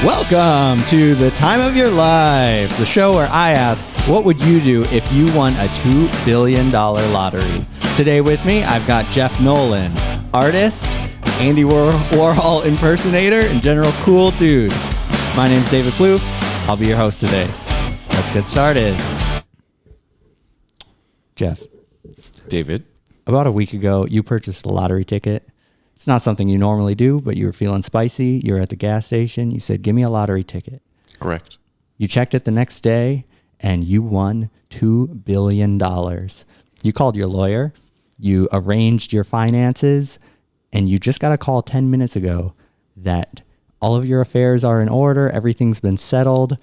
Welcome to The Time of Your Life, the show where I ask, what would you do if you won a $2 billion lottery? Today with me, I've got Jeff Nolan, artist, Andy Warhol impersonator, and general cool dude. My name's David Plouffe. I'll be your host today. Let's get started. Jeff. David. About a week ago, you purchased a lottery ticket. It's not something you normally do, but you were feeling spicy. You were at the gas station. You said, give me a lottery ticket. Correct. You checked it the next day, and you won $2 billion. You called your lawyer. You arranged your finances, and you just got a call 10 minutes ago that all of your affairs are in order. Everything's been settled.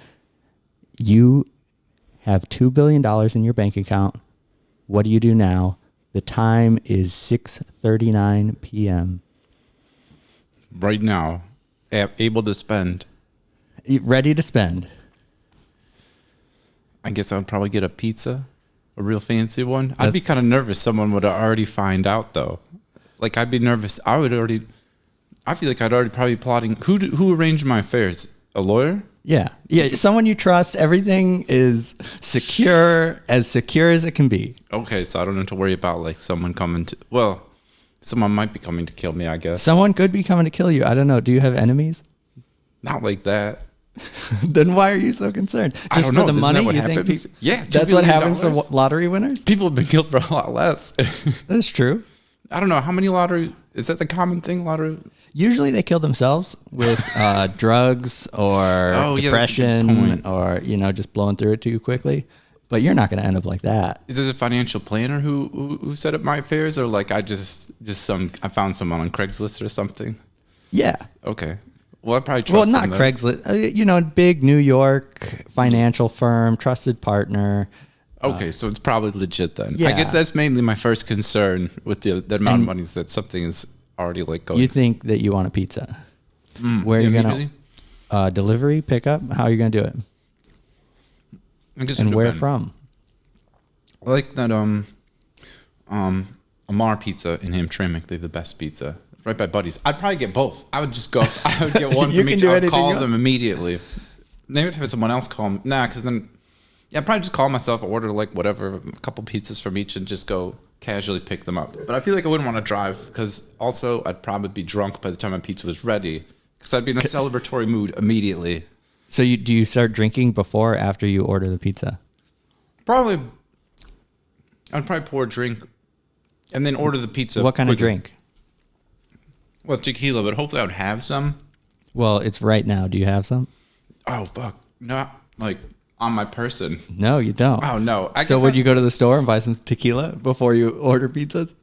You have $2 billion in your bank account. What do you do now? The time is 6:39 p.m. Right now, able to spend. Ready to spend. I guess I would probably get a pizza, a real fancy one. I'd be kind of nervous someone would already find out, though. Like, I'd be nervous. I feel like I'd already probably be plotting. Who arranged my affairs? A lawyer? Yeah. Someone you trust. Everything is secure as it can be. Okay, so I don't have to worry about, like, someone coming to... Well, someone might be coming to kill me, I guess. Someone could be coming to kill you. I don't know. Do you have enemies? Not like that. Then why are you so concerned? I don't for know. the Isn't money? that what You think happens? Yeah. that's what happens to lottery winners? People have been killed for a lot less. That's true. I don't know. How many lottery... Is that the common thing, lottery... Usually they kill themselves with drugs or depression or, just blowing through it too quickly. But you're not going to end up like that. Is this a financial planner who set up my affairs, or like I found someone on Craigslist or something? Yeah. Okay. Well, I probably trust not them, Craigslist. Big New York financial firm, trusted partner. Okay, so it's probably legit then. Yeah. I guess that's mainly my first concern with the amount of money is that something is already like going. You think that you want a pizza? Where are you going to delivery, pickup? How are you going to do it? I guess and where from? I like that Amar Pizza in Hamtramck. They have the best pizza. It's right by Buddy's. I'd probably get both. I would just go. I would get one from each. I'd call them immediately. They would have someone else call them. Nah, because then, I'd probably just call myself, order like whatever, a couple pizzas from each, and just go casually pick them up. But I feel like I wouldn't want to drive because also I'd probably be drunk by the time my pizza was ready because I'd be in a celebratory mood immediately. So do you start drinking before or after you order the pizza? I'd probably pour a drink and then order the pizza. What kind of drink? Well, tequila, but hopefully I would have some. Well, it's right now. Do you have some? Oh, fuck. Not like on my person. No, you don't. Oh, no. So would you go to the store and buy some tequila before you order pizzas?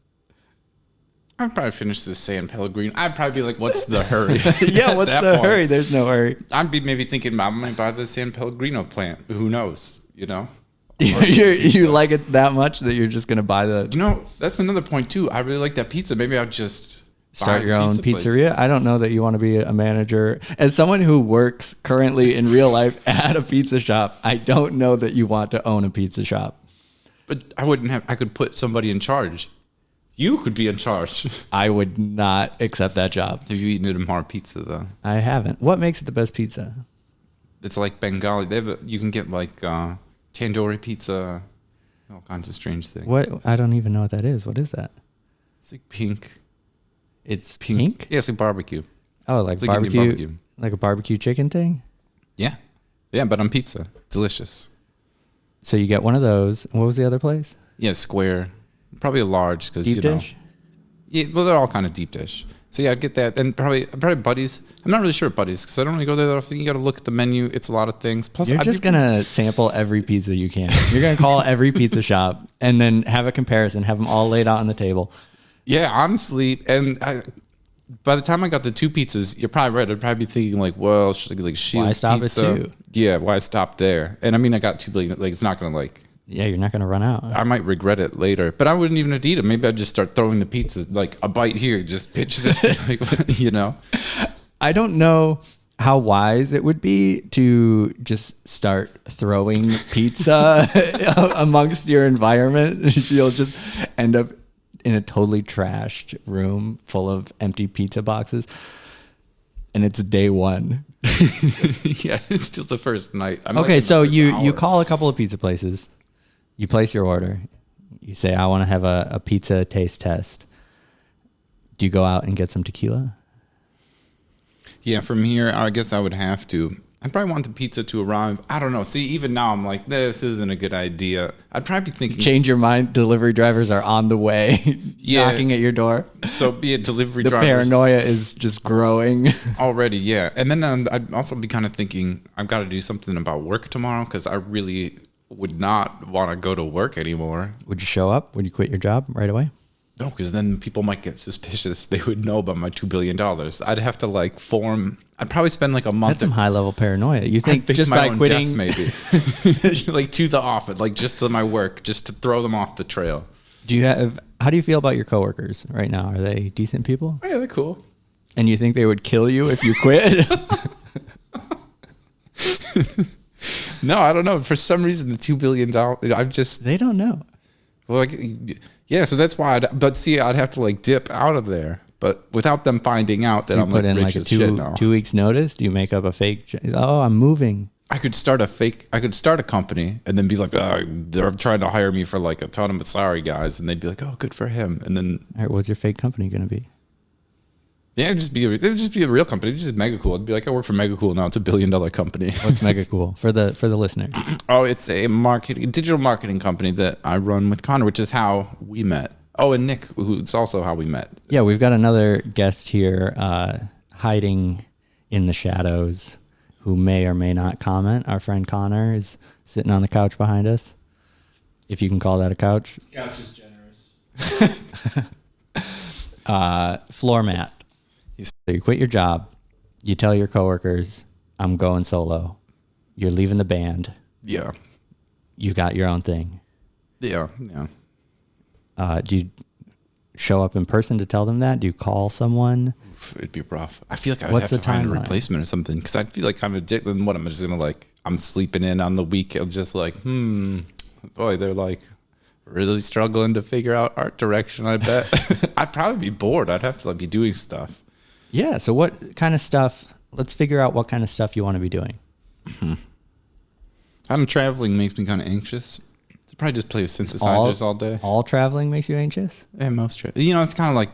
I'd probably finish this San Pellegrino. I'd probably be like, what's the hurry? Yeah, what's the hurry? There's no hurry. I'd be maybe thinking, I might buy the San Pellegrino plant. Who knows? You like it that much that you're just going to buy the... that's another point, too. I really like that pizza. Maybe I'll just... Start your own pizzeria? Place. I don't know that you want to be a manager. As someone who works currently in real life at a pizza shop, I don't know that you want to own a pizza shop. But I could put somebody in charge. You could be in charge. I would not accept that job. Have you eaten at Amar Pizza, though? I haven't. What makes it the best pizza? It's like Bengali. You can get like tandoori pizza, all kinds of strange things. What? I don't even know what that is. What is that? It's like pink. It's pink? Yeah, it's like barbecue. Oh, like barbecue? Like a barbecue chicken thing? Yeah. Yeah, but on pizza. Delicious. So you get one of those. What was the other place? Yeah, square. Probably a large because deep dish? Yeah, well, they're all kind of deep dish. So yeah, I'd get that. And probably Buddy's. I'm not really sure at Buddy's because I don't really go there that often. You got to look at the menu. It's a lot of things. Plus, you're just going to sample every pizza you can. You're going to call every pizza shop and then have a comparison, have them all laid out on the table. Yeah, honestly. And by the time I got the two pizzas, you're probably right. I'd probably be thinking like, well, should I like Shields why stop pizza? At two? Yeah, why stop there? And I mean, I got $2 billion. Like, it's not going to like... Yeah, you're not going to run out. I might regret it later, but I wouldn't even have to eat it. Maybe I'd just start throwing the pizzas, like a bite here, just pitch this, I don't know how wise it would be to just start throwing pizza amongst your environment. You'll just end up in a totally trashed room full of empty pizza boxes. And it's day one. Yeah, it's still the first night. Okay, so you call a couple of pizza places. You place your order. You say, I want to have a pizza taste test. Do you go out and get some tequila? Yeah, from here, I guess I would have to. I'd probably want the pizza to arrive. I don't know. See, even now, I'm like, this isn't a good idea. I'd probably be thinking... Change your mind. Delivery drivers are on the way, knocking at your door. So be it delivery drivers. The paranoia is just growing. Already, yeah. And then I'd also be kind of thinking, I've got to do something about work tomorrow because I really would not want to go to work anymore. Would you show up? Would you quit your job right away? No, because then people might get suspicious. They would know about my $2 billion. I'd have to like form. I'd probably spend like a month. That's some high level paranoia. You think just by quitting, maybe like to the off, like just to my work, just to throw them off the trail. How do you feel about your coworkers right now? Are they decent people? Oh, yeah, they're cool. And you think they would kill you if you quit? No, I don't know. For some reason, the $2 billion. They don't know. Well, like, yeah, so that's why. But see, I'd have to like dip out of there, but without them finding out that I'm like rich as shit now. 2 weeks notice. Do you make up a fake? Oh, I'm moving. I could start a company and then be like, oh, they're trying to hire me for like a ton of salary guys, and they'd be like, oh, good for him. And then, all right, what's your fake company gonna be? Yeah, it'd just be a real company. It'd just Mega Cool. It'd be like, I work for Mega Cool now. It's $1 billion company. What's Mega Cool for the listener? Oh, it's a digital marketing company that I run with Connor, which is how we met. Oh, and Nick, who's also how we met. Yeah, we've got another guest here hiding in the shadows who may or may not comment. Our friend Connor is sitting on the couch behind us. If you can call that a couch. Couch is generous. Floor mat. So you quit your job. You tell your coworkers, I'm going solo. You're leaving the band. Yeah. You got your own thing. Yeah. Do you show up in person to tell them that? Do you call someone? It'd be rough. I feel like I would have to find a replacement or something because I'd feel like I'm addicted. What am I just gonna like? I'm sleeping in on the weekend, just like, boy, they're like really struggling to figure out art direction. I bet I'd probably be bored. I'd have to like be doing stuff. Yeah. So what kind of stuff? Let's figure out what kind of stuff you want to be doing. Mm-hmm. I don't know, traveling makes me kind of anxious. To probably just play with synthesizers all day. All traveling makes you anxious? Yeah, most traveling. You know, it's kind of like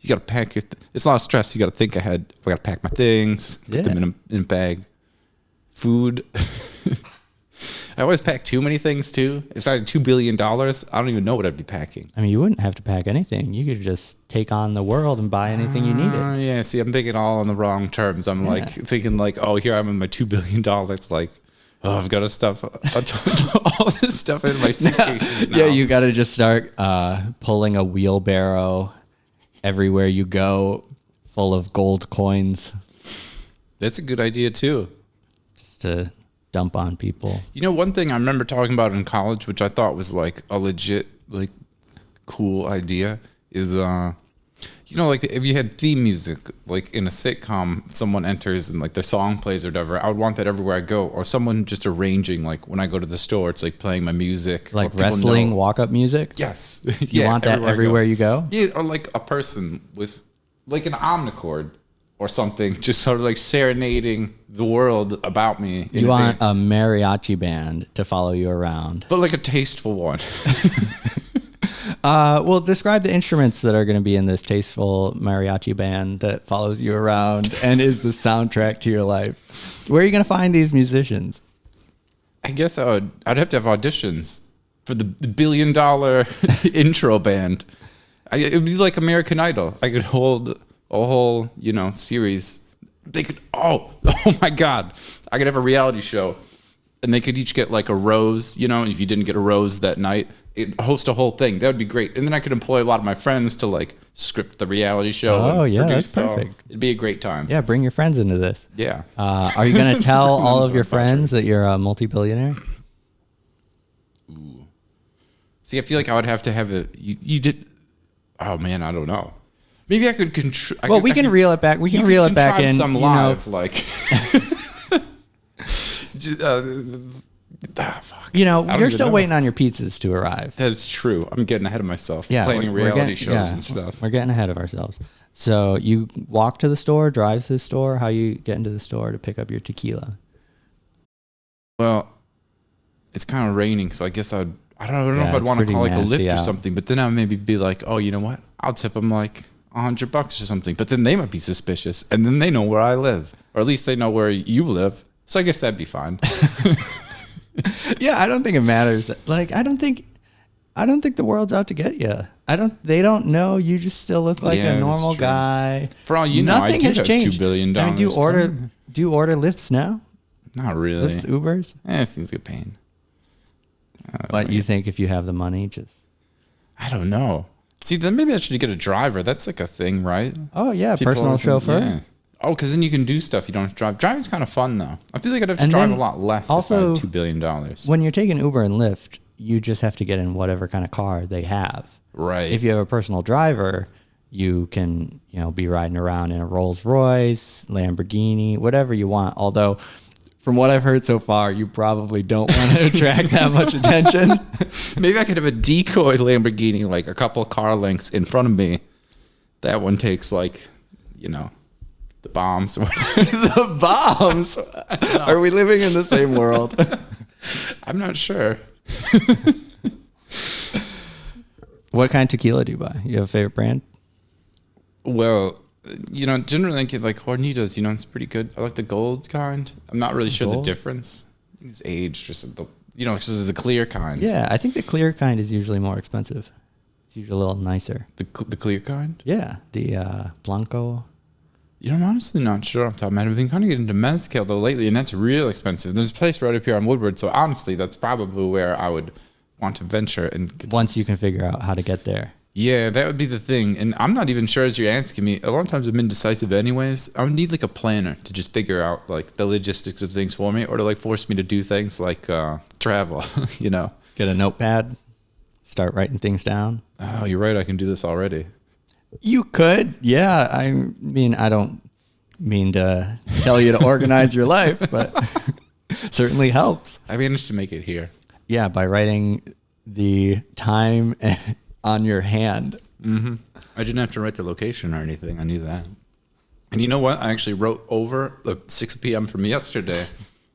you got to pack it's a lot of stress. You got to think ahead. I got to pack my things, put them in a bag. Food. I always pack too many things too. If I had $2 billion, I don't even know what I'd be packing. I mean, you wouldn't have to pack anything. You could just take on the world and buy anything you needed. Yeah, see, I'm thinking all on the wrong terms. I'm like thinking like, oh, here I'm with my $2 billion. It's like, oh, I've got to stuff all this stuff in my suitcases now. Yeah, you got to just start pulling a wheelbarrow everywhere you go, full of gold coins. That's a good idea too. Just to dump on people. You know, one thing I remember talking about in college, which I thought was like a legit, like cool idea is, you know, like if you had theme music, like in a sitcom, someone enters and like their song plays or whatever, I would want that everywhere I go. Or someone just arranging, like when I go to the store, it's like playing my music. Like wrestling walk-up music? Yes. You want that everywhere you go? Yeah, or like a person with like an omnichord or something, just sort of like serenading the world about me. You want a mariachi band to follow you around. But like a tasteful one. Well, describe the instruments that are going to be in this tasteful mariachi band that follows you around and is the soundtrack to your life. Where are you going to find these musicians? I guess I'd have to have auditions for the $1 billion intro band. It would be like American Idol. I could hold a whole, series. They could, oh my God. I could have a reality show and they could each get like a rose, if you didn't get a rose that night, host a whole thing. That would be great. And then I could employ a lot of my friends to like script the reality show. Oh yeah, that's perfect. It'd be a great time. Yeah, bring your friends into this. Yeah. Are you going to tell all of your friends that you're a multi-billionaire? Ooh. See, I feel like I would have to have you did. Oh man, I don't know. Maybe I could control. Well, we can reel it back. We can reel it back in. Some live, like. Fuck. You're still waiting on your pizzas to arrive. That's true. I'm getting ahead of myself. Yeah, planning reality shows and stuff. We're getting ahead of ourselves. So you walk to the store, drive to the store. How you get into the store to pick up your tequila? Well, it's kind of raining, so I guess I don't know if I'd it's want to pretty call like a nasty Lyft or out. something, but then I'd maybe be like, oh, you know what? I'll tip them like $100 or something. But then they might be suspicious, and then they know where I live, or at least they know where you live. So I guess that'd be fine. Yeah, I don't think it matters. Like, I don't think the world's out to get you. They don't know. You just still look like Yeah, a that's normal true. guy. For all you know, Nothing I do has have changed. $2 billion. I mean, do you order Lyfts now? Not really. Lyfts, Ubers? It seems like a pain. But you think if you have the money, just... I don't know. See, then maybe I should get a driver. That's like a thing, right? Oh, yeah, People personal always think- chauffeur. Yeah. Oh, because then you can do stuff you don't have to drive. Driving's kind of fun, though. I feel like I'd have to And drive a then lot less also, if I had $2 billion. When you're taking Uber and Lyft, you just have to get in whatever kind of car they have. Right. If you have a personal driver, you can, be riding around in a Rolls Royce, Lamborghini, whatever you want. Although, from what I've heard so far, you probably don't want to attract that much attention. Maybe I could have a decoy Lamborghini, like a couple car lengths in front of me. That one takes the bombs. The bombs. Are we living in the same world? I'm not sure. What kind of tequila do you buy? You have a favorite brand? Well, generally I get like Hornitos. It's pretty good. I like the gold kind. I'm not really sure Gold? the difference. I think it's aged or something. This is the clear kind. Yeah, I think the clear kind is usually more expensive. It's usually a little nicer. The clear kind? Yeah, the Blanco. I'm honestly not sure off the top of my head. I've been kind of getting into mezcal though lately, and that's real expensive. There's a place right up here on Woodward, so honestly, that's probably where I would want to venture and get Once you can figure out how to get there. Yeah, that would be the thing. And I'm not even sure as you're asking me. A lot of times I'm indecisive anyways. I would need like a planner to just figure out like the logistics of things for me, or to like force me to do things like travel, Get a notepad, start writing things down. Oh, you're right. I can do this already. You could. Yeah. I mean, I don't mean to tell you to organize your life, but certainly helps. I managed to make it here. Yeah, by writing the time on your hand. Mm-hmm. I didn't have to write the location or anything. I knew that. And you know what? I actually wrote over the 6 p.m. from yesterday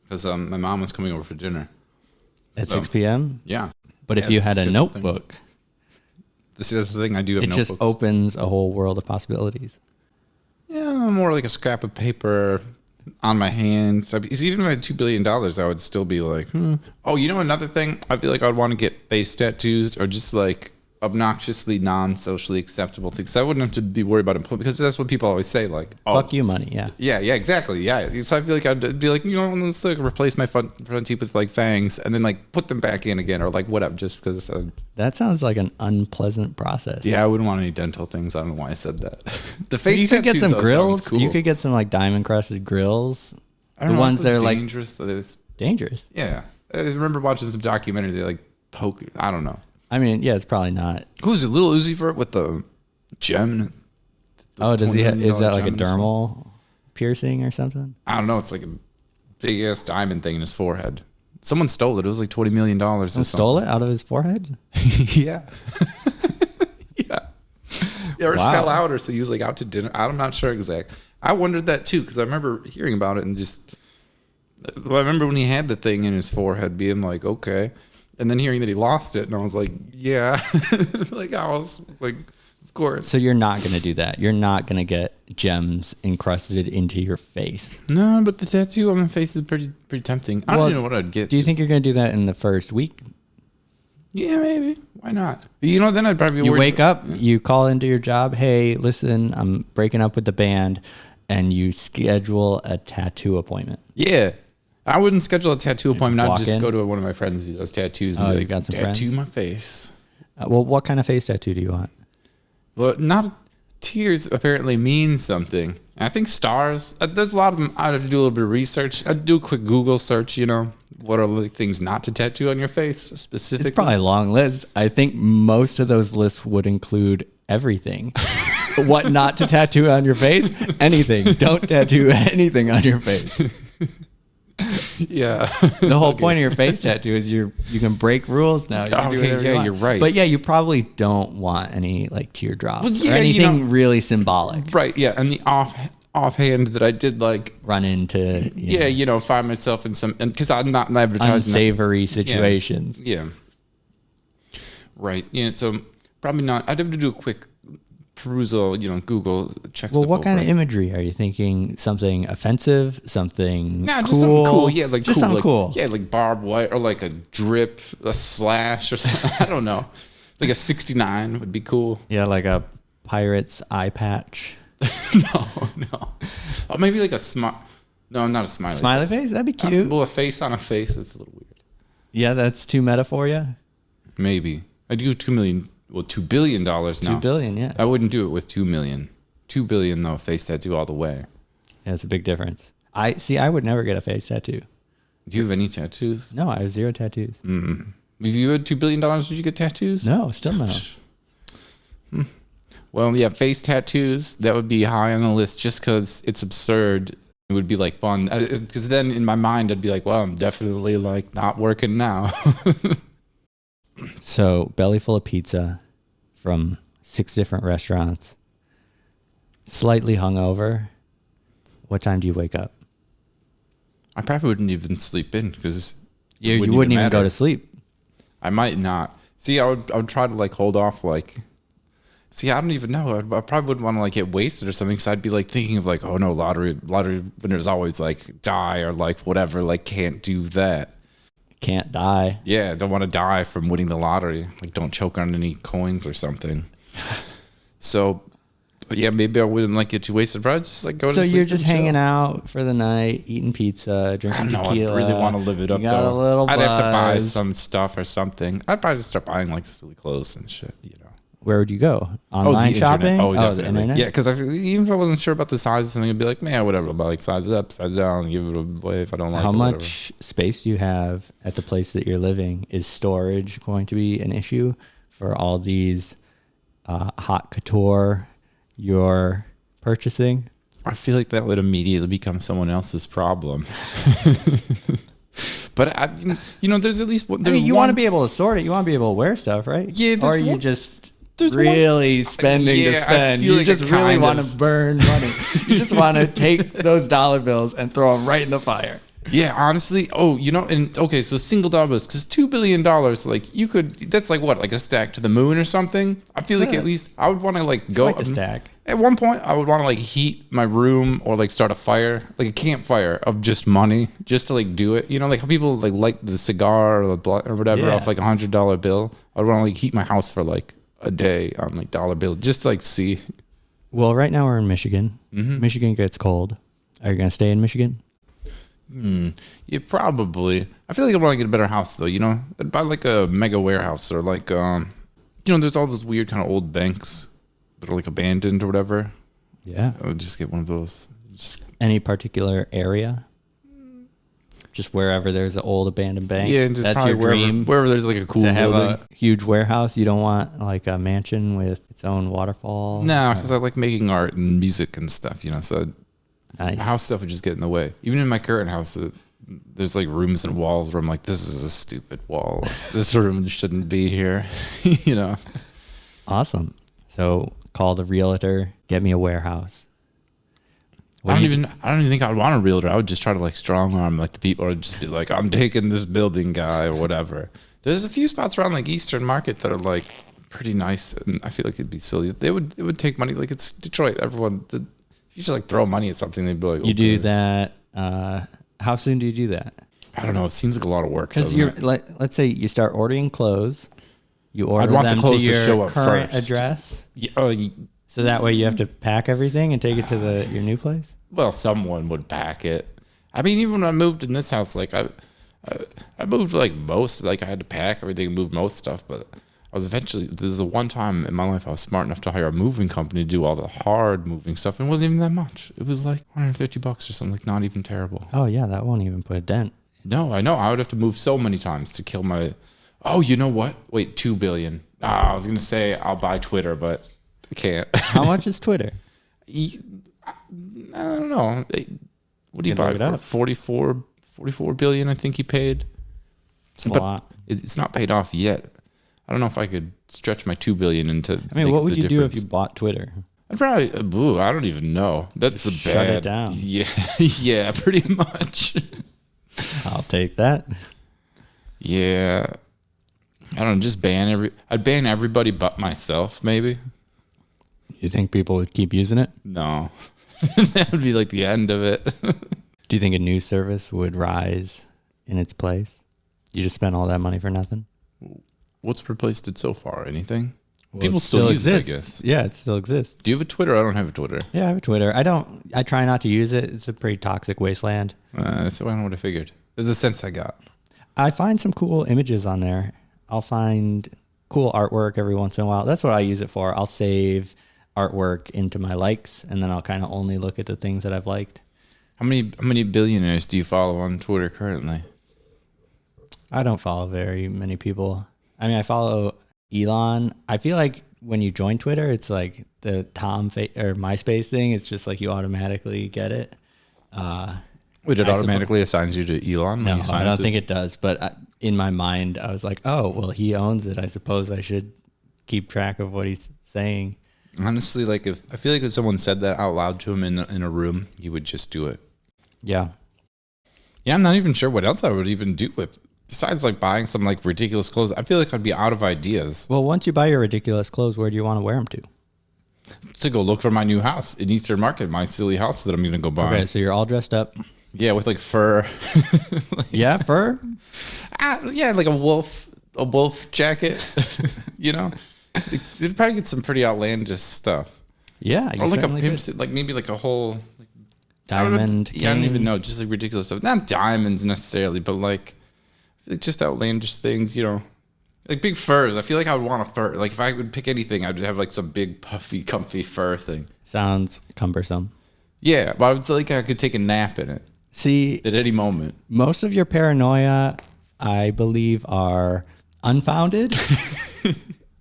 because my mom was coming over for dinner. At 6 p.m.? Yeah. But if you had a notebook, this is the thing I do have it notebooks. just opens a whole world of possibilities. Yeah, more like a scrap of paper on my hand. So even if I had $2 billion, I would still be like, Oh, another thing? I feel like I'd want to get face tattoos or just like obnoxiously non-socially acceptable things. So I wouldn't have to be worried about employment because that's what people always say. Like, Fuck you money, yeah. Yeah, exactly. Yeah. So I feel like I'd be like, let's like replace my front teeth with like fangs and then like put them back in again or like whatever, just because. That sounds like an unpleasant process. Yeah, I wouldn't want any dental things. I don't know why I said that. The face You could get tattoo, some though, grills. sounds cool. You could get some like diamond crusted grills. I don't The know ones if that are it's like dangerous, but it's dangerous. yeah. I remember watching some documentary. They like poke. I don't know. I mean, yeah, it's probably not. Who's it? Little Uzi Vert with the gem. Oh, does he? Is that like a gem or something? dermal piercing or something? I don't know. It's like a big ass diamond thing in his forehead. Someone stole it. It was like $20 million. Or Someone stole it out of his forehead? Yeah. Yeah. Or it Wow. fell out, or so he was like out to dinner. I'm not sure exactly. I wondered that too because I remember hearing about it and just. Well, I remember when he had the thing in his forehead, being like, okay, and then hearing that he lost it, and I was like, yeah, like I was like, of course. So you're not going to do that. You're not going to get gems encrusted into your face. No, but the tattoo on my face is pretty tempting. I don't Well, even know what I'd get. Do you think you're going to do that in the first week? Yeah, maybe. Why not? Then I'd probably be You worried. wake up, you call into your job. Hey, listen, I'm breaking up with the band, and you schedule a tattoo appointment. Yeah. I wouldn't schedule a tattoo appointment. I'd walk just in? go to one of my friends who does tattoos and Oh, be you like, got some tattoo friends? my face. Well, what kind of face tattoo do you want? Well, not tears apparently mean something. I think stars. There's a lot of them. I'd have to do a little bit of research. I'd do a quick Google search. What are the things not to tattoo on your face specifically? It's probably a long list. I think most of those lists would include everything. What not to tattoo on your face? Anything. Don't tattoo anything on your face. Yeah. The whole point of your face tattoo is you can break rules now. You can do whatever you want. You're right. But yeah, you probably don't want any like teardrops Well, or anything really symbolic. Right, yeah. And the offhand that I did like run into find myself in some, because I'm not advertising unsavory situations. Yeah. Right. Yeah. So probably not. I'd have to do a quick perusal, Google check. Well, what kind of imagery are you thinking? Something offensive? Something cool? Just something cool. Yeah, like just cool. something like, cool. Yeah, like barbed wire or like a drip, a slash or something. I don't know. Like a 69 would be cool. Yeah, like a pirate's eye patch. No. Oh, maybe like a smile. No, not a smiley. Smiley face? That'd be cute. Well, a face on a face. That's a little weird. Yeah, that's too meta for you. Maybe I'd do $2 billion now. $2 billion, yeah. I wouldn't do it with 2 million. 2 billion though, face tattoo all the way. Yeah, it's a big difference. I would never get a face tattoo. Do you have any tattoos? No, I have 0 tattoos. If you had $2 billion, would you get tattoos? No, still no. Well, yeah, face tattoos, that would be high on the list just because it's absurd. It would be like fun. Because then in my mind, I'd be like, well, I'm definitely like not working now. So, belly full of pizza from 6 different restaurants, slightly hungover. What time do you wake up? I probably wouldn't even sleep in because you wouldn't even go to sleep. I might not. See, I would try to like hold off like. See, I don't even know. I probably wouldn't want to like get wasted or something because I'd be like thinking of like, oh no, lottery winners always like die or like whatever, like can't do that. Can't die. Yeah, don't want to die from winning the lottery. Like don't choke on any coins or something. So, yeah, maybe I wouldn't like get too wasted. But I'd just like go to sleep. So you're just hanging out for the night, eating pizza, drinking tequila. I really want to live it up. You got a little buzz. I'd have to buy some stuff or something. I'd probably just start buying like silly clothes and shit. Where would you go? Online shopping? Internet. The internet? Yeah, because even if I wasn't sure about the size of something, I'd be like, man, whatever. I'll buy like size up, size down, give it away if I don't like it. How much space do you have at the place that you're living? Is storage going to be an issue for all these haute couture you're purchasing? I feel like that would immediately become someone else's problem. But there's at least one. You want to be able to sort it. You want to be able to wear stuff, right? Yeah. Or are you just really spending to spend? You just really want to burn money. You just want to take those dollar bills and throw them right in the fire. Yeah, honestly. Oh, okay, so single dollar bills, because $2 billion, like you could, that's like what, like a stack to the moon or something? I feel like at least I would want to like go. Quite a stack. At one point, I would want to like heat my room or like start a fire, like a campfire of just money, just to like do it. Like how people like light the cigar or the blunt or whatever off like $100 bill. I'd want to like heat my house for like a day on like dollar bill, just to like see. Well, right now we're in Michigan. Mm-hmm. Michigan gets cold. Are you going to stay in Michigan? Yeah, probably. I feel like I want to get a better house though. I'd buy like a mega warehouse or like there's all those weird kind of old banks that are like abandoned or whatever. Yeah, I would just get one of those. Just any particular area? Just wherever there's an old abandoned bank. Yeah, just that's your dream. Wherever there's like a cool to have building. a huge warehouse. You don't want like a mansion with its own waterfall. No, because I like making art and music and stuff. So. Nice. House stuff would just get in the way. Even in my current house, there's like rooms and walls where I'm like, this is a stupid wall. This room shouldn't be here. Awesome. So call the realtor, get me a warehouse. I don't even think I'd want a realtor. I would just try to like strong arm like the people, or just be like, I'm taking this building guy or whatever. There's a few spots around like Eastern Market that are like pretty nice, and I feel like it'd be silly. It would take money. Like it's Detroit. You just like throw money at something, they'd be like, okay. You do that. How soon do you do that? I don't know. It seems like a lot of work. Because let's say you start ordering clothes. You order I'd want them the clothes to your show up current first. Address. Yeah, so that way you have to pack everything and take it to your new place. Well, someone would pack it. I mean, even when I moved in this house, like I moved like most. Like I had to pack everything and move most stuff, but. There's the one time in my life I was smart enough to hire a moving company to do all the hard moving stuff, and it wasn't even that much. It was like $150 or something, like not even terrible. Oh yeah, that won't even put a dent. No, I know. I would have to move so many times to kill my. Oh, you know what? Wait, $2 billion. I was gonna say I'll buy Twitter, but I can't. How much is Twitter? I don't know. What do you buy for? 44 billion, I think he paid. It's a lot. It's not paid off yet. I don't know if I could stretch my 2 billion into. I mean, what would you do if you bought Twitter? I'd probably. I don't even know. That's a bad. Shut it down. Yeah, yeah, pretty much. I'll take that. Yeah, I don't know. Just I'd ban everybody but myself. Maybe. You think people would keep using it? No, that would be like the end of it. Do you think a news service would rise in its place? You just spent all that money for nothing? What's replaced it so far? Anything? Well, People still use exists. it, I guess. Yeah, it still exists. Do you have a Twitter? I don't have a Twitter. Yeah, I have a Twitter. I try not to use it. It's a pretty toxic wasteland. So I don't know what I figured. There's a sense I got. I find some cool images on there. I'll find cool artwork every once in a while. That's what I use it for. I'll save artwork into my likes, and then I'll kind of only look at the things that I've liked. How many billionaires do you follow on Twitter currently? I don't follow very many people. I mean, I follow Elon. I feel like when you join Twitter, it's like the or MySpace thing. It's just like you automatically get it. Wait, it automatically assigns you to Elon? No, I don't think it does. But in my mind, I was like, oh, well, he owns it. I suppose I should keep track of what he's saying. Honestly, like I feel like if someone said that out loud to him in a room, he would just do it. Yeah. Yeah, I'm not even sure what else I would even do with. Besides like buying some like ridiculous clothes, I feel like I'd be out of ideas. Well, once you buy your ridiculous clothes, where do you want to wear them to? To go look for my new house in Eastern Market, my silly house that I'm going to go buy. Okay, so you're all dressed up. Yeah, with like fur. Yeah, fur? Yeah, like a wolf jacket, you know? You'd probably get some pretty outlandish stuff. Yeah. Or like a pimp suit, like maybe like a whole... Like, diamond I don't even know, just like ridiculous stuff. Not diamonds necessarily, but like just outlandish things, you know? Like big furs. I feel like I would want a fur. Like if I would pick anything, I'd have like some big puffy, comfy fur thing. Sounds cumbersome. Yeah, but I would feel like I could take a nap in it. See, at any moment. Most of your paranoia, I believe, are unfounded.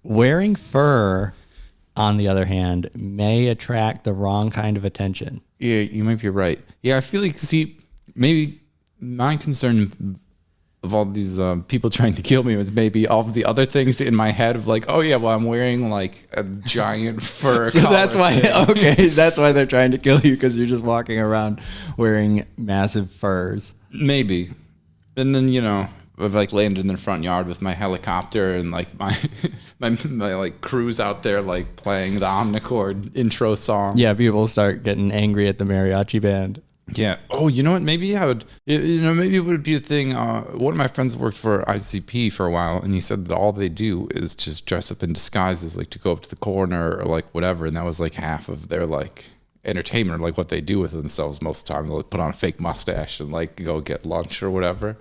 Wearing fur, on the other hand, may attract the wrong kind of attention. Yeah, you might be right. Yeah, I feel like, maybe my concern of all these people trying to kill me was maybe all of the other things in my head of like, oh yeah, well I'm wearing like a giant fur. So that's why, okay, that's why they're trying to kill you, because you're just walking around wearing massive furs. Maybe. And then, you know, I've like landed in the front yard with my helicopter and like my like crews out there like playing the Omnichord intro song. Yeah, people start getting angry at the mariachi band. Yeah. Oh, you know what? Maybe I would. Maybe it would be a thing. One of my friends worked for ICP for a while, and he said that all they do is just dress up in disguises, like to go up to the corner or like whatever, and that was like half of their like entertainment, like what they do with themselves most of the time. They'll like, put on a fake mustache and like go get lunch or whatever.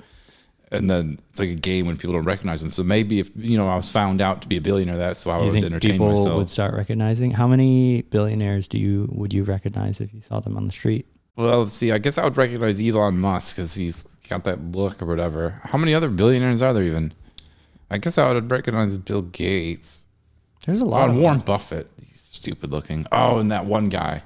And then it's like a game when people don't recognize them. So maybe if I was found out to be a billionaire, that's how I would entertain myself. People would start recognizing. How many billionaires would you recognize if you saw them on the street? Well, let's see. I guess I would recognize Elon Musk because he's got that look or whatever. How many other billionaires are there even? I guess I would recognize Bill Gates. There's a lot. Warren Buffett. He's stupid looking. Oh, and that one guy,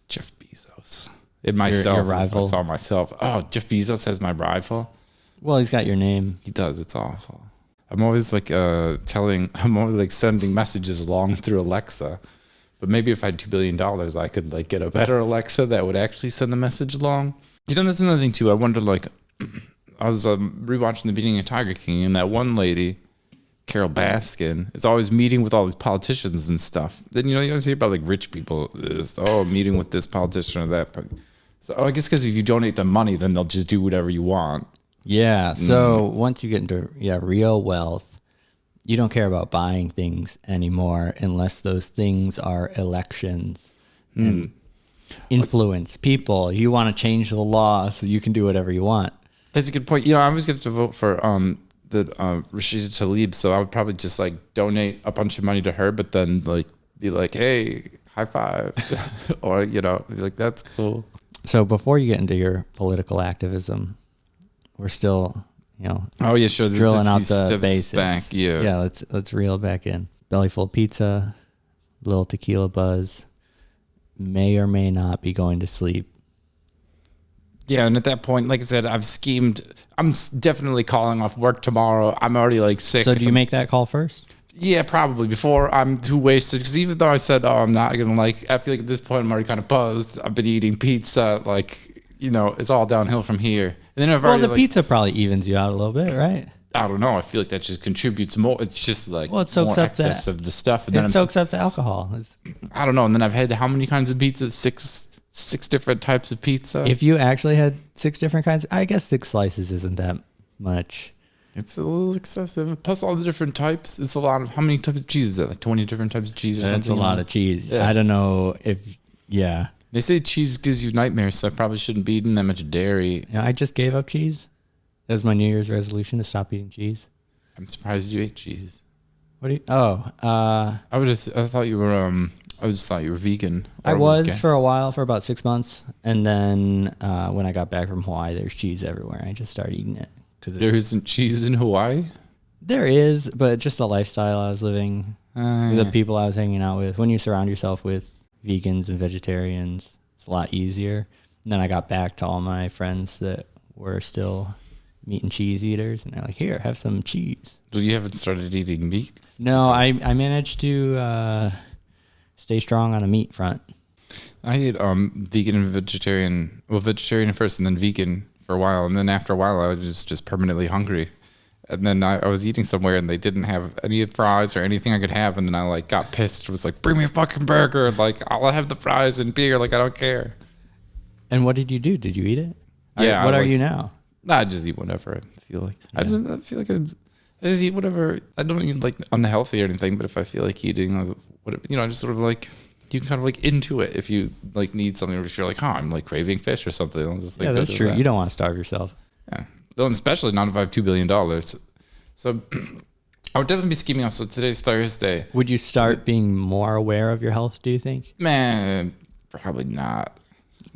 Jeff Bezos. And myself. Your rival. I saw myself. Oh, Jeff Bezos has my rival. Well, he's got your name. He does. It's awful. I'm always like sending messages along through Alexa. But maybe if I had $2 billion, I could like get a better Alexa that would actually send the message along. That's another thing too. I wonder, like, I was rewatching the beginning of Tiger King, and that one lady, Carol Baskin, is always meeting with all these politicians and stuff. Then you always hear about like rich people, meeting with this politician or that. So I guess because if you donate them money, then they'll just do whatever you want. Yeah. So once you get into real wealth, you don't care about buying things anymore unless those things are elections and influence people. You want to change the law so you can do whatever you want. That's a good point. I always get to vote for the Rashida Tlaib, so I would probably just like donate a bunch of money to her, but then like be like, hey, high five, or be like, that's cool. So before you get into your political activism, we're still. Oh yeah, sure. Drilling out the basics. Back, yeah. Let's reel back in. Belly full of pizza, little tequila buzz. May or may not be going to sleep. Yeah, and at that point, like I said, I've schemed. I'm definitely calling off work tomorrow. I'm already like sick. So do you make that call first? Yeah, probably before I'm too wasted. Because even though I said, "Oh, I'm not gonna," like, I feel like at this point I'm already kind of buzzed. I've been eating pizza, like, it's all downhill from here. And then I've already, the pizza probably evens you out a little bit, right? I don't know. I feel like that just contributes more. It's just like it soaks more up excess of the stuff. And it then soaks up the alcohol. I don't know. And then I've had how many kinds of pizza? Six different types of pizza. If you actually had 6 different kinds, I guess 6 slices isn't that much. It's a little excessive. Plus all the different types. It's a lot of, how many types of cheese is that? Like 20 different types of cheese or something? That's a lot of cheese. Yeah. I don't know if, yeah. They say cheese gives you nightmares, so I probably shouldn't be eating that much dairy. Yeah, I just gave up cheese. That was my New Year's resolution, to stop eating cheese. I'm surprised you ate cheese. What do you, I just thought you were vegan. I was for a while, for about 6 months. And then when I got back from Hawaii, there's cheese everywhere. I just started eating it. There isn't cheese in Hawaii? There is, but just the lifestyle I was living, the people I was hanging out with. When you surround yourself with vegans and vegetarians, it's a lot easier. And then I got back to all my friends that were still meat and cheese eaters, and they're like, "Here, have some cheese." So you haven't started eating meat? No, I managed to stay strong on the meat front. I ate vegan and vegetarian. Well, vegetarian first, and then vegan for a while, and then after a while, I was just permanently hungry. And then I was eating somewhere, and they didn't have any fries or anything I could have, and then I got pissed. Was like, "Bring me a fucking burger!" Like, I'll have the fries and beer. Like, I don't care. And what did you do? Did you eat it? Yeah. What are you now? Nah, I just eat whatever I feel like. Yeah. I feel like I just eat whatever. I don't eat like unhealthy or anything, but if I feel like eating, whatever, I just sort of like, you can kind of like into it if you like need something, or if you're like, I'm like craving fish or something. I'll just, like, yeah, that's true. You don't want to starve yourself. Yeah. Though, especially not if I have $2 billion. So I would definitely be scheming off. So today's Thursday. Would you start being more aware of your health, do you think? Man, probably not.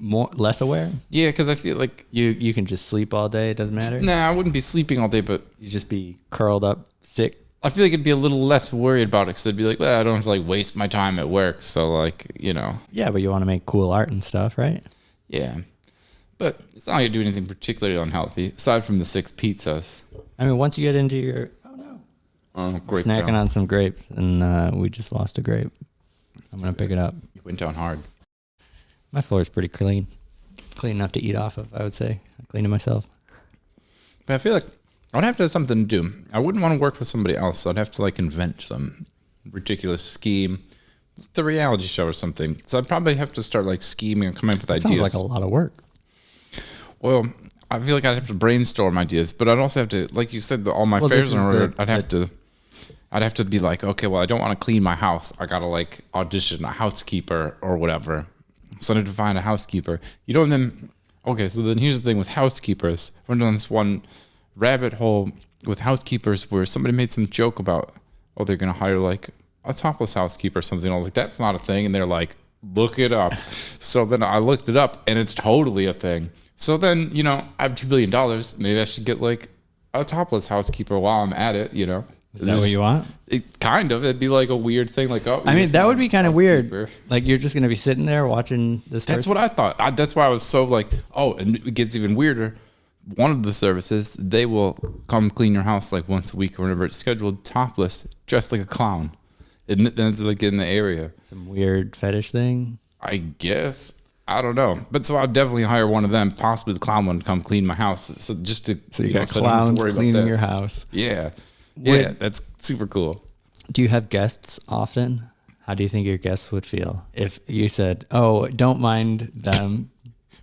Less aware? Yeah, because I feel like you can just sleep all day. It doesn't matter. Nah, I wouldn't be sleeping all day, but you just be curled up, sick. I feel like I'd be a little less worried about it, because I'd be like, well, I don't have to like waste my time at work. So like, Yeah, but you want to make cool art and stuff, right? Yeah. But it's not like I do anything particularly unhealthy, aside from the 6 pizzas. I mean, once you get into your Grape snacking down. on some grapes, and we just lost a grape. I'm gonna pick it up. You went down hard. My floor is pretty clean enough to eat off of. I would say I cleaned it myself. But I feel like I'd have to have something to do. I wouldn't want to work for somebody else, so I'd have to like invent some ridiculous scheme, the reality show or something. So I'd probably have to start like scheming and coming up with ideas. Sounds like a lot of work. Well, I feel like I'd have to brainstorm ideas, but I'd also have to, like you said, all my affairs in order. I'd have to be like, okay, well, I don't want to clean my house. I gotta like audition a housekeeper or whatever. So I had to find a housekeeper. Okay, so then here's the thing with housekeepers. I went down this one rabbit hole with housekeepers where somebody made some joke about, they're going to hire like a topless housekeeper or something. I was like, that's not a thing. And they're like, look it up. So then I looked it up, and it's totally a thing. So then, I have $2 billion. Maybe I should get like a topless housekeeper while I'm at it, Is that what you want? It'd be like a weird thing. Like, I mean, that would be kind of weird. Like, you're just going to be sitting there watching this person. That's what I thought. That's why I was so like, and it gets even weirder. One of the services, they will come clean your house like once a week or whenever it's scheduled, topless, dressed like a clown. And then it's like in the area. Some weird fetish thing? I guess. I don't know. But so I'd definitely hire one of them, possibly the clown one, to come clean my house. So you got clowns cleaning your house. Yeah. Yeah, that's super cool. Do you have guests often? How do you think your guests would feel if you said, don't mind them?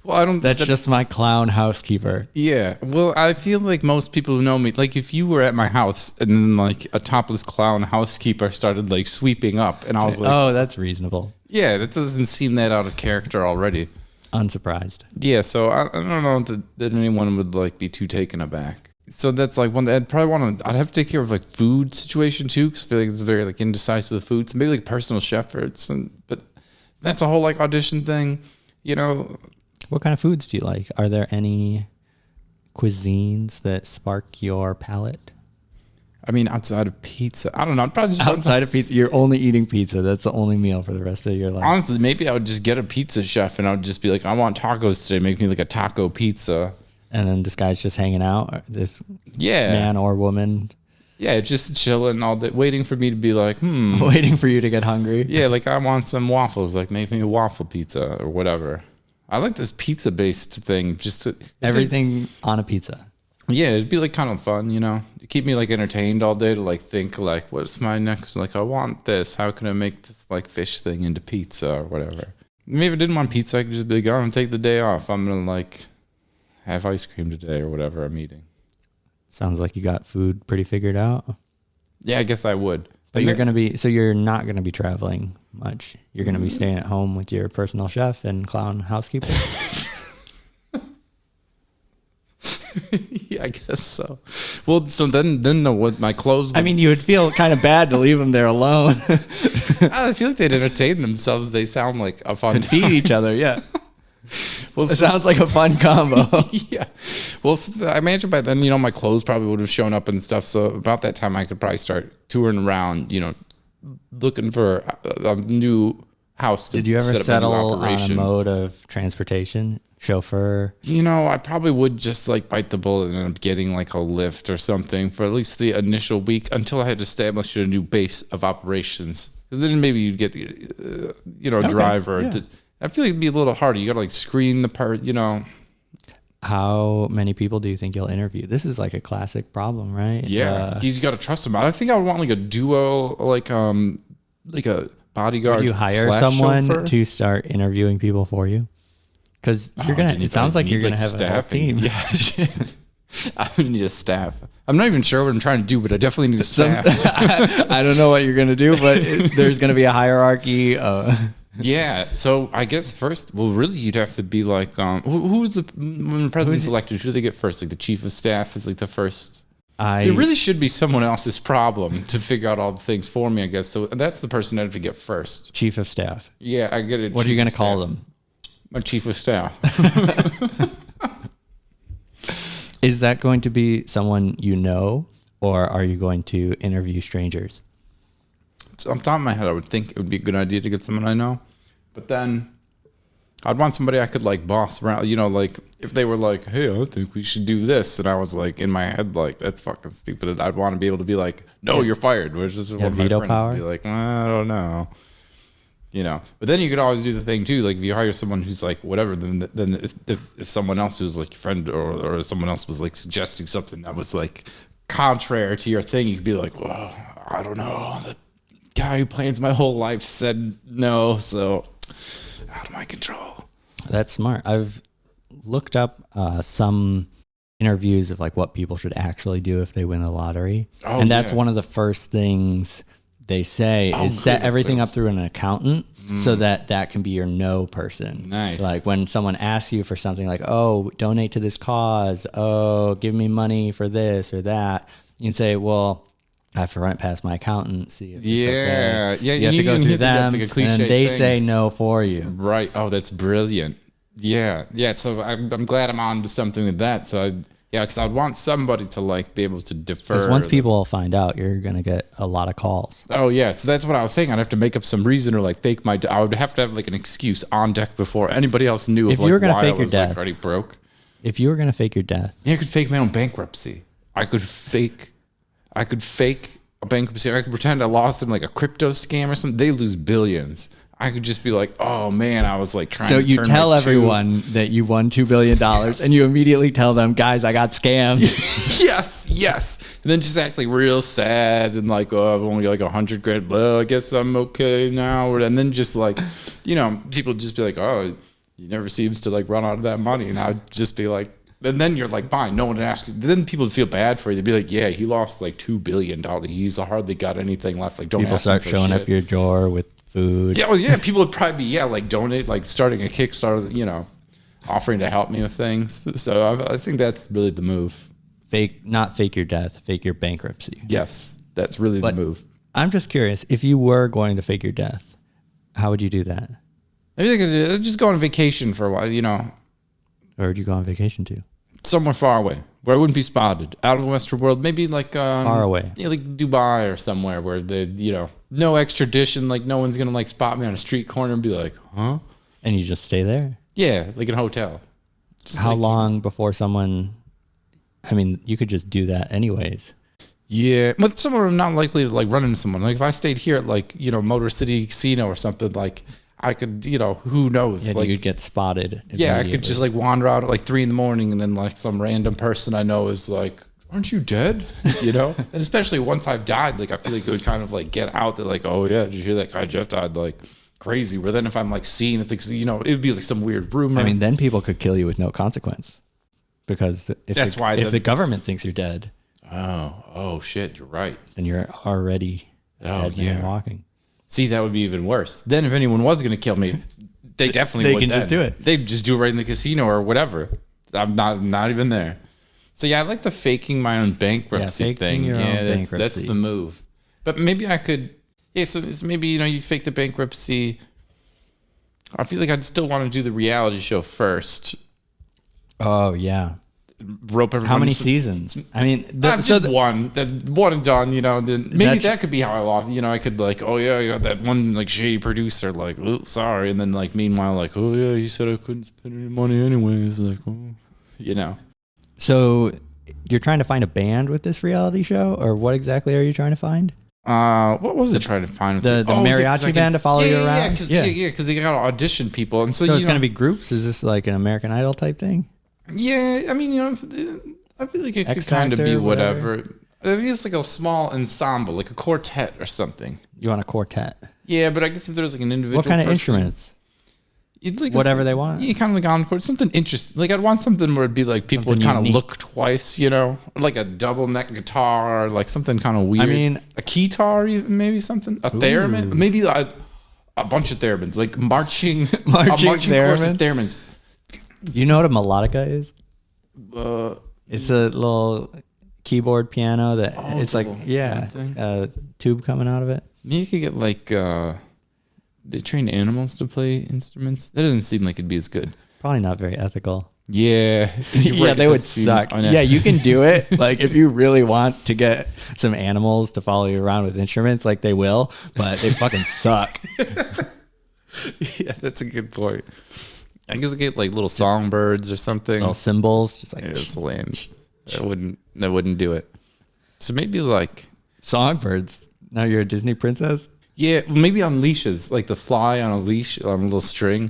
Well, That's just my clown housekeeper. Yeah. Well, I feel like most people who know me, like if you were at my house and then like a topless clown housekeeper started like sweeping up, and I was like, that's reasonable. Yeah, that doesn't seem that out of character already. Unsurprised. Yeah, so I don't know that anyone would like be too taken aback. So that's like one that I'd have to take care of like food situation too, because I feel like it's very like indecisive with food. So maybe like personal chef, but that's a whole like audition thing, What kind of foods do you like? Are there any cuisines that spark your palate? I mean, outside of pizza, I don't know. I'd probably just Outside of pizza, you're only eating pizza. That's the only meal for the rest of your life. Honestly, maybe I would just get a pizza chef and I would just be like, I want tacos today. Make me like a taco pizza. And then this guy's just hanging out. This Yeah. man or woman. Yeah, just chilling all day, waiting for me to be like, Waiting for you to get hungry. Yeah, like I want some waffles. Like make me a waffle pizza or whatever. I like this pizza-based thing. Everything on a pizza. Yeah, it'd be like kind of fun, you know. It'd keep me like entertained all day to like think like, what's my next? Like, I want this. How can I make this like fish thing into pizza or whatever? Maybe if I didn't want pizza, I could just be like, oh, I'm gonna take the day off. I'm gonna like have ice cream today or whatever I'm eating. Sounds like you got food pretty figured out. Yeah, I guess I would. But you're not gonna be traveling much. You're gonna be staying at home with your personal chef and clown housekeeper. Yeah, I guess so. Well, so then what my clothes would, I mean, you would feel kind of bad to leave them there alone. I feel like they'd entertain themselves. They sound like a fun and feed each other. Yeah. Well, it sounds like a fun combo. Yeah. Well, so I imagine by then, you know, my clothes probably would have shown up and stuff. So about that time, I could probably start touring around, you know, looking for a new house. Did you ever settle on a mode of transportation? Chauffeur? You know, I probably would just like bite the bullet and end up getting like a lift or something for at least the initial week until I had established a new base of operations. Because then maybe you'd get, you know, a driver. Yeah. I feel like it'd be a little harder. You got to like screen the part, you know. How many people do you think you'll interview? This is like a classic problem, right? Yeah, you got to trust them. I think I would want like a duo, like a bodyguard. Would you hire someone chauffeur to start interviewing people for you? Because you're gonna. It sounds like you're gonna have a whole team. Yeah, I would need a staff. I'm not even sure what I'm trying to do, but I definitely need a staff. I don't know what you're gonna do, but there's gonna be a hierarchy. Yeah, so I guess first, well, really, you'd have to be like, who's when the president's elected? Who do they get first? Like the chief of staff is like the first. It really should be someone else's problem to figure out all the things for me, I guess. So that's the person I'd have to get first. Chief of staff. Yeah, I get it. What are you gonna call them? My chief of staff. Is that going to be someone you know, or are you going to interview strangers? So on top of my head, I would think it would be a good idea to get someone I know. But then I'd want somebody I could like boss around, you know, like if they were like, hey, I think we should do this. And I was like in my head, like, that's fucking stupid. And I'd want to be able to be like, no, you're fired. Which is one of my veto friends power? would be like, I don't know. You know, but then you could always do the thing too. Like if you hire someone who's like whatever, then if someone else who's like your friend or someone else was like suggesting something that was like contrary to your thing, you could be like, well, I don't know. The guy who plans my whole life said no, so out of my control. That's smart. I've looked up some interviews of like what people should actually do if they win the lottery, and that's one of the first things they say is set everything up through an accountant so that can be your no person. Nice. Like when someone asks you for something like, oh, donate to this cause. Oh, give me money for this or that. You can say, well, I have to run it past my accountant, see if it's okay. Yeah. You have to go through them, like a cliche and then they thing. say no for you. Right. Oh, that's brilliant. Yeah. So I'm glad I'm on to something with that. So because I'd want somebody to like be able to defer. Because once people find out, you're gonna get a lot of calls. Oh yeah, so that's what I was saying. I'd have to make up some reason or like fake my. I would have to have like an excuse on deck before anybody else knew If of you were like gonna why fake I your was like death. already broke. If you were gonna fake your death, Yeah, I could fake my own bankruptcy. I could fake a bankruptcy. I could pretend I lost in like a crypto scam or something. They lose billions. I could just be like, oh man, I was like trying so to you turn tell my everyone that you won $2 billion, and you immediately tell them, guys, I got scammed. Yes. And then just act like real sad and like, oh, I've only got like $100,000. Well, I guess I'm okay now. And then just like, you know, people just be like, oh, he never seems to like run out of that money. And I'd just be like, and then you're like, fine, no one would ask you. Then people would feel bad for you. They'd be like, yeah, he lost like $2 billion. He's hardly got anything left. Like, don't People ask start him for showing shit. up your door with food. Yeah, well, yeah, people would probably be, like donate, like starting a Kickstarter, you know, offering to help me with things. So I think that's really the move. Not fake your death, fake your bankruptcy. Yes, that's really the move. I'm just curious, if you were going to fake your death, how would you do that? Maybe they could just go on vacation for a while, you know. Where would you go on vacation to? somewhere far away where I wouldn't be spotted, out of the Western world. Maybe like Far away. yeah, like Dubai or somewhere where no extradition. Like no one's gonna like spot me on a street corner and be like, huh? And you just stay there? Yeah, like in a hotel. Just How like, long before someone... I mean, you could just do that anyways. Yeah, but somewhere I'm not likely to like run into someone. Like if I stayed here at like Motor City Casino or something, like I could who knows? Yeah, like you'd get spotted. yeah, I could just like wander out at like 3 a.m. and then like some random person I know is like, "Aren't you dead?" And especially once I've died, like I feel like it would kind of like get out that like, "Oh yeah, did you hear that guy Jeff died?" Like crazy. Where then if I'm like seeing things, it'd be like some weird rumor. I mean, then people could kill you with no consequence, because if the government thinks you're dead, oh shit, you're right. then you're already dead and walking. See, that would be even worse. Then if anyone was going to kill me, they definitely would. Just do it. They'd just do it right in the casino or whatever. I'm not even there. So yeah, I like the faking my own bankruptcy thing. That's the move. But maybe I could. Yeah, so maybe you fake the bankruptcy. I feel like I'd still want to do the reality show first. Oh yeah. Rope everyone. How many seasons? I mean, one and done. Then maybe that could be how I lost. I could like, oh yeah, I got that one like shady producer. Like, oh sorry, and then like meanwhile, like, oh yeah, you said I couldn't spend any money anyways. Like, oh, So you're trying to find a band with this reality show, or what exactly are you trying to find? What was it trying to find? The mariachi band to follow you around? Because they got to audition people, and so it's going to be groups. Is this like an American Idol type thing? Yeah, I mean, I feel like it could kind of be whatever. I think it's like a small ensemble, like a quartet or something. You want a quartet? Yeah, but I guess if there's like an individual. What kind of instruments? Like whatever they want. Yeah, kind of like encore, something interesting. Like I'd want something where it'd be like people would kind of look twice, like a double neck guitar, like something kind of weird. I mean, a keytar, maybe something, a theremin, maybe a bunch of theremins, like marching a marching course of theremins. You know what a melodica is? It's a little keyboard piano that it's like it's a tube coming out of it. Maybe you could get like they train animals to play instruments. That doesn't seem like it'd be as good. Probably not very ethical. Yeah, yeah, they would suck. Yeah, you can do it. Like if you really want to get some animals to follow you around with instruments, like they will, but they fucking suck. Yeah, that's a good point. I guess I get like little songbirds or something. Little cymbals, just like it's lame. That wouldn't do it. So maybe like songbirds. Now you're a Disney princess. Yeah, maybe on leashes, like the fly on a leash on a little string.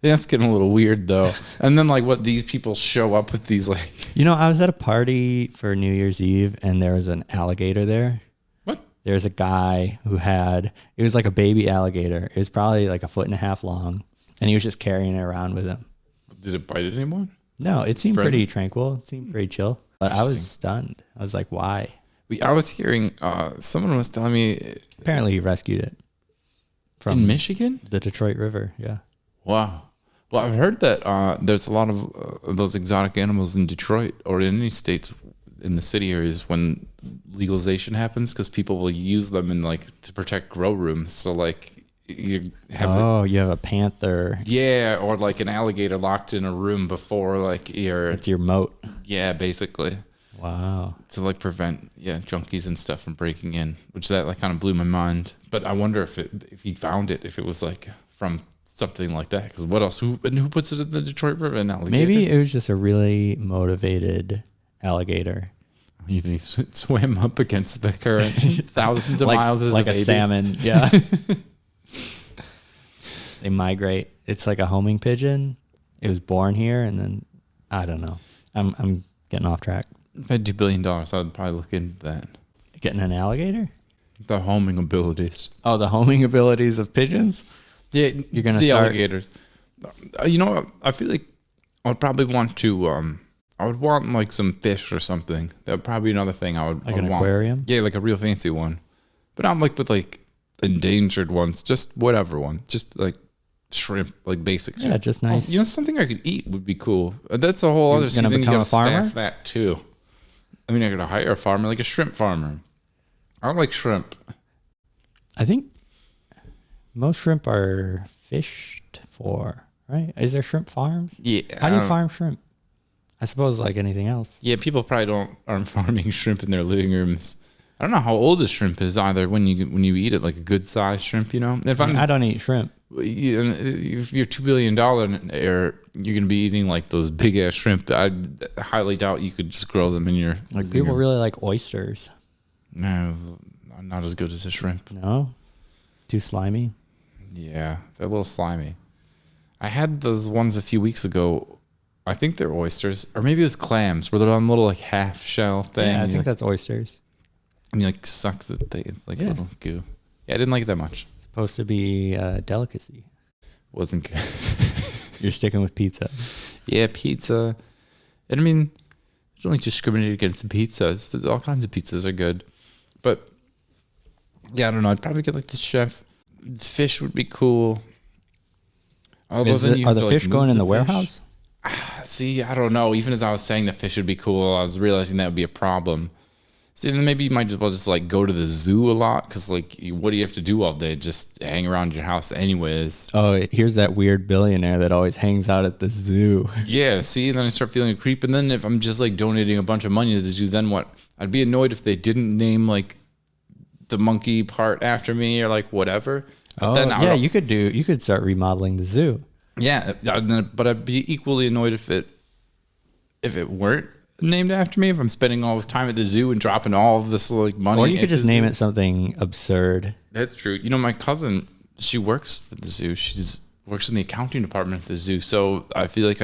That's getting a little weird though. And then like what these people show up with these like. I was at a party for New Year's Eve and there was an alligator there. What? There's a guy who it was like a baby alligator. It was probably like 1.5 feet long. And he was just carrying it around with him. Did it bite anyone? No, it seemed pretty tranquil. It seemed pretty chill. But I was stunned. I was like, why? I was hearing, someone was telling me. Apparently he rescued it. In Michigan? The Detroit River, yeah. Wow. Well, I've heard that there's a lot of those exotic animals in Detroit or in any states in the city areas when legalization happens because people will use them in to protect grow rooms. So you have a panther. Yeah, or like an alligator locked in a room before it's your moat. Yeah, basically. Wow. To prevent junkies and stuff from breaking in, which that kind of blew my mind. But I wonder if he found it, if it was from something like that. Because what else? Who puts it in the Detroit River? An alligator? Maybe it was just a really motivated alligator. You think he swam up against the current thousands of miles as like a salmon? Yeah. They migrate. It's like a homing pigeon. It was born here, and then I don't know. I'm getting off track. If I had $2 billion, I would probably look into that. Getting an alligator? The homing abilities. Oh, the homing abilities of pigeons? Yeah, you're gonna the start alligators. I feel like I would probably want to. I would want some fish or something. That would probably be another thing I would. Like an aquarium? Yeah, like a real fancy one. But not with endangered ones. Just whatever one. Just shrimp, basic. Yeah, just nice. Well, something I could eat would be cool. That's a whole other thing. You gotta staff that too. I mean, I gotta hire a farmer, like a shrimp farmer. I don't like shrimp. I think most shrimp are fished for, right? Is there shrimp farms? Yeah. How do you farm shrimp? I suppose like anything else. Yeah, people probably aren't farming shrimp in their living rooms. I don't know how old a shrimp is either when you eat it, like a good sized shrimp, you know? I don't eat shrimp. If you're $2 billion you're going to be eating like those big ass shrimp. I highly doubt you could just grow them in your. Like people really like oysters. No, not as good as a shrimp. No? Too slimy? Yeah, they're a little slimy. I had those ones a few weeks ago. I think they're oysters, or maybe it was clams, where they're on a little like half shell thing. Yeah, I think that's oysters. And you like suck the thing. It's like little goo. Yeah, I didn't like it that much. It's supposed to be a delicacy. Wasn't good. You're sticking with pizza. Yeah, pizza. And I mean, there's only discriminated against pizzas. There's all kinds of pizzas are good. But yeah, I don't know. I'd probably get like the chef. Fish would be cool. Are the fish going in the warehouse? See, I don't know. Even as I was saying the fish would be cool, I was realizing that would be a problem. See, then maybe you might as well just like go to the zoo a lot, because like, what do you have to do all day? Just hang around your house anyways. Oh, here's that weird billionaire that always hangs out at the zoo. Yeah, see, and then I start feeling a creep. And then if I'm just like donating a bunch of money to the zoo, then what? I'd be annoyed if they didn't name like the monkey part after me or like whatever. Oh, then yeah, you could start remodeling the zoo. Yeah, but I'd be equally annoyed if it weren't named after me. If I'm spending all this time at the zoo and dropping all of this like money, or you could just name it something absurd. That's true. You know, my cousin, she works for the zoo. Works in the accounting department at the zoo. So I feel like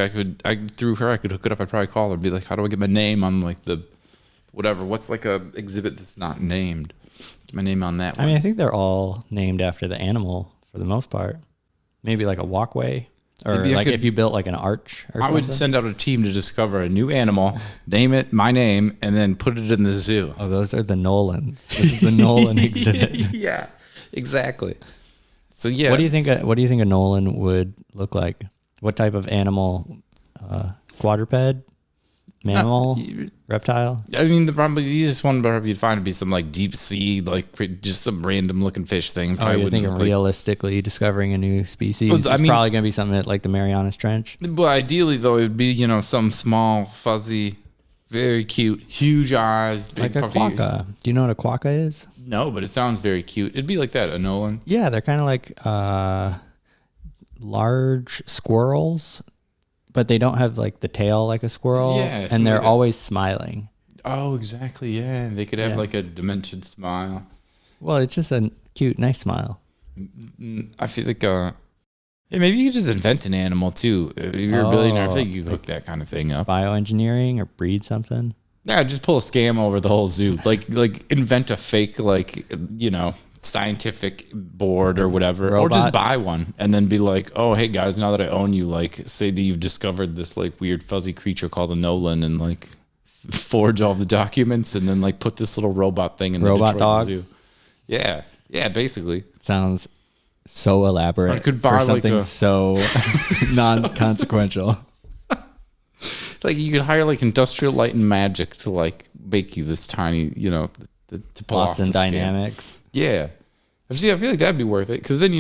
through her, I could hook it up. I'd probably call her and be like, "How do I get my name on like the whatever? What's like a exhibit that's not named? Get my name on that one." I mean, I think they're all named after the animal for the most part. Maybe like a walkway. Or like if you built like an arch or something. I would send out a team to discover a new animal, name it my name, and then put it in the zoo. Oh, those are the Nolans. This is the Nolan exhibit. Yeah, exactly. So yeah. What do you think a Nolan would look like? What type of animal? Quadruped? Mammal? Reptile? I mean, the easiest one probably you'd find would be some like deep sea, like just some random looking fish thing. Probably you're thinking realistically discovering a new species. It's probably going to be something like the Marianas Trench. But ideally, though, it would be, some small, fuzzy, very cute, huge eyes, big like a quokka. Do you know what a quokka is? No, but it sounds very cute. It'd be like that, a Nolan. Yeah, they're kind of like large squirrels. But they don't have like the tail like a squirrel, and they're always smiling. Oh, exactly. Yeah, and they could have like a demented smile. Well, it's just a cute, nice smile. I feel like, maybe you could just invent an animal too. If you're a billionaire, I think you could hook that kind of thing up. Bioengineering or breed something. Yeah, just pull a scam over the whole zoo. Like invent a fake scientific board or whatever, robot. Or just buy one and then be like, "Oh, hey guys, now that I own you, like, say that you've discovered this like weird fuzzy creature called a Nolan, and like forge all the documents and then like put this little robot thing in the Detroit dog zoo." Yeah, basically. Sounds so elaborate. I could buy for something so non-consequential. Like you could hire like Industrial Light and Magic to like make you this tiny, to pull off Boston Dynamics. Yeah. See, I feel like that'd be worth it. Because then,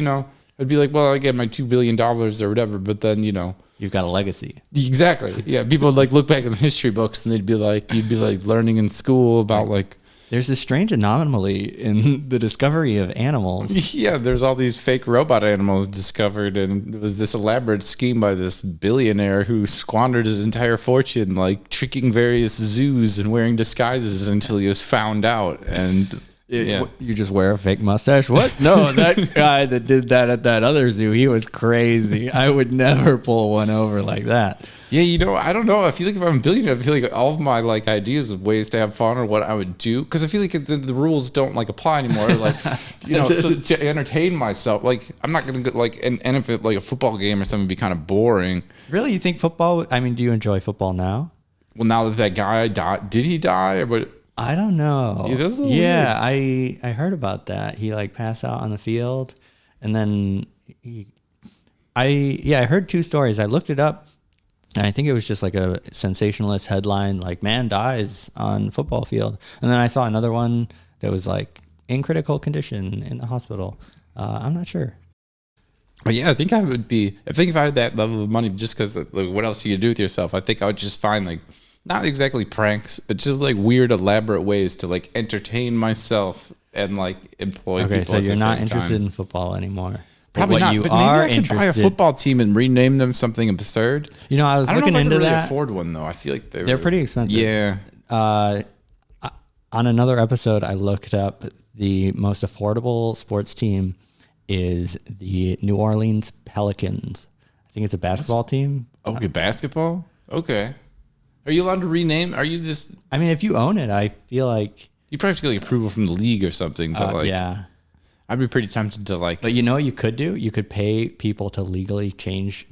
I'd be like, well, I get my $2 billion or whatever. But then, you've got a legacy. Exactly. Yeah. People would like look back at the history books and you'd be like learning in school about like. There's this strange anomaly in the discovery of animals. Yeah. There's all these fake robot animals discovered. And it was this elaborate scheme by this billionaire who squandered his entire fortune, like tricking various zoos and wearing disguises until he was found out. And. You just wear a fake mustache? What? No, that guy that did that at that other zoo, he was crazy. I would never pull one over like that. Yeah, I don't know. I feel like if I'm a billionaire, I feel like all of my like ideas of ways to have fun or what I would do, because I feel like the rules don't like apply anymore. Like, so to entertain myself, like I'm not gonna go like and if it like a football game or something would be kind of boring. Really, you think football? I mean, do you enjoy football now? Well, now that guy died, did he die or what? I don't know. Yeah, I heard about that. He like passed out on the field, and then I heard two stories. I looked it up, and I think it was just like a sensationalist headline, like "Man dies on football field," and then I saw another one that was like in critical condition in the hospital. I'm not sure. But yeah, I think I would be. I think if I had that level of money, just because like, what else you could do with yourself? I think I would just find like not exactly pranks, but just like weird, elaborate ways to like entertain myself and like employ people. Okay, so at you're the not same interested time. in football anymore. Probably what not. you But are maybe I could buy a interested. Football team and rename them something absurd. You know, I was I don't looking know if I into could really that. afford one though. I feel like They're pretty expensive. Yeah. On another episode, I looked up the most affordable sports team is the New Orleans Pelicans. I think it's a basketball team. Okay, basketball. Okay. Are you allowed to rename? Are you just? I mean, if you own it, I feel like You probably have to get like approval from the league or something. But like, yeah. I'd be pretty tempted to like. But you know what you could do? You could pay people to legally change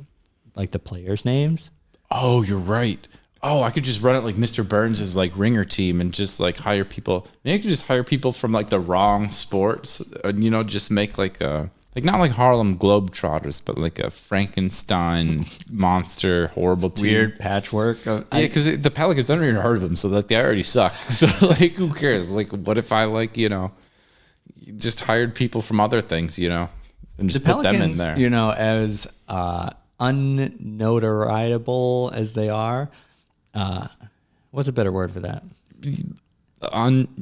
like the players' names. Oh, you're right. Oh, I could just run it like Mr. Burns' like ringer team and just like hire people. Maybe I could just hire people from like the wrong sports and, you know, just make like a, like not like Harlem Globetrotters, but like a Frankenstein monster horrible team. Weird patchwork. Yeah, because the Pelicans, I don't even heard of them. So like they already suck. So like, who cares? Like, what if I like, you know, just hired people from other things, you know, and just put them in there. You know, as unnotarizable as they are. What's a better word for that? I don't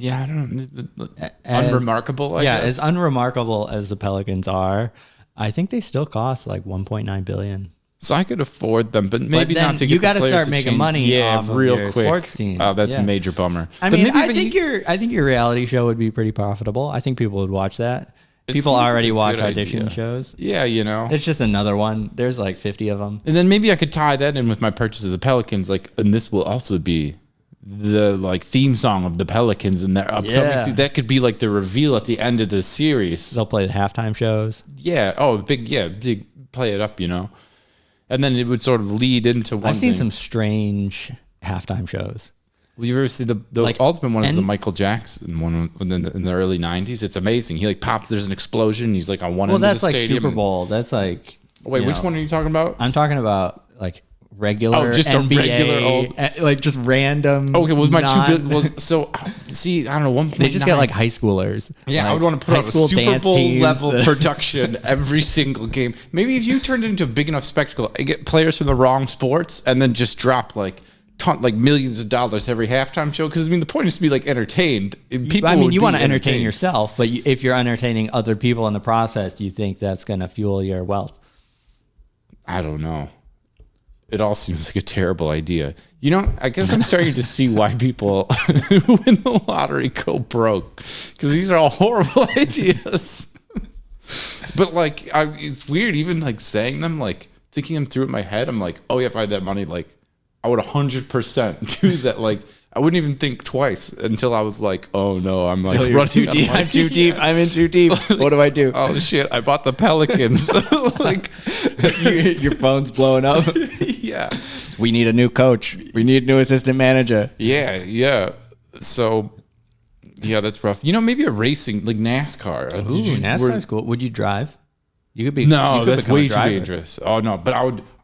know. Unremarkable, I guess. As unremarkable as the Pelicans are, I think they still cost like 1.9 billion. So I could afford them, but maybe then not to get you the got to players start making change. money off of real your quick. sports team. Oh, that's Yeah. a major bummer. I But mean, maybe I if think your reality show would be pretty profitable. I think people would watch that. People seems like already a watch good audition idea. shows. Yeah, you know. It's just another one. There's like 50 of them. And then maybe I could tie that in with my purchase of the Pelicans, like, and this will also be the like theme song of the Pelicans in their upcoming season. That could be like the reveal at the end of the series. They'll play the halftime shows. Yeah. Oh, big play it up, you know. And then it would sort of lead into one. I've seen thing. some strange halftime shows. Well, you ever see the Like, ultimate one is the and- Michael Jackson one in the early '90s? It's amazing. He like pops. There's an explosion. He's like on one Well, end of that's the like stadium. Super Bowl. That's like. Wait, you which know, one are you talking about? I'm talking about like regular. Oh, just a NBA, regular old- like just random. Okay, well, my non- 2 billion. Well, so see, I don't know. 1.9. They just get like high schoolers. Yeah, like, I would want to put high out a school Super dance Bowl teams level that- production every single game. Maybe if you turned it into a big enough spectacle, I get players from the wrong sports, and then just drop like millions of dollars every halftime show. Because I mean, the point is to be like entertained. People I mean, would you be want to entertain entertained. yourself, but if you're entertaining other people in the process, you think that's going to fuel your wealth. I don't know. It all seems like a terrible idea. You know, I guess I'm starting to see why people who win the lottery go broke. Because these are all horrible ideas. But like, it's weird even like saying them, like thinking them through in my head. I'm like, oh yeah, if I had that money, like I would 100% do that. Like I wouldn't even think twice until I was like, oh no, I'm like running too deep. I'm too deep. I'm in too deep. What do I do? Oh shit, I bought the Pelicans. Like Your phone's blowing up. yeah. We need a new coach. We need a new assistant manager. Yeah. So, yeah, that's rough. You know, maybe a racing, like NASCAR. Ooh, NASCAR's cool. Would you drive? You could be. No, you could that's become a way too driver. dangerous. Oh, no. But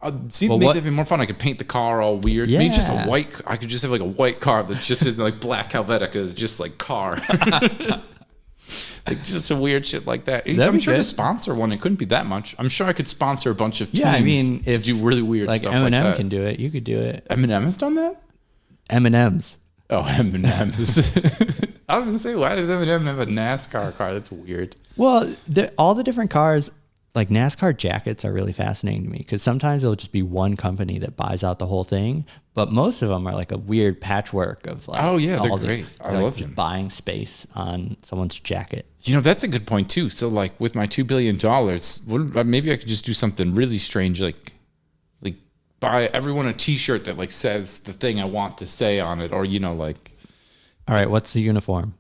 I'd see, Well, make what- that be more fun. I could paint the car all weird. Maybe just a Yeah. white, I could just have like a white car that just is like black Helvetica is just like car. Like just a weird shit like that. That'd I'm be sure to good. sponsor one, it couldn't be that much. I'm sure I could sponsor a bunch of teams. Yeah, I mean, to if do really weird like stuff Eminem like that. can do it, you could do it. Eminem has done that? M&M's. Oh, Eminem. I was gonna say, why does Eminem have a NASCAR car? That's weird. Well, all the different cars, like NASCAR jackets, are really fascinating to me because sometimes it'll just be one company that buys out the whole thing, but most of them are like a weird patchwork of like. Oh, yeah, they're all the- great. I like love just them. buying space on someone's jacket. You know, that's a good point too. So, like, with my $2 billion, maybe I could just do something really strange, like buy everyone a T-shirt that like says the thing I want to say on it, or you know, like. All right, what's the uniform?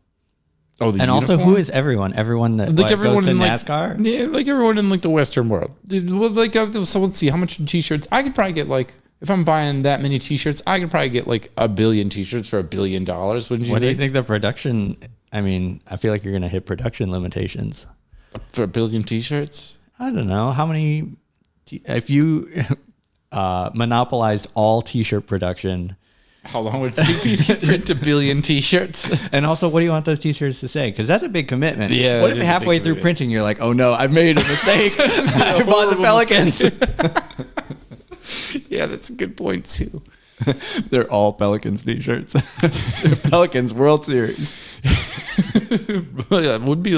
Oh, the And also, uniform? who is everyone? Everyone that like everyone goes to in like NASCAR? Yeah, like everyone in like the Western world. Well, like so let's see how much T-shirts I could probably get. Like if I'm buying that many T-shirts, I could probably get like 1 billion T-shirts for $1 billion. Wouldn't you? What do you think the production? I mean, I feel like you're going to hit production limitations. For 1 billion T-shirts? I don't know how many. If you monopolized all T-shirt production, How long would it take you to print a billion T-shirts? And also, what do you want those T-shirts to say? Because that's a big commitment. Yeah. What if halfway through printing, you're like, oh no, I made a mistake. I bought the Pelicans. Yeah, that's a good point too. They're all Pelicans T-shirts. Pelicans World Series. That would be.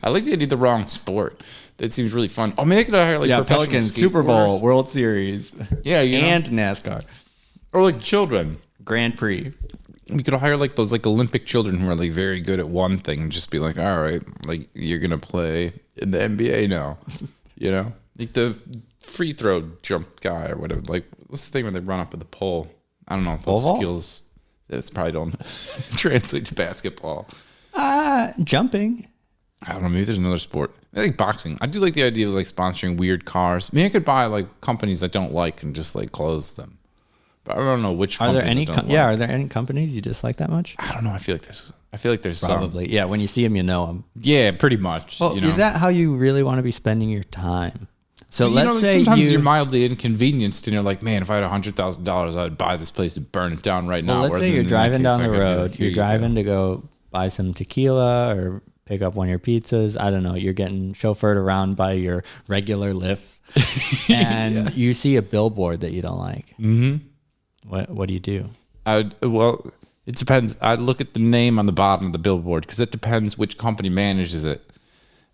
I like they did the wrong sport. That seems really fun. Oh, maybe I could hire like Pelicans Super Bowl, World Series. Yeah, and NASCAR. Or like children. Grand Prix. We could hire like those like Olympic children who are like very good at one thing and just be like, all right, like you're gonna play in the NBA now. You know? Like the free throw jump guy or whatever. Like what's the thing when they run up with the pole? I don't know if those skills that's probably don't translate to basketball. Jumping. I don't know, maybe there's another sport. I think boxing. I do like the idea of like sponsoring weird cars. Maybe I could buy like companies I don't like and just like close them. But I don't know which. Are there any? Are there any companies you dislike that much? I don't know. I feel like there's probably. Some. Yeah, when you see them, you know them. Yeah, pretty much. Well, you know? Is that how you really want to be spending your time? So let's say sometimes you're mildly inconvenienced, and you're like, man, if I had $100,000, I'd buy this place and burn it down right now. Well, let's say you're driving down the road. You're driving to go buy some tequila or pick up one of your pizzas. I don't know. You're getting chauffeured around by your regular lifts, and you see a billboard that you don't like. Mm-hmm. What do you do? Well, it depends. I'd look at the name on the bottom of the billboard because it depends which company manages it.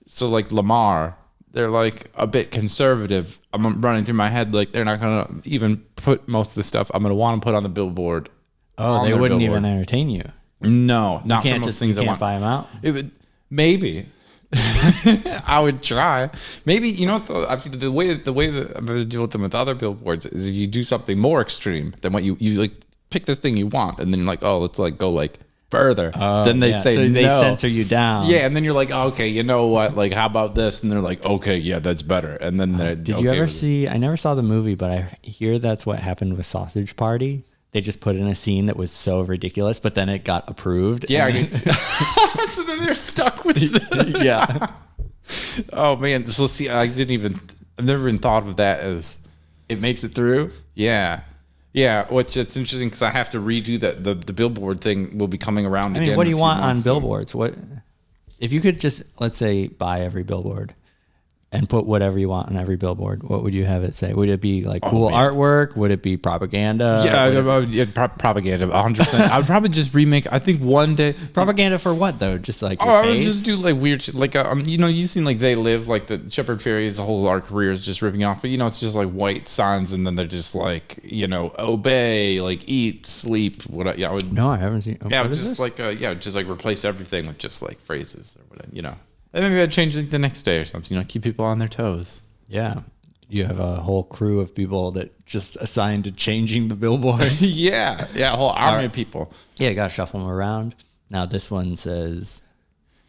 So like Lamar, they're like a bit conservative. I'm running through my head like they're not going to even put most of the stuff I'm going to want to put on the billboard. Oh, they wouldn't even entertain you. No, not for most things I want. Buy them out? It would, maybe. I would try. Maybe, you know what, though? I feel the way that I'm going to deal with them with other billboards is if you do something more extreme than what you like pick the thing you want and then like, oh, let's like go like further. Then they say so no. they censor you down. Yeah, and then you're like, oh, okay, you know what? Like, how about this? And they're like, okay, yeah, that's better. And then did you ever see? I never saw the movie, but I hear that's what happened with Sausage Party. They just put in a scene that was so ridiculous, but then it got approved. Yeah, so then they're stuck with it. Yeah. Oh man, so see, I've never even thought of that as it makes it through. Yeah. Which it's interesting because I have to redo that. The billboard thing will be coming around again. I mean, what do you want on billboards? What if you could just, let's say, buy every billboard and put whatever you want on every billboard? What would you have it say? Would it be like cool artwork? Would it be propaganda? Yeah, propaganda, 100%. I would probably just remake. I think one day propaganda for what though? Just like I would just do like weird shit. Like you know, you've seen like They Live, like the Shepherd Fairies. The whole our career is just ripping off. But you know, it's just like white signs, and then they're just like, you know, obey, like eat, sleep. What? Yeah, I would. No, I haven't seen. Yeah, just like just like replace everything with just like phrases or whatever. You know. And maybe I'd change it the next day or something, you know, keep people on their toes. Yeah. You have a whole crew of people that just assigned to changing the billboards. Yeah, a whole army of people. Yeah, you got to shuffle them around. Now this one says,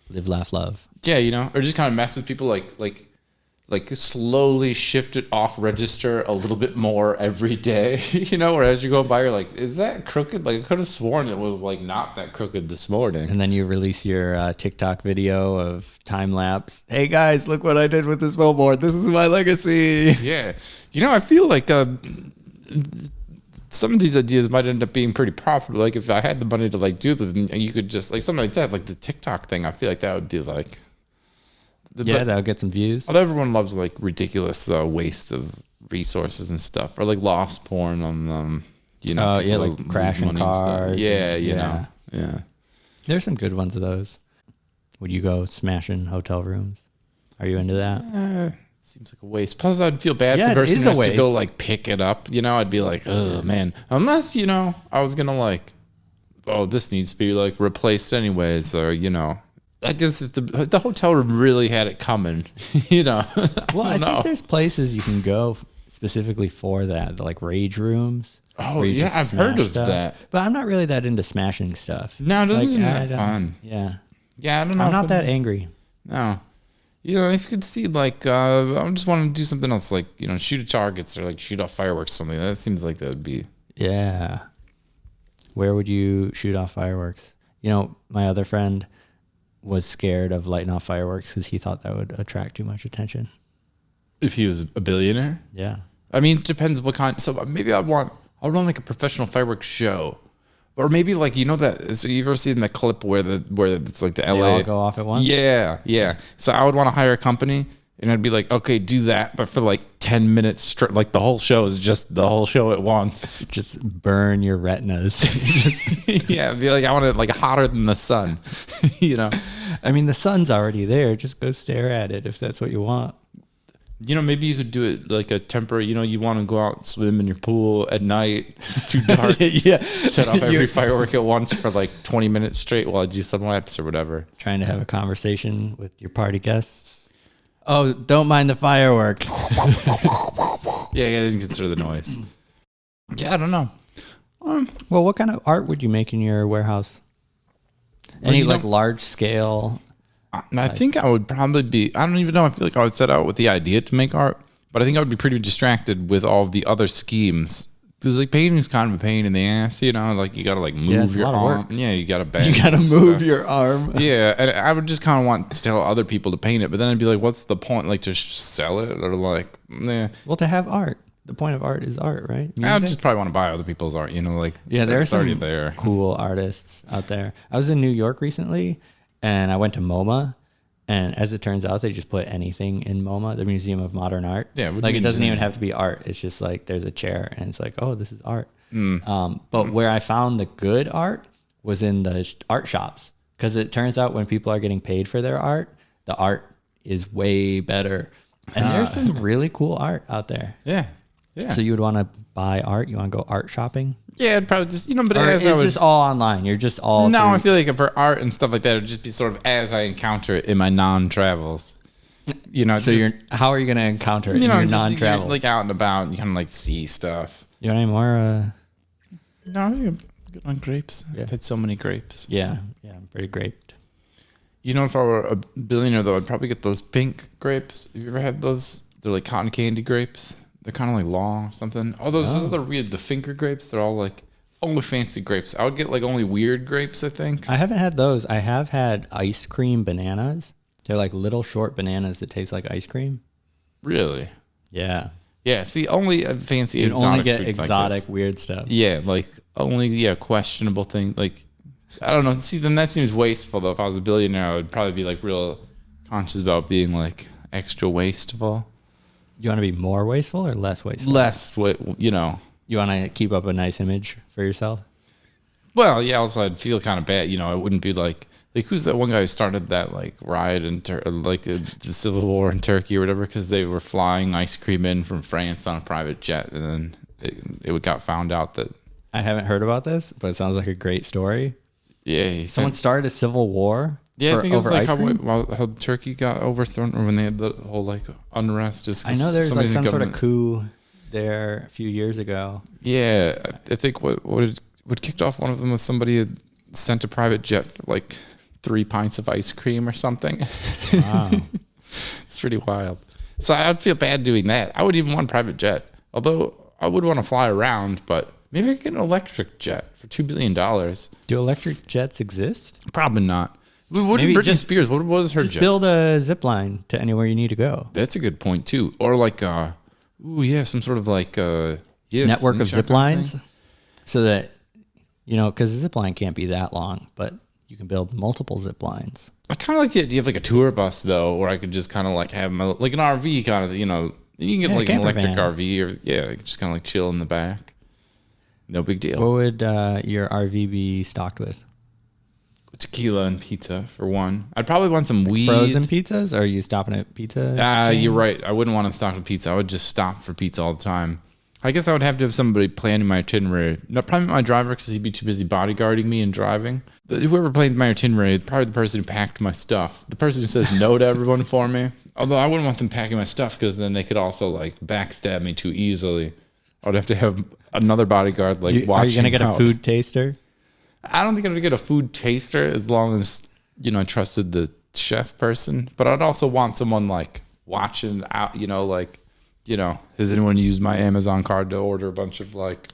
live, laugh, love. Yeah, you know, or just kind of mess with people like slowly shift it off register a little bit more every day, you know, or as you go by, you're like, is that crooked? Like I could have sworn it was like not that crooked this morning. And then you release your TikTok video of time lapse. Hey guys, look what I did with this billboard. This is my legacy. Yeah. You know, I feel like some of these ideas might end up being pretty profitable. Like if I had the money to like do them, you could just like something like that, like the TikTok thing. I feel like that would be like, that'll get some views. Although everyone loves like ridiculous waste of resources and stuff, or like lost porn on you know, like crashing cars. You know, yeah. There's some good ones of those. Would you go smashing hotel rooms? Are you into that? Seems like a waste. Plus, I'd feel bad for the person who has to go like pick it up. You know, I'd be like, oh man. Unless you know, I was gonna like, oh, this needs to be like replaced anyways, or you know. I guess if the hotel room really had it coming, you know. I think there's places you can go specifically for that, like rage rooms. Oh yeah, I've heard of that. But I'm not really that into smashing stuff. No, it doesn't seem that fun. Yeah. Yeah, I don't know. I'm not that angry. No. You know, if you could see like, I just want to do something else, like, you know, shoot at targets or like shoot off fireworks or something. That seems like that would be. Yeah. Where would you shoot off fireworks? You know, my other friend was scared of lighting off fireworks because he thought that would attract too much attention. If he was a billionaire? Yeah. I mean, it depends what kind. So maybe I'd want like a professional fireworks show Or maybe like, you know that, so you've ever seen the clip where it's like the They LA all go off at once. Yeah. So I would want to hire a company and I'd be like, okay, do that, but for like 10 minutes straight, like the whole show is just the whole show at once. Just burn your retinas. Yeah, it'd be like, I want it like hotter than the sun, you know? I mean, the sun's already there. Just go stare at it if that's what you want. You know, maybe you could do it like a temporary, you know, you want to go out and swim in your pool at night. It's too dark. Yeah. Set off every firework at once for like 20 minutes straight while I do some laps or whatever. Trying to have a conversation with your party guests. Oh, don't mind the firework. Yeah, I didn't consider the noise. Yeah, I don't know. Well, what kind of art would you make in your warehouse? Any you like know- large scale? I think I would probably be, I don't even know. I feel like I would set out with the idea to make art, but I think I would be pretty distracted with all of the other schemes. Because like painting is kind of a pain in the ass, you know, like you got to like move it's a your lot of work. arm. Yeah, you got to bend. You got to and move stuff. your arm. Yeah, and I would just kind of want to tell other people to paint it, but then I'd be like, what's the point? Like to sell it or like, Well, to have art. The point of art is art, right? I Music? just probably want to buy other people's art, you know, like Yeah, there are it's already some there. cool artists out there. I was in New York recently, and I went to MoMA, and as it turns out, they just put anything in MoMA, the Museum of Modern Art. Yeah, what do like you it mean doesn't even museum? have to be art. It's just like there's a chair, and it's like, oh, this is art. Mm. But where I found the good art was in the art shops, because it turns out when people are getting paid for their art, the art is way better, and there's some really cool art out there. Yeah. Yeah. So you would want to buy art? You want to go art shopping? Yeah, I'd probably just, you know, but Or as is I would, this all online? You're just all no, I through- feel like for art and stuff like that, it'd just be sort of as I encounter it in my non-travels. You know, So just, how are you going to encounter it you in know, your just, non-travels? like out and about, you kind of like see stuff. You want any more? No, I think I'm good on grapes. Yeah. I've had so many grapes. Yeah, I'm pretty great. You know, if I were a billionaire, though, I'd probably get those pink grapes. Have you ever had those? They're like cotton candy grapes. They're kind of like long or something. Oh, those are the weird, the finger grapes. They're all like only fancy grapes. I would get like only weird grapes, I think. I haven't had those. I have had ice cream bananas. They're like little short bananas that taste like ice cream. Really? Yeah. Yeah, see, only fancy You exotic only get fruits like exotic this. weird stuff. Yeah, like only, questionable thing. Like, I don't know. See, then that seems wasteful, though. If I was a billionaire, I would probably be like real conscious about being like extra wasteful. You want to be more wasteful or less wasteful? Less, you know. You want to keep up a nice image for yourself? Well, yeah, also I'd feel kind of bad. You know, I wouldn't be like who's that one guy who started that like riot in the Civil War in Turkey or whatever because they were flying ice cream in from France on a private jet, and then it got found out that I haven't heard about this, but it sounds like a great story. someone Started a civil war. I think it was over like ice cream? how Turkey got overthrown, or when they had the whole like unrest. Just 'cause I know there's like somebody in some the sort of government- coup there a few years ago. Yeah, I think what kicked off one of them was somebody had sent a private jet for like 3 pints of ice cream or something. Wow. It's pretty wild. So I'd feel bad doing that. I would even want a private jet, although I would want to fly around. But maybe I could get an electric jet for $2 billion. Do electric jets exist? Probably not. What did Maybe Britney just- Spears? What was her Just jet? build a zip line to anywhere you need to go. That's a good point too. Or like, some sort of like Network of slingshot zip kind lines, thing. so that because a zip line can't be that long, but you can build multiple zip lines. I kind of like the idea of like a tour bus though, where I could just kind of like have my like an RV kind of, you know, you can get Yeah, like an camper electric van. RV or just kind of like chill in the back. No big deal. What would your RV be stocked with? Tequila and pizza for one. I'd probably want some weed. Frozen pizzas? Or are you stopping at pizza? chains? You're right. I wouldn't want to stop with pizza. I would just stop for pizza all the time. I guess I would have to have somebody planning my itinerary. Not probably my driver because he'd be too busy bodyguarding me and driving. But whoever planned my itinerary, probably the person who packed my stuff. The person who says no to everyone for me. Although I wouldn't want them packing my stuff because then they could also like backstab me too easily. I would have to have another bodyguard like watching. Are you gonna get out. a food taster? I don't think I'd get a food taster as long as, I trusted the chef person. But I'd also want someone like watching out, has anyone used my Amazon card to order a bunch of like,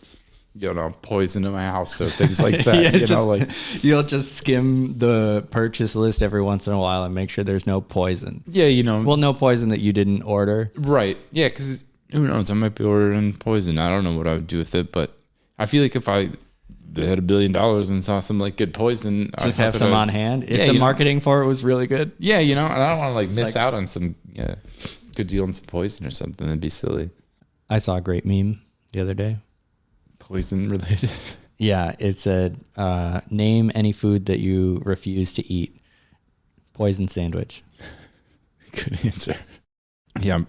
poison in my house or things like that. You'll just skim the purchase list every once in a while and make sure there's no poison. Well, no poison that you didn't order. Right. Yeah, because who knows? I might be ordering poison. I don't know what I would do with it, but I feel like if I they had $1 billion and saw some like good poison. Just have some on hand. If the marketing for it was really good. Yeah, and I don't want to like miss out on some good deal on some poison or something. That'd be silly. I saw a great meme the other day. Poison related. Yeah, it said, name any food that you refuse to eat. Poison sandwich. Good answer. Yeah,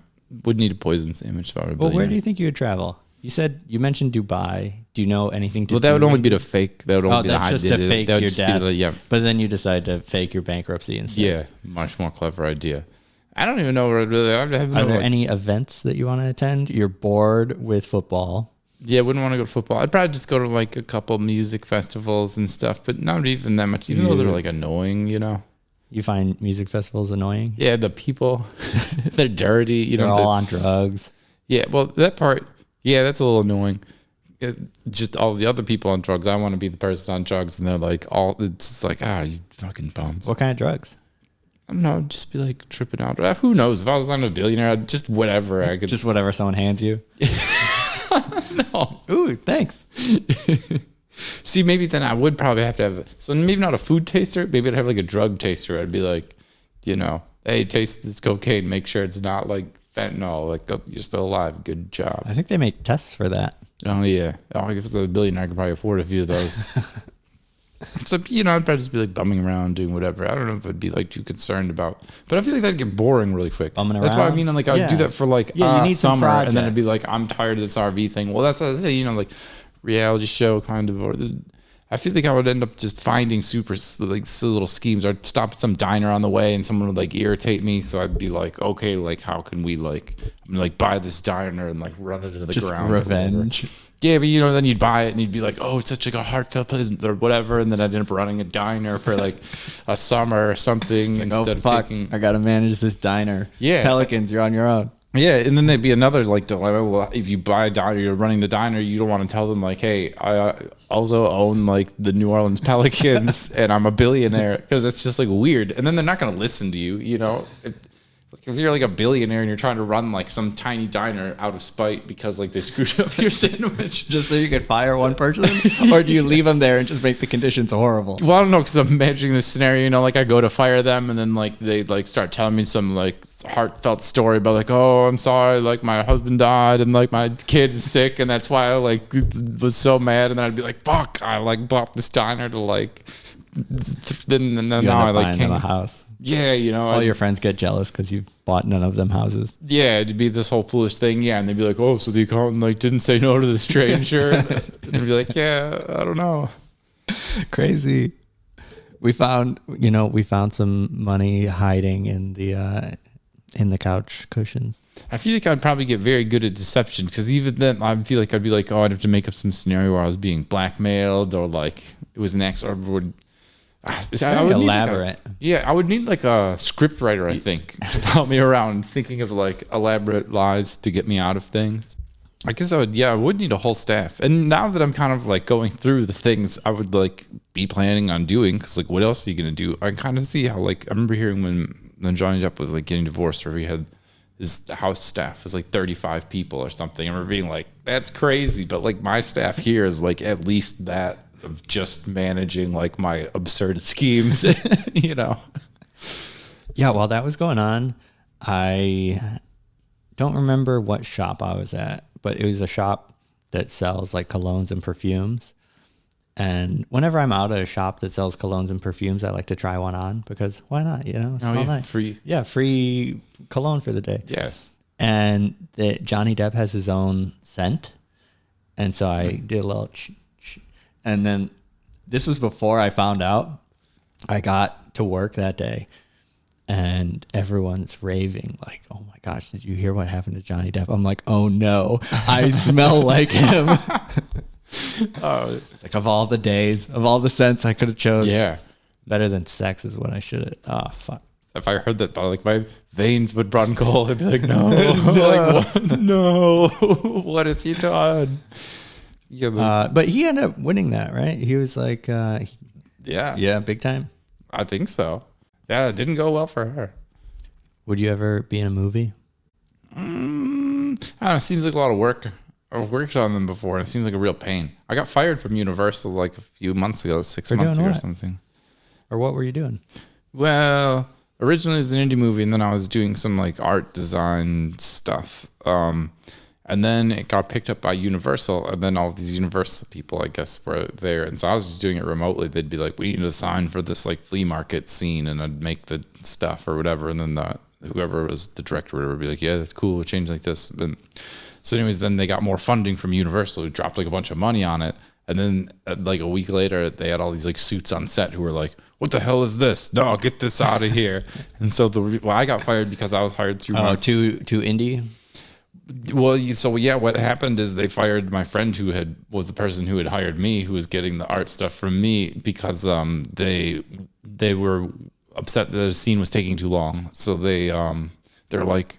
would need a poison sandwich if I were a billionaire. Well, where do you think you would travel? You mentioned Dubai. Do you know anything to do? Well, that would only be to fake. That would only be that's just to fake your death. Yeah. But then you decide to fake your bankruptcy instead. Yeah, much more clever idea. I don't even know where really. Are there any events that you want to attend? You're bored with football. Yeah, I wouldn't want to go to football. I'd probably just go to like a couple music festivals and stuff, but not even that much. Even those are like annoying, You find music festivals annoying? Yeah, the people, they're dirty. They're all on drugs. Yeah, well, that part, yeah, that's a little annoying. Just all the other people on drugs. I want to be the person on drugs, and they're like, it's like, you fucking bums. What kind of drugs? I don't know, just be like tripping out. Who knows? If I was on a billionaire, I'd just whatever I could. Just whatever someone hands you. No. Ooh, thanks. See, maybe then I would probably have to have. So maybe not a food taster. Maybe I'd have like a drug taster. I'd be like, hey, taste this cocaine. Make sure it's not like fentanyl. Like, oh, you're still alive. Good job. I think they make tests for that. Oh yeah. If it's a billionaire, I could probably afford a few of those. So I'd probably just be like bumming around doing whatever. I don't know if I'd be like too concerned about, but I feel like that'd get boring really quick. Bumming around. That's why I mean, like I would do that for like you need summer, some and then it'd be like I'm tired of this RV thing. Well, that's what I say. Like reality show kind of, or I feel like I would end up just finding super like silly little schemes. I'd stop at some diner on the way, and someone would like irritate me. So I'd be like, okay, like how can we like I'm gonna like buy this diner and like run it into the ground. Revenge. Yeah, but then you'd buy it and you'd be like, oh, it's such like a heartfelt place or whatever, and then I'd end up running a diner for like a summer or something instead of taking. I gotta manage this diner. Yeah, Pelicans, you're on your own. Yeah, and then there'd be another like dilemma. Well, if you buy a diner, you're running the diner. You don't want to tell them like, hey, I also own like the New Orleans Pelicans and I'm a billionaire, because it's just like weird. And then they're not gonna listen to you. If you're like a billionaire and you're trying to run like some tiny diner out of spite because like they screwed up your sandwich, just so you could fire one person, or do you leave them there and just make the conditions horrible? Well, I don't know, because I'm imagining this scenario. Like I go to fire them, and then like they like start telling me some like heartfelt story about like, oh, I'm sorry, like my husband died and like my kid's sick, and that's why I like was so mad. And then I'd be like, fuck, I like bought this diner to like. Then now I like can't. A house. Yeah, all your friends get jealous because you bought none of them houses. Yeah, it'd be this whole foolish thing. Yeah, and they'd be like, "Oh, so the accountant like didn't say no to the stranger?" And they'd be like, "Yeah, I don't know." Crazy. We found some money hiding in the couch cushions. I feel like I'd probably get very good at deception, because even then, I feel like I'd be like, "Oh, I'd have to make up some scenario where I was being blackmailed, or like it was an ex, or would." I would elaborate. I would need like a script writer, I think, to follow me around thinking of like elaborate lies to get me out of things. I guess I would need a whole staff. And now that I'm kind of like going through the things I would like be planning on doing, because like what else are you gonna do? I kind of see how like I remember hearing when Johnny Depp was like getting divorced, or he had his house staff was like 35 people or something. I remember being like, that's crazy, but like my staff here is like at least that of just managing like my absurd schemes. Yeah, while that was going on, I don't remember what shop I was at, but it was a shop that sells like colognes and perfumes. And whenever I'm out at a shop that sells colognes and perfumes, I like to try one on, because why not? Smell nice. Free cologne for the day. Yeah. And Johnny Depp has his own scent. And so I did a little and then this was before I found out. I got to work that day and everyone's raving like, oh my gosh, did you hear what happened to Johnny Depp? I'm like, oh no, I smell like him. It's like, of all the days, of all the scents I could have chose, better than sex is what I should have. Oh, fuck. If I heard that, like my veins would run cold. I'd be like, no, like, what? No, what has he done? Yeah, but he ended up winning that, right? He was like, big time. I think so. Yeah, it didn't go well for her. Would you ever be in a movie? I don't know, it seems like a lot of work. I've worked on them before, and it seems like a real pain. I got fired from Universal like a few months ago, 6 months ago or something. Or what were you doing? Well, originally it was an indie movie, and then I was doing some like art design stuff. And then it got picked up by Universal, and then all these Universal people, I guess, were there. And so I was just doing it remotely. They'd be like, "We need a sign for this like flea market scene," and I'd make the stuff or whatever. And then whoever was the director would be like, "Yeah, that's cool. We'll change like this." And so, anyways, then they got more funding from Universal, who dropped like a bunch of money on it. And then like a week later, they had all these like suits on set who were like, "What the hell is this? No, get this out of here." And so I got fired because I was hired through too indie. Well, so yeah, what happened is they fired my friend who was the person who had hired me, who was getting the art stuff from me, because they were upset that the scene was taking too long. So they're like,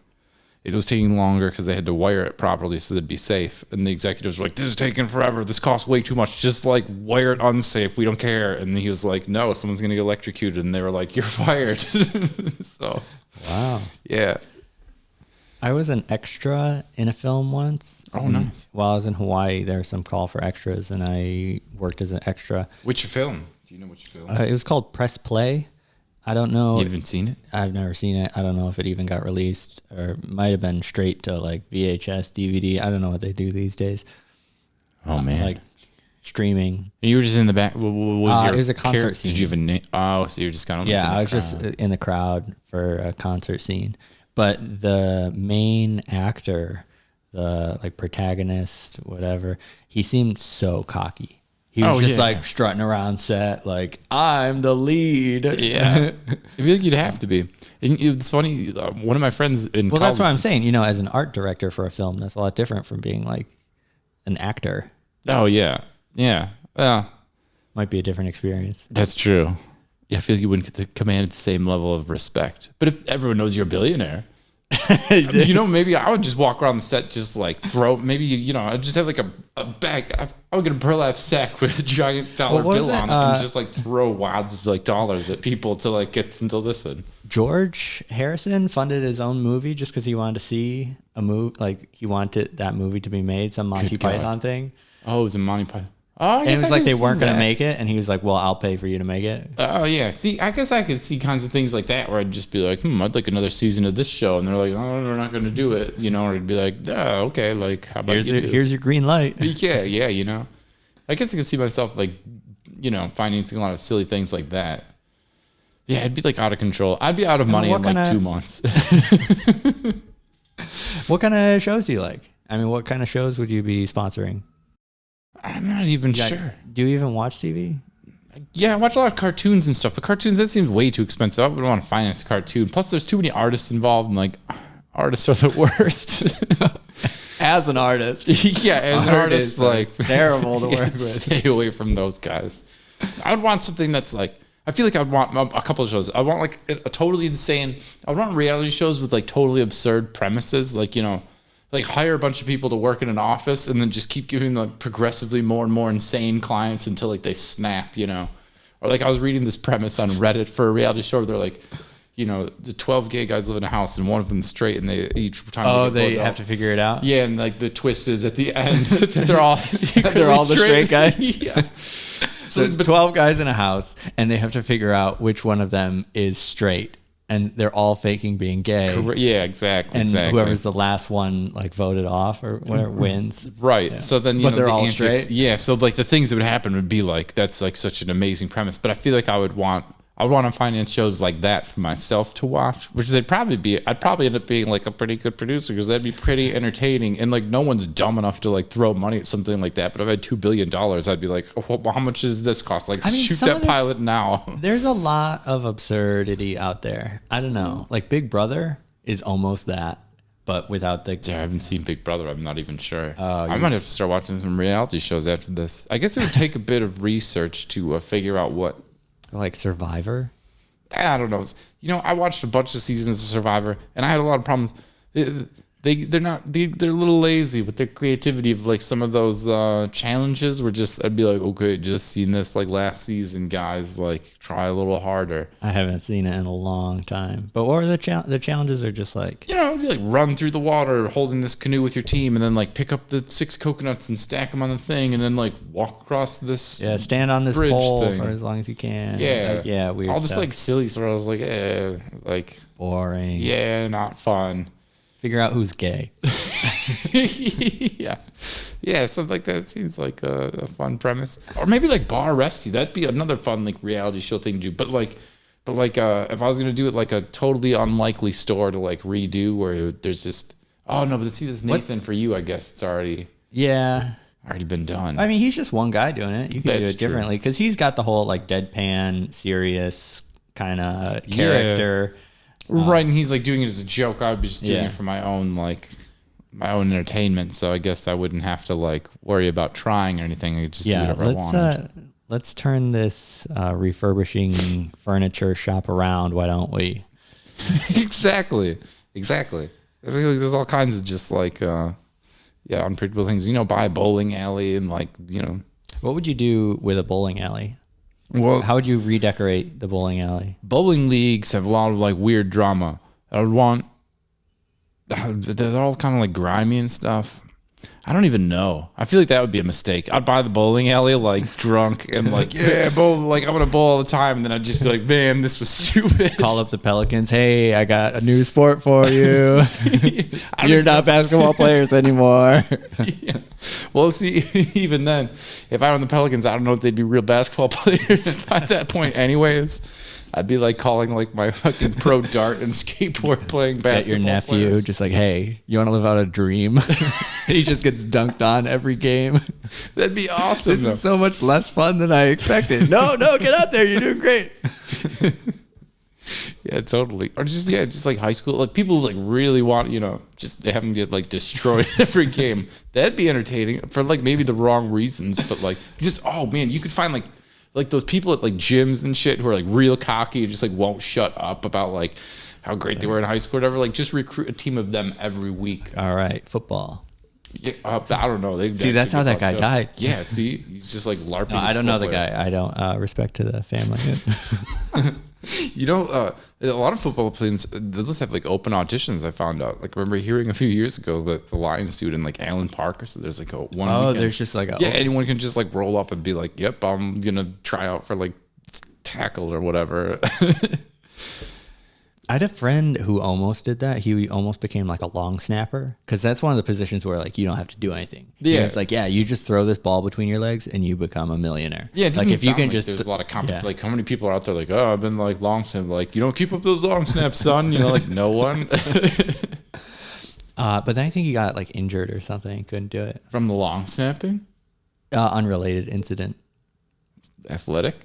it was taking longer because they had to wire it properly so they'd be safe. And the executives were like, "This is taking forever. This costs way too much. Just like wire it unsafe. We don't care." And he was like, "No, someone's gonna get electrocuted." And they were like, "You're fired." So wow, yeah. I was an extra in a film once. Oh, nice. While I was in Hawaii, there was some call for extras, and I worked as an extra. Which film? Do you know which film? It was called Press Play. I don't know. You haven't seen it? I've never seen it. I don't know if it even got released, or it might have been straight to like VHS, DVD. I don't know what they do these days. Oh, man. Like streaming. You were just in the back. What was it was a concert scene. Did you have a name? Oh, so you're just kind of I was just in the crowd for a concert scene. But the main actor, the like protagonist, whatever, he seemed so cocky. He was just like strutting around set, like, "I'm the lead." Yeah, I feel like you'd have to be. And it's funny. One of my friends in college, that's what I'm saying. You know, as an art director for a film, that's a lot different from being like an actor. Oh yeah, might be a different experience. That's true. Yeah, I feel like you wouldn't get to command the same level of respect. But if everyone knows you're a billionaire, maybe I would just walk around the set, just like throw. Maybe I'd just have like a bag. I would get a burlap sack with a giant dollar bill on it, and just like throw wads of like dollars at people to like get them to listen. George Harrison funded his own movie just because he wanted to see a movie. Like he wanted that movie to be made, some Monty Python thing. Oh, it was a Monty Python. Oh, and it was like they weren't going to make it, and he was like, "Well, I'll pay for you to make it." Oh, yeah. See, I guess I could see kinds of things like that where I'd just be like, I'd like another season of this show. And they're like, "Oh, we're not going to do it." Or it'd be like, "Oh, okay, like, how about here's your green light." Yeah. I guess I could see myself, like, financing a lot of silly things like that. Yeah, it'd be, like, out of control. I'd be out of money in, like, 2 months. What kind of shows do you like? I mean, what kind of shows would you be sponsoring? I'm not even sure. Do you even watch TV? Yeah, I watch a lot of cartoons and stuff, but cartoons, that seems way too expensive. I wouldn't want to finance a cartoon. Plus, there's too many artists involved, and like, artists are the worst. As an artist. Yeah, as an artist, like, terrible to work with. Stay away from those guys. I would want something that's like, I feel like I'd want a couple of shows. I want like a totally insane, I would want reality shows with like totally absurd premises, like, like hire a bunch of people to work in an office and then just keep giving them progressively more and more insane clients until like they snap, Or like I was reading this premise on Reddit for a reality show where they're like, the 12 gay guys live in a house and one of them's straight and they each time they have to figure it out. Yeah, and like the twist is at the end that they're all the straight guy. Yeah. So it's 12 guys in a house and they have to figure out which one of them is straight. And they're all faking being gay. Yeah, exactly. And whoever's the last one, like voted off or whatever, wins. Right. Yeah. So then, but they're all straight. Yeah. So like the things that would happen would be like, that's like such an amazing premise. But I feel like I would want to finance shows like that for myself to watch, which I'd probably end up being like a pretty good producer because that'd be pretty entertaining. And like no one's dumb enough to like throw money at something like that. But if I had $2 billion, I'd be like, how much does this cost? Like shoot that pilot now. There's a lot of absurdity out there. I don't know. Like Big Brother is almost that, but without the... Yeah, I haven't seen Big Brother. I'm not even sure. I might have to start watching some reality shows after this. I guess it would take a bit of research to figure out what... Like Survivor? I don't know. I watched a bunch of seasons of Survivor, and I had a lot of problems. they're a little lazy with their creativity of like some of those challenges were just, I'd be like, okay, just seen this like last season, guys, like try a little harder. I haven't seen it in a long time. But what are the challenges are just like, you know, like run through the water holding this canoe with your team and then like pick up the 6 coconuts and stack them on the thing and then like walk across this stand on this bridge pole thing for as long as you can. Weird all this stuff. like silly throws, like Boring. not fun. Figure out who's gay. yeah, something like that seems like a fun premise. Or maybe like bar rescue. That'd be another fun like reality show thing to do. But if I was gonna do it like a totally unlikely store to like redo where there's just but see this Nathan for you, I guess it's already been done. I mean, he's just one guy doing it. You can do That's it differently because he's got the whole like deadpan, serious kind of character. Right, and he's like doing it as a joke. I'd be just doing it for my own entertainment. So I guess I wouldn't have to like worry about trying or anything. I could just do whatever I wanted. Let's turn this refurbishing furniture shop around. Why don't we? Exactly. I feel like there's all kinds of just like unpredictable things. You know, buy a bowling alley and like, you know. What would you do with a bowling alley? Well, how would you redecorate the bowling alley? Bowling leagues have a lot of like weird drama. I would want. They're all kind of like grimy and stuff. I don't even know. I feel like that would be a mistake. I'd buy the bowling alley like drunk and like bowl, like I'm gonna bowl all the time, and then I'd just be like, man, this was stupid. Call up the Pelicans. Hey, I got a new sport for you. You're not basketball players anymore. Yeah. Well, see, even then, if I were in the Pelicans, I don't know if they'd be real basketball players by that point. Anyways. I'd be like calling like my fucking pro dart and skateboard playing basketball. Get your nephew, players. just like, hey, you want to live out a dream? He just gets dunked on every game. That'd be awesome. This is so much less fun than I expected. No, get out there. You're doing great. Yeah, totally. Or just like high school. Like people like really want, you know, just they have them get like destroyed every game. That'd be entertaining for like maybe the wrong reasons, but like just you could find like those people at like gyms and shit who are like real cocky and just like won't shut up about like how great they were in high school or whatever. Like just recruit a team of them every week. All right, football. Yeah, I don't know. See, that's how that guy died. Yeah, see, he's just like LARPing. No, I don't know the guy. I don't respect to the family. You know, a lot of football teams, they just have like open auditions. I found out. Like, remember hearing a few years ago that the Lions do it in like Allen Park, or so there's like a one. Oh, weekend. there's just like anyone can just like roll up and be like, "Yep, I'm gonna try out for like tackle or whatever." I had a friend who almost did that. He almost became like a long snapper because that's one of the positions where like you don't have to do anything. Yeah, it's like you just throw this ball between your legs and you become a millionaire. Yeah, it like if you can like just there's a lot of competition. Like how many people are out there like, oh, I've been like long snap. Like you don't keep up those long snaps, son. You know, like no one. But then I think he got like injured or something. Couldn't do it from the long snapping. Unrelated incident. Athletic.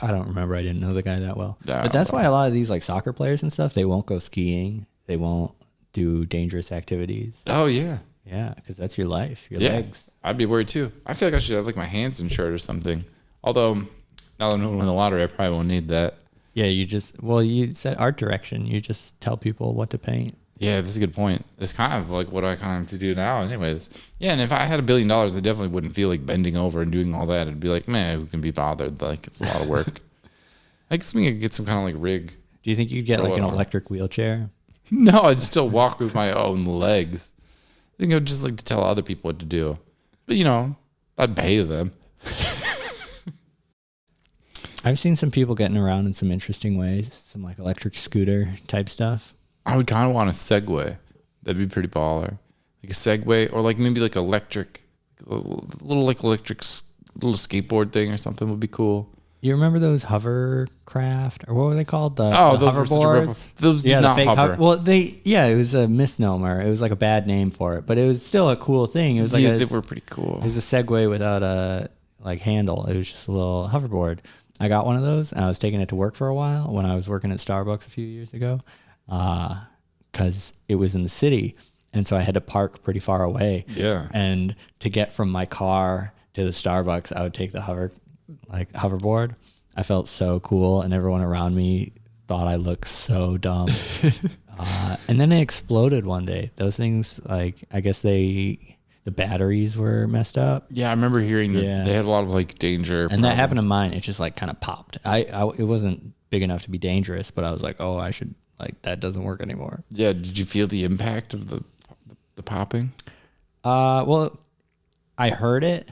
I don't remember. I didn't know the guy that well. But that's why a lot of these like soccer players and stuff, they won't go skiing. They won't do dangerous activities. Oh, yeah. Yeah, because that's your life, your legs. I'd be worried too. I feel like I should have like my hands insured or something. Although, now that I'm winning the lottery, I probably won't need that. Yeah, you said art direction. You just tell people what to paint. Yeah, that's a good point. It's kind of like what I kind of have to do now anyways. Yeah, and if I had $1 billion, I definitely wouldn't feel like bending over and doing all that. It'd be like, man, who can be bothered? Like, it's a lot of work. I guess we could get some kind of like rig. Do you think you'd get like an electric wheelchair? No, I'd still walk with my own legs. I think I'd just like to tell other people what to do. But, you know, I'd pay them. I've seen some people getting around in some interesting ways. Some like electric scooter type stuff. I would kind of want a Segway. That'd be pretty baller. Like a Segway or like maybe like electric, little little skateboard thing or something would be cool. You remember those hovercraft or what were they called? The those hoverboards. Those did not hover. It was a misnomer. It was like a bad name for it, but it was still a cool thing. It was like they were pretty cool. It was a Segway without a like handle. It was just a little hoverboard. I got one of those and I was taking it to work for a while when I was working at Starbucks a few years ago. Because it was in the city, and so I had to park pretty far away. Yeah. And to get from my car to the Starbucks, I would take the hoverboard. I felt so cool, and everyone around me thought I looked so dumb. And then it exploded one day. Those things, like, I guess the batteries were messed up. Yeah, I remember hearing that they had a lot of like danger. And that happened to mine. It just like kind of popped. It wasn't big enough to be dangerous, but I was like, oh, I should, like, that doesn't work anymore. Yeah. Did you feel the impact of the popping? Well, I heard it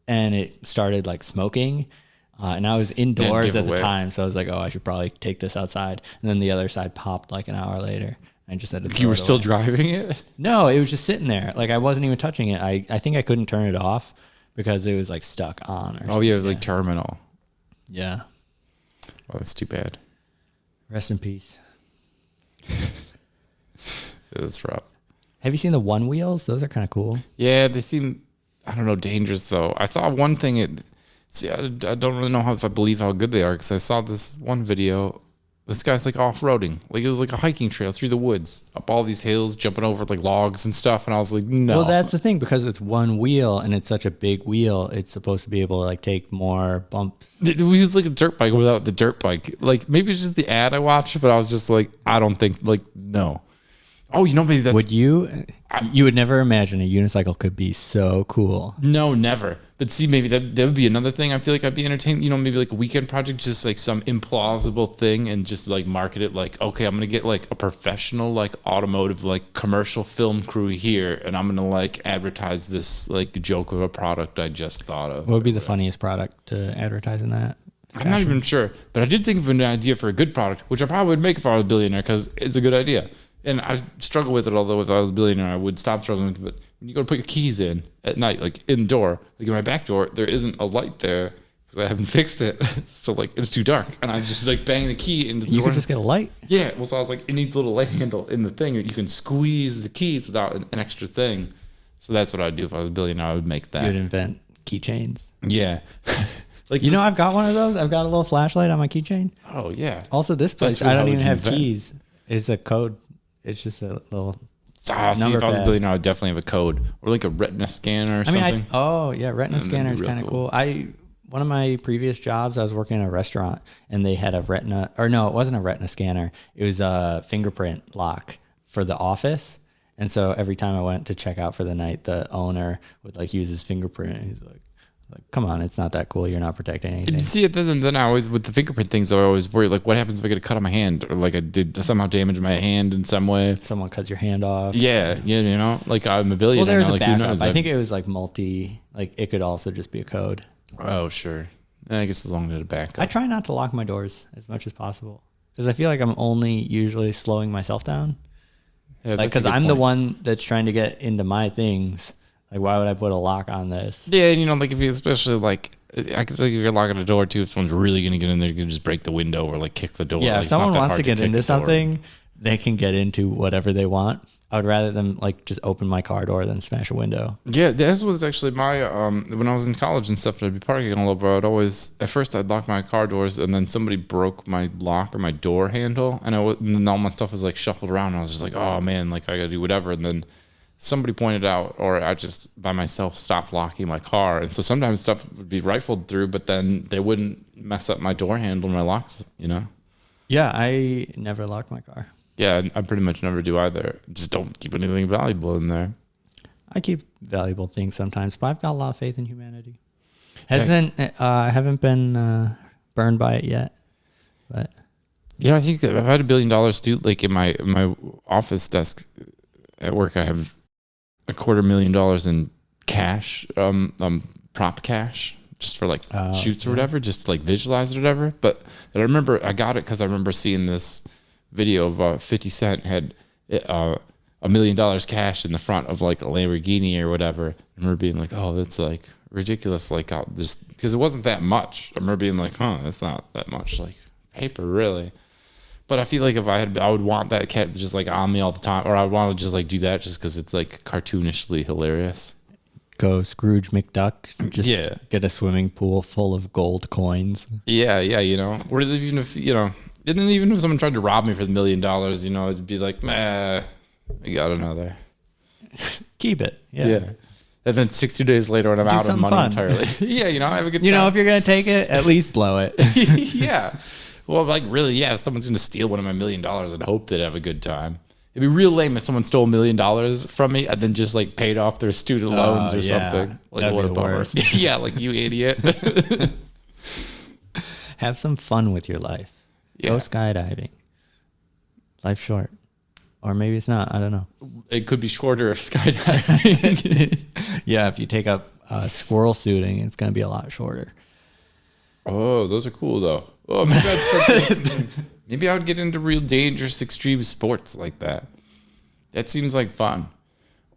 and it started like smoking. And I was indoors at the time, so I was like, oh, I should probably take this outside. And then the other side popped like an hour later. I just had to throw You were it still away. driving it? No, it was just sitting there. Like, I wasn't even touching it. I think I couldn't turn it off because it was like stuck on. Or Oh, yeah, it was like terminal. Yeah. Oh, that's too bad. Rest in peace. That's rough. Have you seen the one wheels? Those are kind of cool. Yeah, they seem, I don't know, dangerous though. I saw one thing. See, I don't really know if I believe how good they are because I saw this one video. This guy's like off-roading. Like it was like a hiking trail through the woods, up all these hills, jumping over like logs and stuff. And I was like, no. Well, that's the thing, because it's one wheel and it's such a big wheel. It's supposed to be able to like take more bumps. It was like a dirt bike without the dirt bike. Like maybe it's just the ad I watched, but I was just like, I don't think, like, no. Oh, you know, maybe that's... Would you? You would never imagine a unicycle could be so cool. No, never. But see, maybe that would be another thing I feel like I'd be entertained. You know, maybe like a weekend project, just like some implausible thing and just like market it like, okay, I'm going to get like a professional, like automotive, like commercial film crew here. And I'm going to like advertise this like joke of a product I just thought of. What would be the funniest product to advertise in that? I'm not even sure. But I did think of an idea for a good product, which I probably would make if I was a billionaire because it's a good idea. And I struggle with it, although if I was a billionaire, I would stop struggling with it. But when you go to put your keys in at night, like indoor, like in my back door, there isn't a light there because I haven't fixed it. So like it's too dark. And I just like bang the key into the door. You could just get a light. Yeah. Well, so I was like, it needs a little light handle in the thing. You can squeeze the keys without an extra thing. So that's what I'd do if I was a billionaire. I would make that. You'd invent keychains. Yeah. Like, you know, I've got one of those. I've got a little flashlight on my keychain. Oh, yeah. Also, this place, That's I don't how even would have invent. keys. It's a code. It's just a little See, if I was number a pad. billionaire, I would definitely have a code or like a retina scanner or I mean, something. oh yeah, retina That'd scanner be is real kind of cool. cool. One of my previous jobs, I was working in a restaurant and they had a retina, or no, it wasn't a retina scanner. It was a fingerprint lock for the office. And so every time I went to check out for the night, the owner would like use his fingerprint. And he's like, come on, it's not that cool. You're not protecting anything. See, then I always, with the fingerprint things, I always worry, like, what happens if I get a cut on my hand? Or, like, I did somehow damage my hand in some way? Someone cuts your hand off. Yeah, you know? Like, I'm a billionaire. Well, there's now, a like, who backup. knows? I think it was like like it could also just be a code. Oh, sure. I guess as long as it's a backup. I try not to lock my doors as much as possible because I feel like I'm only usually slowing myself down. Yeah, Like, that's a because good I'm the point. one that's trying to get into my things. Like, why would I put a lock on this? Yeah, and, you know, like, if you, especially, like, I guess, like, if you're locking a door, too, if someone's really going to get in there, you can just break the window or, like, kick the door. Yeah, Like, if it's not someone that wants hard to get kick into the door. something, they can get into whatever they want. I would rather them like just open my car door than smash a window. Yeah, that was actually my when I was in college and stuff. I'd be parking all over. At first I'd lock my car doors, and then somebody broke my lock or my door handle, and and then all my stuff was like shuffled around. And I was just like, oh man, like I gotta do whatever. And then somebody pointed out, or I just by myself stopped locking my car, and so sometimes stuff would be rifled through, but then they wouldn't mess up my door handle, my locks, you know. Yeah, I never lock my car. Yeah, I pretty much never do either. Just don't keep anything valuable in there. I keep valuable things sometimes, but I've got a lot of faith in humanity. I haven't been burned by it yet, but Yeah, I think if I had $1 billion too, like in my office desk at work, I have $250,000 in cash, prop cash, just for like shoots or whatever, just to like visualize it or whatever. But I remember I got it because I remember seeing this video of 50 Cent had $1 million cash in the front of like a Lamborghini or whatever. I remember being like, oh, that's like ridiculous. Like just because it wasn't that much. I remember being like, that's not that much like paper really. But I feel like if I would want that cat just like on me all the time, or I would want to just like do that just because it's like cartoonishly hilarious. go Scrooge McDuck, just get a swimming pool full of gold coins. Yeah, you know, or even if and then even if someone tried to rob me for the $1 million, you know, it'd be like, I got another. Keep it. Yeah. And then 60 days later when I'm out of money entirely. Yeah, you know, I have a good time. You know, if you're going to take it, at least blow it. Yeah. Well, like really, if someone's going to steal one of my $1 million, I'd hope they'd have a good time. It'd be real lame if someone stole $1 million from me and then just like paid off their student loans or something. Like, that'd what be a the bummer. worst. Yeah, like, you idiot. Have some fun with your life. Yeah. Go skydiving. Life's short. Or maybe it's not. I don't know. It could be shorter if skydiving. Yeah, if you take up squirrel shooting, it's going to be a lot shorter. Oh, those are cool though. Oh, maybe I would get into real dangerous extreme sports like that. That seems like fun.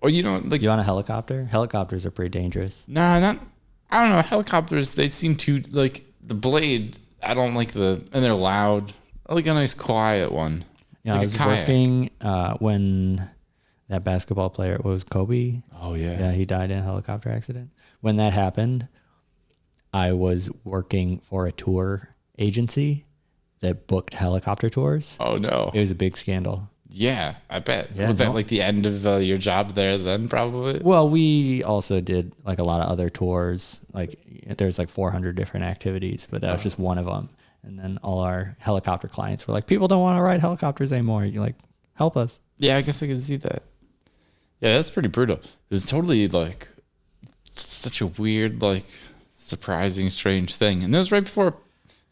Or like You want a helicopter? Helicopters are pretty dangerous. I don't know. Helicopters, they seem too like the blade. I don't like and they're loud. I like a nice quiet one. Yeah, like I was a kayak. working when that basketball player, what was Kobe? Oh yeah. Yeah, he died in a helicopter accident. When that happened, I was working for a tour agency that booked helicopter tours. Oh no. It was a big scandal. Yeah, I bet. Yeah, was that no. like the end of your job there then probably? Well, we also did like a lot of other tours. Like there's like 400 different activities, but that was just one of them. And then all our helicopter clients were like, people don't want to ride helicopters anymore. You're like, help us. Yeah, I guess I can see that. Yeah, that's pretty brutal. It was totally like such a weird, like surprising, strange thing. And that was right before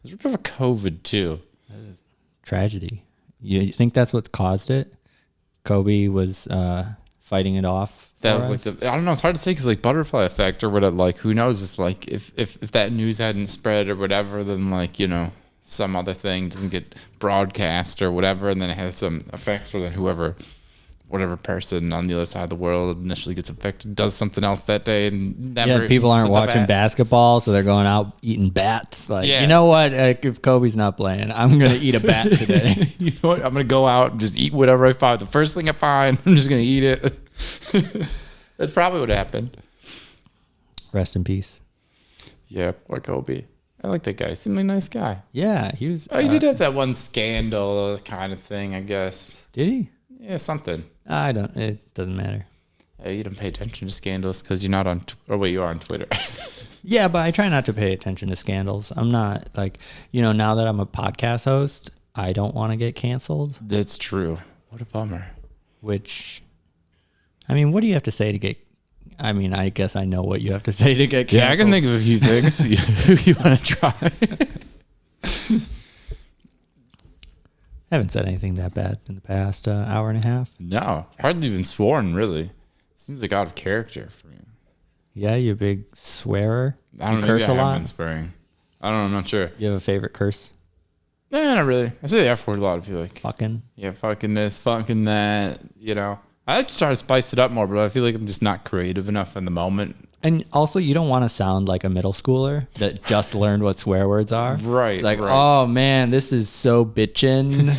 COVID too. Tragedy. You think that's what's caused it? Kobe was fighting it off. That for was us? like I don't know. It's hard to say because like butterfly effect or whatever. Like who knows if that news hadn't spread or whatever, then like some other thing doesn't get broadcast or whatever, and then it has some effects for then whatever person on the other side of the world initially gets affected does something else that day and never. Yeah, people eats aren't the watching bat. basketball, so they're going out eating bats. Like, Yeah. you know what? If Kobe's not playing, I'm gonna eat a bat today. You know what? I'm gonna go out and just eat whatever I find. The first thing I find, I'm just gonna eat it. That's probably what happened. Rest in peace. Yeah, poor Kobe. I like that guy. Seemed like a nice guy. Yeah, he was. Oh, he did have that one scandal kind of thing, I guess. Did he? Yeah, something. I don't. It doesn't matter. Yeah, you don't pay attention to scandals because you're not on. You are on Twitter. Yeah, but I try not to pay attention to scandals. I'm not like, now that I'm a podcast host, I don't want to get canceled. That's true. What a bummer. Which, I mean, what do you have to say to get? I mean, I guess I know what you have to say to get canceled. Yeah, I can think of a few things you want to try. I haven't said anything that bad in the past hour and a half. No, hardly even sworn, really. Seems like out of character for me. Yeah, you a big swearer. I don't You know. curse Maybe a I have lot. been swearing. I don't know. I'm not sure. You have a favorite curse? Nah, not really. I say the F word a lot. I feel like. Fucking. Yeah, fucking this, fucking that. I like to try to spice it up more, but I feel like I'm just not creative enough in the moment. And also, you don't want to sound like a middle schooler that just learned what swear words are. Right. It's like, right. oh man, this is so bitchin'.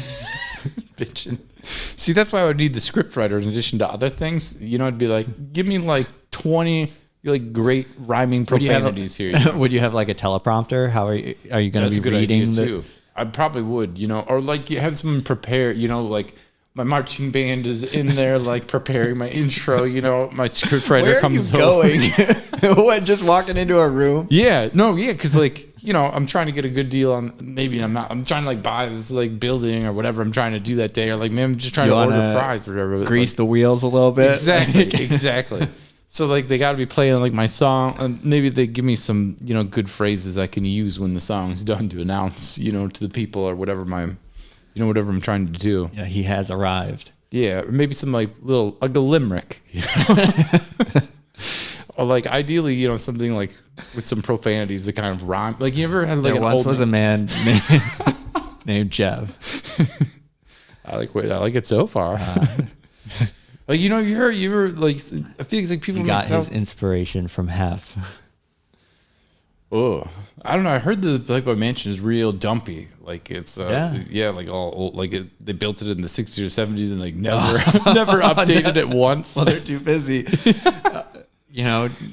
Bitchin'. See, that's why I would need the script writer in addition to other things. It'd be like, give me like 20 like great rhyming profanities here. Would you have like a teleprompter? How are you going That's to a be good reading idea too. I probably would, or like you have someone prepare, like my marching band is in there, like preparing my intro. My scriptwriter Where comes are you over. going? What? Just walking into a room? Yeah, no, yeah, because like I'm trying to get a good deal on. Maybe I'm not. I'm trying to like buy this like building or whatever I'm trying to do that day, or like maybe I'm just trying You to order wanna fries or whatever. Grease the wheels a little bit. Exactly. So like they got to be playing like my song, and maybe they give me some good phrases I can use when the song's done to announce to the people or whatever whatever I'm trying to do. Yeah, he has arrived. Yeah, or maybe some like little like a limerick, or like ideally something like with some profanities that kind of rhyme. Like you ever had like There once was a man named Jeff. I like it so far. Like you ever like I feel like people He got his inspiration from Hef. Oh, I don't know. I heard the Playboy Mansion is real dumpy. Like it's like all old, like they built it in the 60s or 70s and like never updated it once. Well, they're too busy.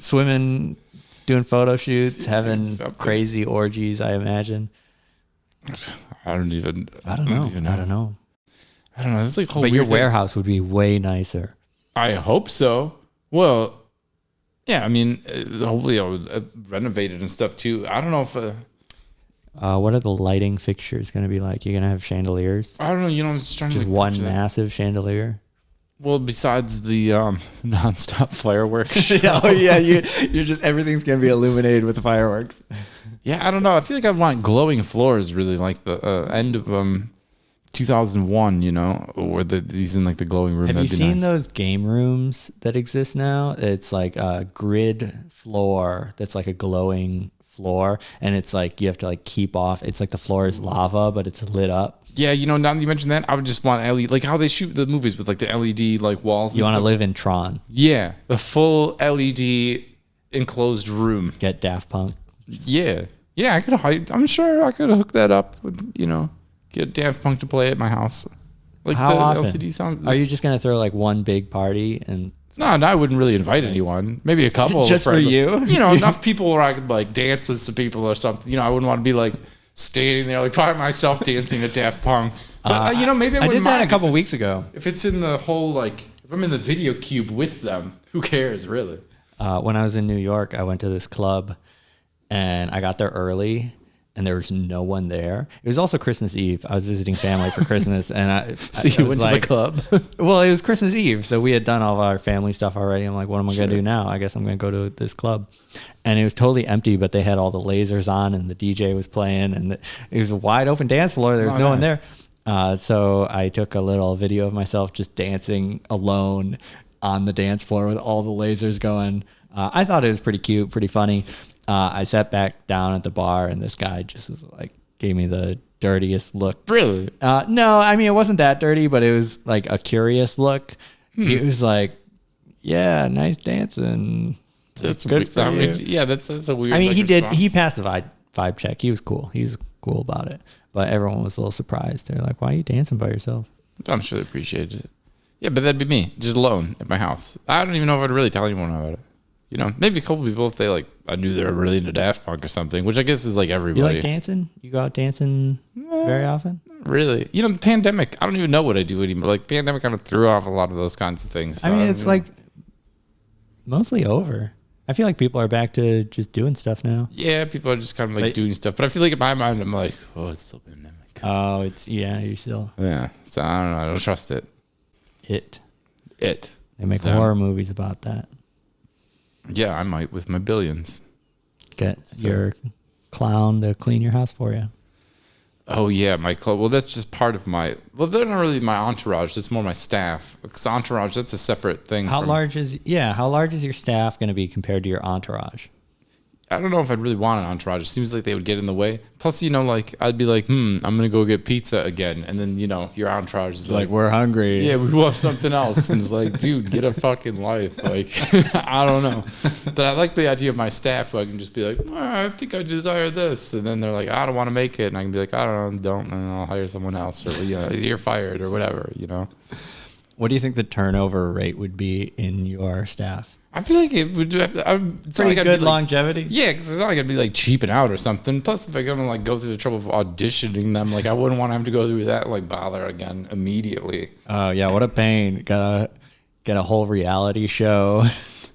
Swimming, doing photo shoots, having crazy orgies, I imagine. I don't know. I don't know. It's like a whole But your weird thing. warehouse would be way nicer. I hope so. Well, yeah. I mean, hopefully I'll renovate it and stuff too. I don't know if. What are the lighting fixtures going to be like? You're going to have chandeliers? I don't know. I'm just trying Just to one picture that. massive chandelier? Well, besides the nonstop fireworks show. Oh yeah, you're just everything's gonna be illuminated with fireworks. Yeah, I don't know. I feel like I want glowing floors, really, like the end of 2001. You know, or these in like the glowing room. Have you That'd be seen nice. those game rooms that exist now? It's like a grid floor that's like a glowing floor, and it's like you have to like keep off. It's like the floor is lava, but it's lit up. Yeah, you know, now that you mentioned that, I would just want LED, like how they shoot the movies with like the LED like walls. You and want to stuff. live in Tron? Yeah, the full LED enclosed room. Get Daft Punk. Yeah, I could. I'm sure I could hook that up with, you know, get Daft Punk to play at my house. Like How the often? LCD sounds. Are you just gonna throw like one big party and No, I wouldn't really invite anyone. Maybe a couple. Just for friends. you? You know, enough people where I could like dance with some people or something. You know, I wouldn't want to be like standing there like by myself dancing to Daft Punk. But you know, maybe I I wouldn't did that a mind couple if weeks ago. If it's in the whole like, if I'm in the video cube with them, who cares really? When I was in New York, I went to this club and I got there early and there was no one there. It was also Christmas Eve. I was visiting family for Christmas and So you was went like, to the club. well, it was Christmas Eve. So we had done all of our family stuff already. I'm like, what am I going to do now? I guess I'm going to go to this club. And it was totally empty, but they had all the lasers on and the DJ was playing and it was a wide open dance floor. There was no one there. So I took a little video of myself just dancing alone on the dance floor with all the lasers going. I thought it was pretty cute, pretty funny. I sat back down at the bar and this guy just was like, gave me the dirtiest look. Really? No, I mean, it wasn't that dirty, but it was like a curious look. He was like, yeah, nice dancing. That's good for you. Yeah, that's a weird. I mean, like, he did. response. He passed the vibe check. He was cool. He was cool about it. But everyone was a little surprised. They're like, "Why are you dancing by yourself?" I'm sure they appreciated it. Yeah, but that'd be me, just alone at my house. I don't even know if I'd really tell anyone about it. You know, maybe a couple people if they like, I knew they were really into Daft Punk or something, which I guess is like everybody. You like dancing? You go out dancing very often? Really? You know, pandemic. I don't even know what I do anymore. Like pandemic kind of threw off a lot of those kinds of things. So I mean, don't it's even- like mostly over. I feel like people are back to just doing stuff now. yeah, people are just kind of like Like- doing stuff. But I feel like in my mind, I'm like, oh, it's still pandemic. Oh, you still Yeah. So I don't know. I don't trust it. it. They They make horror movies about that. Yeah, I might with my billions. Get your clown to clean your house for you. Oh yeah, well, that's just part of my. Well, they're not really my entourage. It's more my staff. Because entourage, that's a separate thing. How large is your staff going to be compared to your entourage? I don't know if I'd really want an entourage. It seems like they would get in the way. Plus, you know, like I'd be like, I'm gonna go get pizza again, and then you know, your entourage is like, We're hungry. yeah, we want something else, and it's like, dude, get a fucking life. Like, I don't know, but I like the idea of my staff who I can just be like, I think I desire this, and then they're like, I don't want to make it, and I can be like, I don't, and I'll hire someone else, or you know, you're fired or whatever, you know. What do you think the turnover rate would be in your staff? I feel like it would. It's not Pretty like I'd good be like, longevity. yeah, because it's not like I'd be like cheaping out or something. Plus, if I'm gonna like go through the trouble of auditioning them, like I wouldn't want to have to go through that like bother again immediately. Oh yeah, what a pain. Gotta get a whole reality show.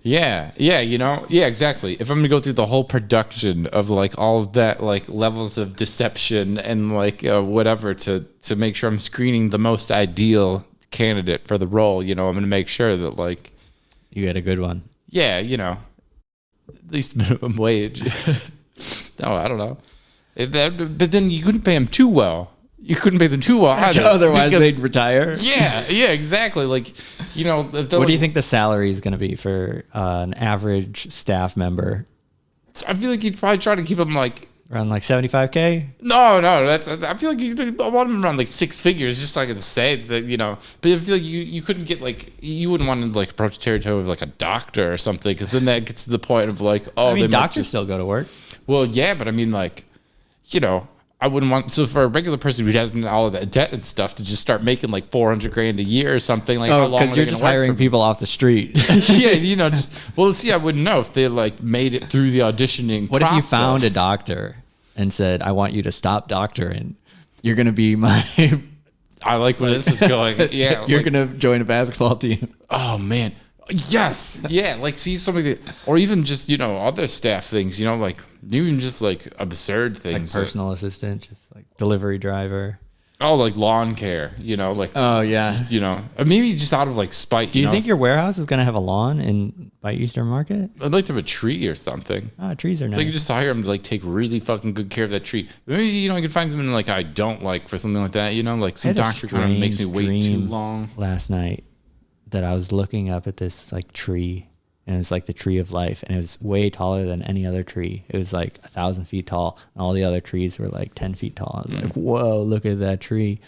Yeah, you know, yeah, exactly. If I'm gonna go through the whole production of like all of that, like levels of deception and like whatever to make sure I'm screening the most ideal candidate for the role, you know, I'm gonna make sure that like You get a good one. yeah, you know, at least minimum wage. No, I don't know. But then you couldn't pay them too well. You couldn't pay them too well either. Otherwise, because- they'd retire. yeah, exactly. Like, you know, if they're What do you like- think the salary is going to be for an average staff member? I feel like you'd probably try to keep them like. Around like 75K? No, that's. I feel like I want them around like six figures, just so I can say that, you know. But I feel like you couldn't get like, you wouldn't want to like approach the territory of like a doctor or something, because then that gets to the point of like, oh, I mean, they might doctors just. still go to work. Well, yeah, but I mean, like, you know, I wouldn't want. So for a regular person who has all of that debt and stuff to just start making like $400,000 a year or something, like, how Oh, long because are you're they just gonna work hiring for me? people off the street. Yeah, you know, just well, see, I wouldn't know if they like made it through the auditioning. What if you process. found a doctor and said, I want you to stop doctoring? You're going to be my... I like where this is going. Yeah, You're like, going to join a basketball team. oh man, yes, yeah, like see something that, or even just, you know, other staff things, you know, like even just like absurd Like things. personal assistant, just like delivery driver. Oh, like lawn care, like, Oh yeah. just, or maybe just out of like spite. Do you think your warehouse is gonna have a lawn by Eastern Market? I'd like to have a tree or something. Oh, trees are nice. So you can just hire them to like take really fucking good care of that tree. Maybe, I could find something like I don't like for something like that, like some doctor kind of makes me wait too long. Last night that I was looking up at this like tree, and it's like the tree of life, and it was way taller than any other tree. It was like 1,000 feet tall, and all the other trees were like 10 feet tall. I was like, whoa, look at that tree.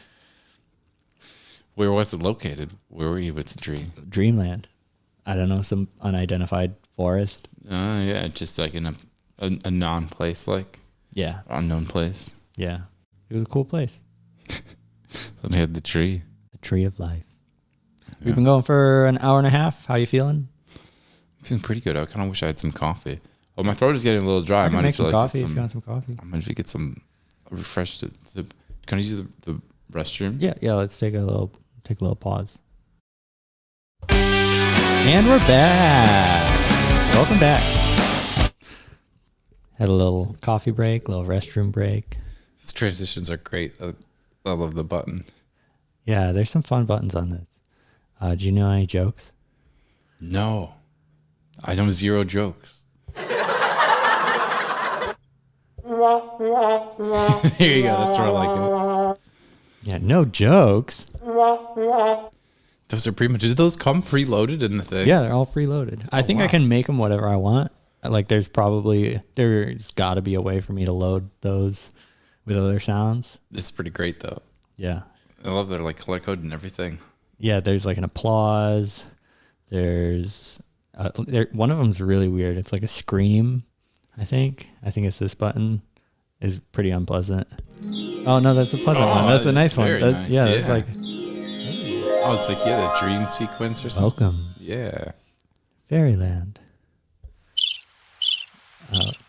Where was it located? Where were you with the tree? Dreamland. I don't know, some unidentified forest. Yeah, just like in a non-place, like Yeah. unknown place. Yeah. It was a cool place. And they had the tree. The tree of life. We've been going for an hour and a half. How you feeling? I'm feeling pretty good. I kind of wish I had some coffee. Oh, my throat is getting a little dry. I I can might make have to some like coffee if you want some coffee. I might have to get some refreshed. Can I use the restroom? Yeah, let's take a little pause. And we're back. Welcome back. Had a little coffee break, little restroom break. These transitions are great. I love the button. Yeah, there's some fun buttons on this. Do you know any jokes? No. I know 0 jokes. There you go. That's more like it. Yeah, no jokes. Those are pretty much. Did those come preloaded in the thing? Yeah, they're all preloaded. I think I can make them whatever I want. Like there's got to be a way for me to load those with other sounds. It's pretty great though. Yeah. I love their like color code and everything. Yeah, there's like an applause. There's one of them's really weird. It's like a scream, I think. I think it's this button is pretty unpleasant. Oh no, that's a pleasant one. That's a nice one. Nice. Yeah, it's like Oh, it's like the dream sequence or something. welcome, Yeah. Fairyland.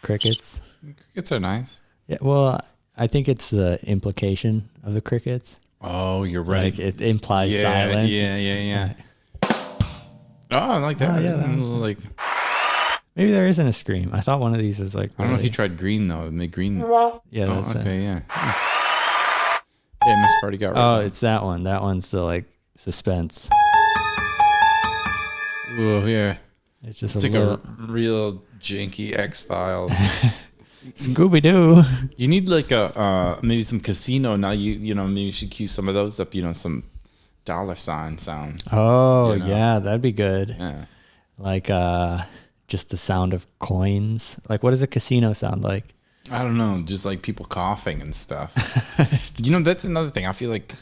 Crickets. Crickets are nice. Yeah, well, I think it's the implication of the crickets. Oh, you're right. Like it implies silence. Yeah. Oh, I like that. Oh, yeah, that was- like Maybe there isn't a scream. I thought one of these was like. I don't know if really- you tried green though. It made green. Yeah, Oh, that's okay, it. yeah. Yeah, Miss Party got Oh, right. it's that one. That one's the like suspense. Oh, yeah. It's just It's a like little a real janky X-Files. Scooby Doo. You need like a maybe some casino. Now maybe you should cue some of those up. Some $ sounds. Oh You know? yeah, that'd be good. Yeah. Like just the sound of coins. Like what does a casino sound like? I don't know, just like people coughing and stuff. That's another thing. I feel like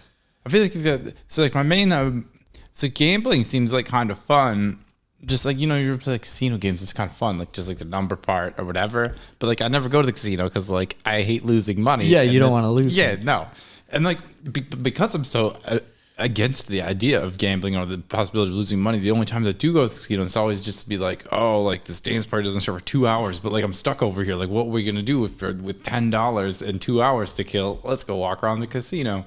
if you so like my main so gambling seems like kind of fun. Just like you're playing casino games, it's kind of fun, like just like the number part or whatever. But like I never go to the casino because like I hate losing money. Yeah, and you don't that's- wanna lose Yeah, it. no, and like because I'm so against the idea of gambling or the possibility of losing money, the only time that I do go to the casino, it's always just to be like, oh, like this dance party doesn't start for 2 hours, but like I'm stuck over here. Like, what are we gonna do with $10 and 2 hours to kill? Let's go walk around the casino.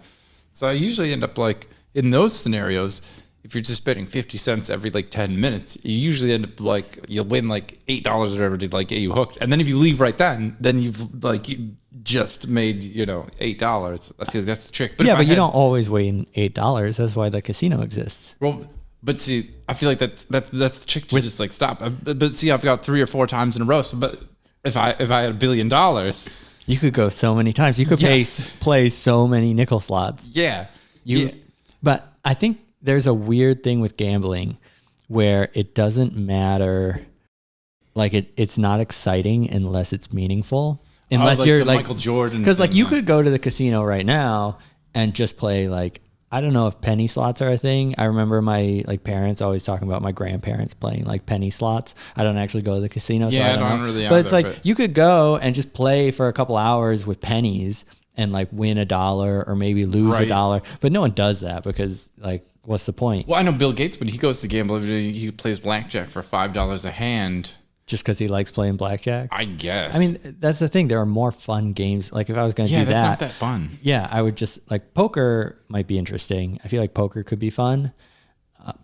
So I usually end up like in those scenarios. If you're just spending 50 cents every like 10 minutes, you usually end up like you'll win like $8 or whatever to like get you hooked. And then if you leave right then you've like you just made $8. I feel like that's the trick. But Yeah, if but you don't always win $8. That's why the casino exists. Well, but see, I feel like that's the trick to just like stop. But see, I've got 3 or 4 times in a row. So, but if I had $1 billion, You could go so many times. You could Yes. play so many nickel slots. yeah, But I think there's a weird thing with gambling where it doesn't matter. Like it's not exciting unless it's meaningful. Unless like you're the like Michael Jordan because like thing, you yeah. could go to the casino right now and just play like I don't know if penny slots are a thing. I remember my like parents always talking about my grandparents playing like penny slots. I don't actually go to the casino, so Yeah, I don't know. really But it's either, like but- you could go and just play for a couple hours with pennies and like win $1 or maybe lose Right. $1. But no one does that because like what's the point? Well, I know Bill Gates, but he goes to gamble every day. He plays blackjack for $5 a hand. Just because he likes playing blackjack? I guess. I mean, that's the thing. There are more fun games. Like if I was going to yeah, do that's that, not that fun. yeah, I would just like poker might be interesting. I feel like poker could be fun.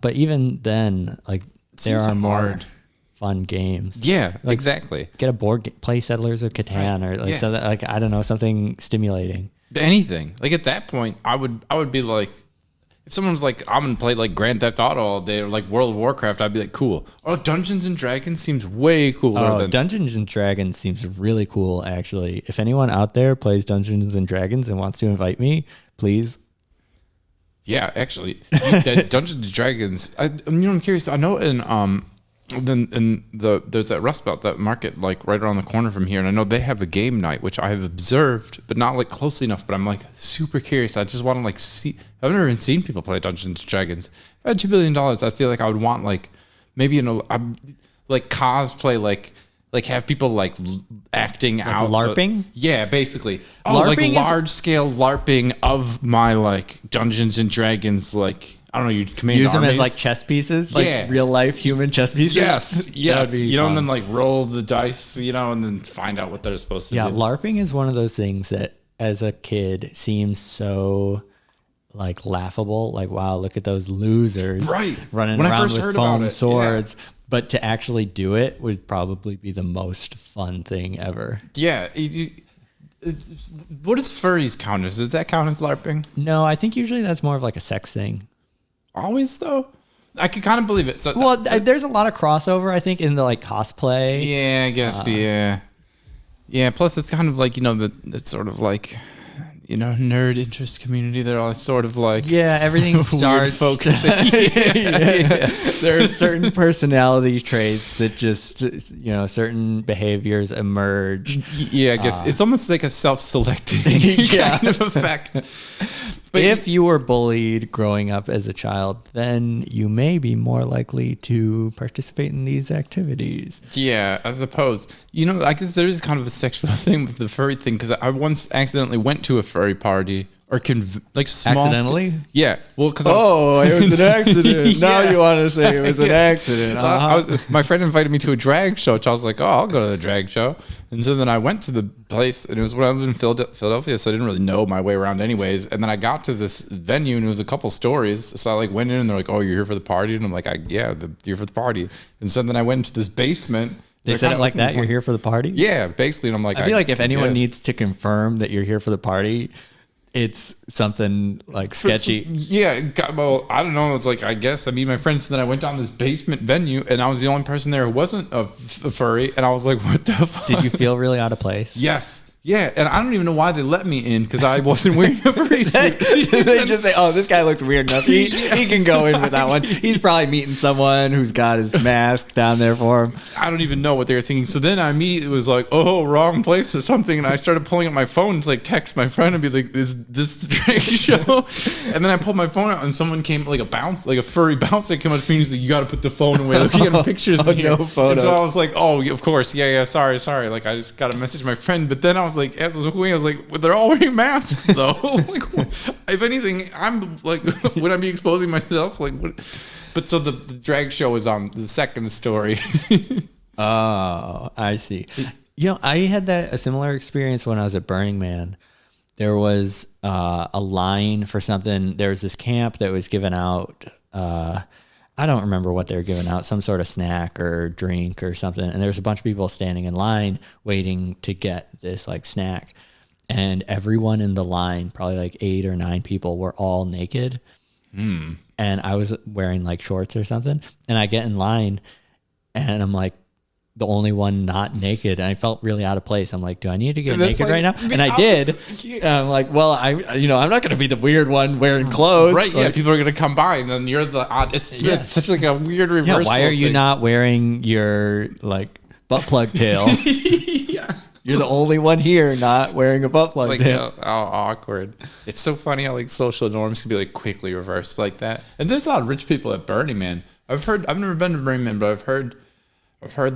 But even then, like there seems are more hard. fun games. Yeah, Like, exactly. Get a board, play Settlers of Catan or like Yeah. something like, I don't know, something stimulating. anything. Like at that point, I would be like, if someone was like, I'm gonna play like Grand Theft Auto all day or like World of Warcraft, I'd be like, cool. Or Dungeons and Dragons seems way cooler than Dungeons and Dragons seems really cool, actually. If anyone out there plays Dungeons and Dragons and wants to invite me, please. Yeah, actually, that Dungeons and Dragons. I'm curious. I know there's that Rust Belt, that market like right around the corner from here, and I know they have a game night, which I have observed, but not like closely enough. But I'm like super curious. I just want to like see. I've never even seen people play Dungeons and Dragons. If I had $2 billion, I feel like I would want like maybe like cosplay, like have people like acting like out LARPing. Yeah, basically. LARPing like large scale LARPing of my like Dungeons and Dragons, like. I don't know. You command use them armies. as like chess pieces, like real life human chess pieces. Yes, yes. You know, fun. and then like roll the dice, you know, and then find out what they're supposed to do. Yeah, LARPing is one of those things that, as a kid, seems so like laughable. Like, wow, look at those losers, running around with foam swords. Yeah. But to actually do it would probably be the most fun thing ever. Yeah. What does furries count as? Does that count as LARPing? No, I think usually that's more of like a sex thing. Always though, I could kind of believe it. So there's a lot of crossover, I think, in the like cosplay. Yeah, I guess. Yeah. Plus, it's kind of like, you know, it's sort of like, you know, nerd interest community. They're all sort of like everything starts focusing. Yeah. There are certain personality traits that just, you know, certain behaviors emerge. Yeah, I guess it's almost like a self-selecting kind of effect. But if you were bullied growing up as a child, then you may be more likely to participate in these activities. Yeah, I suppose. You know, I guess there is kind of a sexual thing with the furry thing, because I once accidentally went to a furry party. Or like small. Accidentally? Yeah. Well, because it was an accident. Now you want to say it was an accident. My friend invited me to a drag show, which I was like, oh, I'll go to the drag show. And so then I went to the place, and it was when I lived in Philadelphia, so I didn't really know my way around anyways. And then I got to this venue, and it was a couple stories. So I like went in, and they're like, oh, you're here for the party? And I'm like, you're here for the party. And so then I went into this basement. They said it like that? You're here for the party? Yeah, basically. And I'm like, I feel like if anyone needs to confirm that you're here for the party, it's something like sketchy. Yeah, well, I don't know. It's like, I guess I meet my friends, and then I went down this basement venue, and I was the only person there who wasn't a furry, and I was like, what the fuck? Did you feel really out of place? Yes. Yeah, and I don't even know why they let me in, because I wasn't wearing a furry suit. They just say, oh, this guy looks weird enough. He can go in with that one. He's probably meeting someone who's got his mask down there for him. I don't even know what they were thinking. So then I immediately was like, oh, wrong place or something. And I started pulling up my phone to like text my friend and be like, is this the drag show? And then I pulled my phone out, and someone came, like a furry bouncer came up to me and he's like, you got to put the phone away. Like, you got pictures in here. No photos. And so I was like, oh, of course. Yeah, sorry. Like, I just got to message my friend. But then I was like, as I was going, I was like, well, they're all wearing masks though. Like, if anything, I'm like, would I be exposing myself? Like, what? But so the drag show was on the second story. Oh, I see. You know, I had a similar experience when I was at Burning Man. There was a line for something. There was this camp that was giving out, I don't remember what they were giving out, some sort of snack or drink or something. And there was a bunch of people standing in line waiting to get this like snack. And everyone in the line, probably like 8 or 9 people, were all naked. And I was wearing like shorts or something. And I get in line, and I'm like the only one not naked. And I felt really out of place. I'm like, do I need to get naked right now? And I did. And I'm like, well, I'm not going to be the weird one wearing clothes. Right. Like, yeah. People are going to come by, and then you're the odd. It's such like a weird reversal. Yeah, why are you not wearing your like butt plug tail? Yeah. You're the only one here not wearing a butt plug like, tail. how awkward. It's so funny how like social norms can be like quickly reversed like that. And there's a lot of rich people at Burning Man. I've never been to Burning Man, but I've heard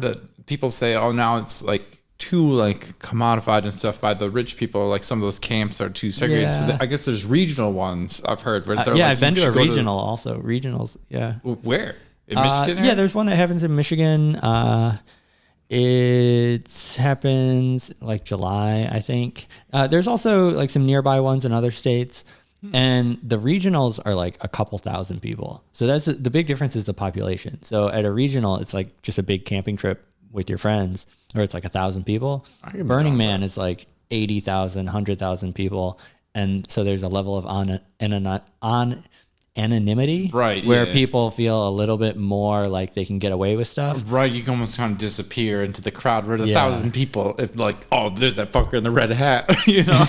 that people say, oh, now it's like too like commodified and stuff by the rich people. Like some of those camps are too segregated. Yeah. So I guess there's regional ones I've heard. Where they're I've been to a regional also. Regionals, yeah. Where? In Michigan? Yeah, there's one that happens in Michigan. It happens like July, I think. There's also like some nearby ones in other states. And the regionals are like a couple thousand people. So that's the big difference is the population. So at a regional, it's like just a big camping trip with your friends, or it's like 1,000 people. Burning Man is like 80,000, 100,000 people. And so there's a level of anonymity, Right, where yeah. people feel a little bit more like they can get away with stuff. Right, you can almost kind of disappear into the crowd with a Yeah. 1,000 people. If like, oh, there's that fucker in the red hat, you know.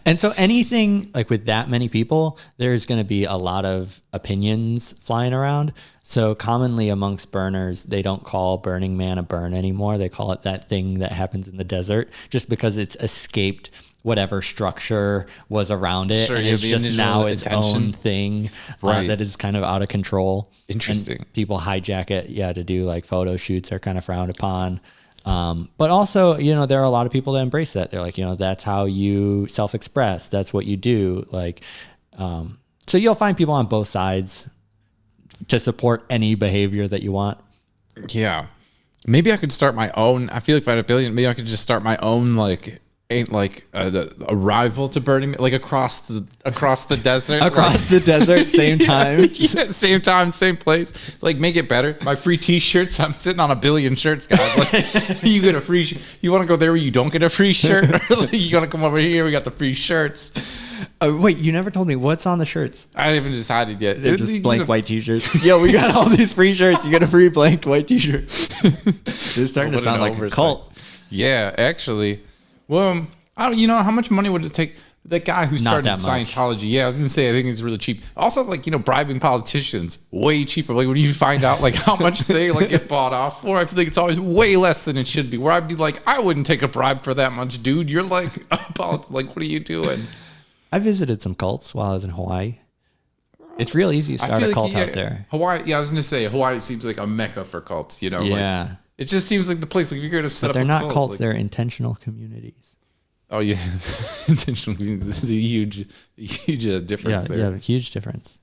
And so anything like with that many people, there's going to be a lot of opinions flying around. So commonly amongst burners, they don't call Burning Man a burn anymore. They call it that thing that happens in the desert, just because it's escaped whatever structure was around it. Sure, and yeah, it's the just initial now its intention. own thing Right. that is kind of out of control. Interesting. And people hijack it, to do like photo shoots are kind of frowned upon. But also, there are a lot of people that embrace that. They're like, that's how you self-express. That's what you do. Like, so you'll find people on both sides to support any behavior that you want. Yeah, maybe I could start my own. I feel like if I had $1 billion, maybe I could just start my own a rival to Burning Man, like across the desert, Across the desert, same time. Yeah, same time, same place. Like make it better. My free T-shirts. I'm sitting on 1 billion shirts, guys. Like you get a free. You want to go there where you don't get a free shirt? Or like, you gotta come over here. We got the free shirts. Wait, you never told me what's on the shirts. I haven't even decided yet. They're just blank white t-shirts. Yo, we got all these free shirts. You get a free blank white t-shirt. This is starting to What an sound like a oversight. cult. Yeah, actually. Well, I don't. You know how much money would it take? That guy who started that much. Scientology. Yeah, I was gonna say I think it's really cheap. Also, like bribing politicians way cheaper. Like when you find out like how much they like get bought off for, I feel like it's always way less than it should be. Where I'd be like, I wouldn't take a bribe for that much, dude. You're like, like what are you doing? I visited some cults while I was in Hawaii. It's real easy to start a cult out there. Hawaii. Yeah, I was gonna say Hawaii seems like a mecca for cults. Like, Yeah. it just seems like the place. Like if you're gonna set But up, they're a not cult, cults, like- they're intentional communities. Oh yeah, intentional. There's a huge difference there. Yeah, huge difference.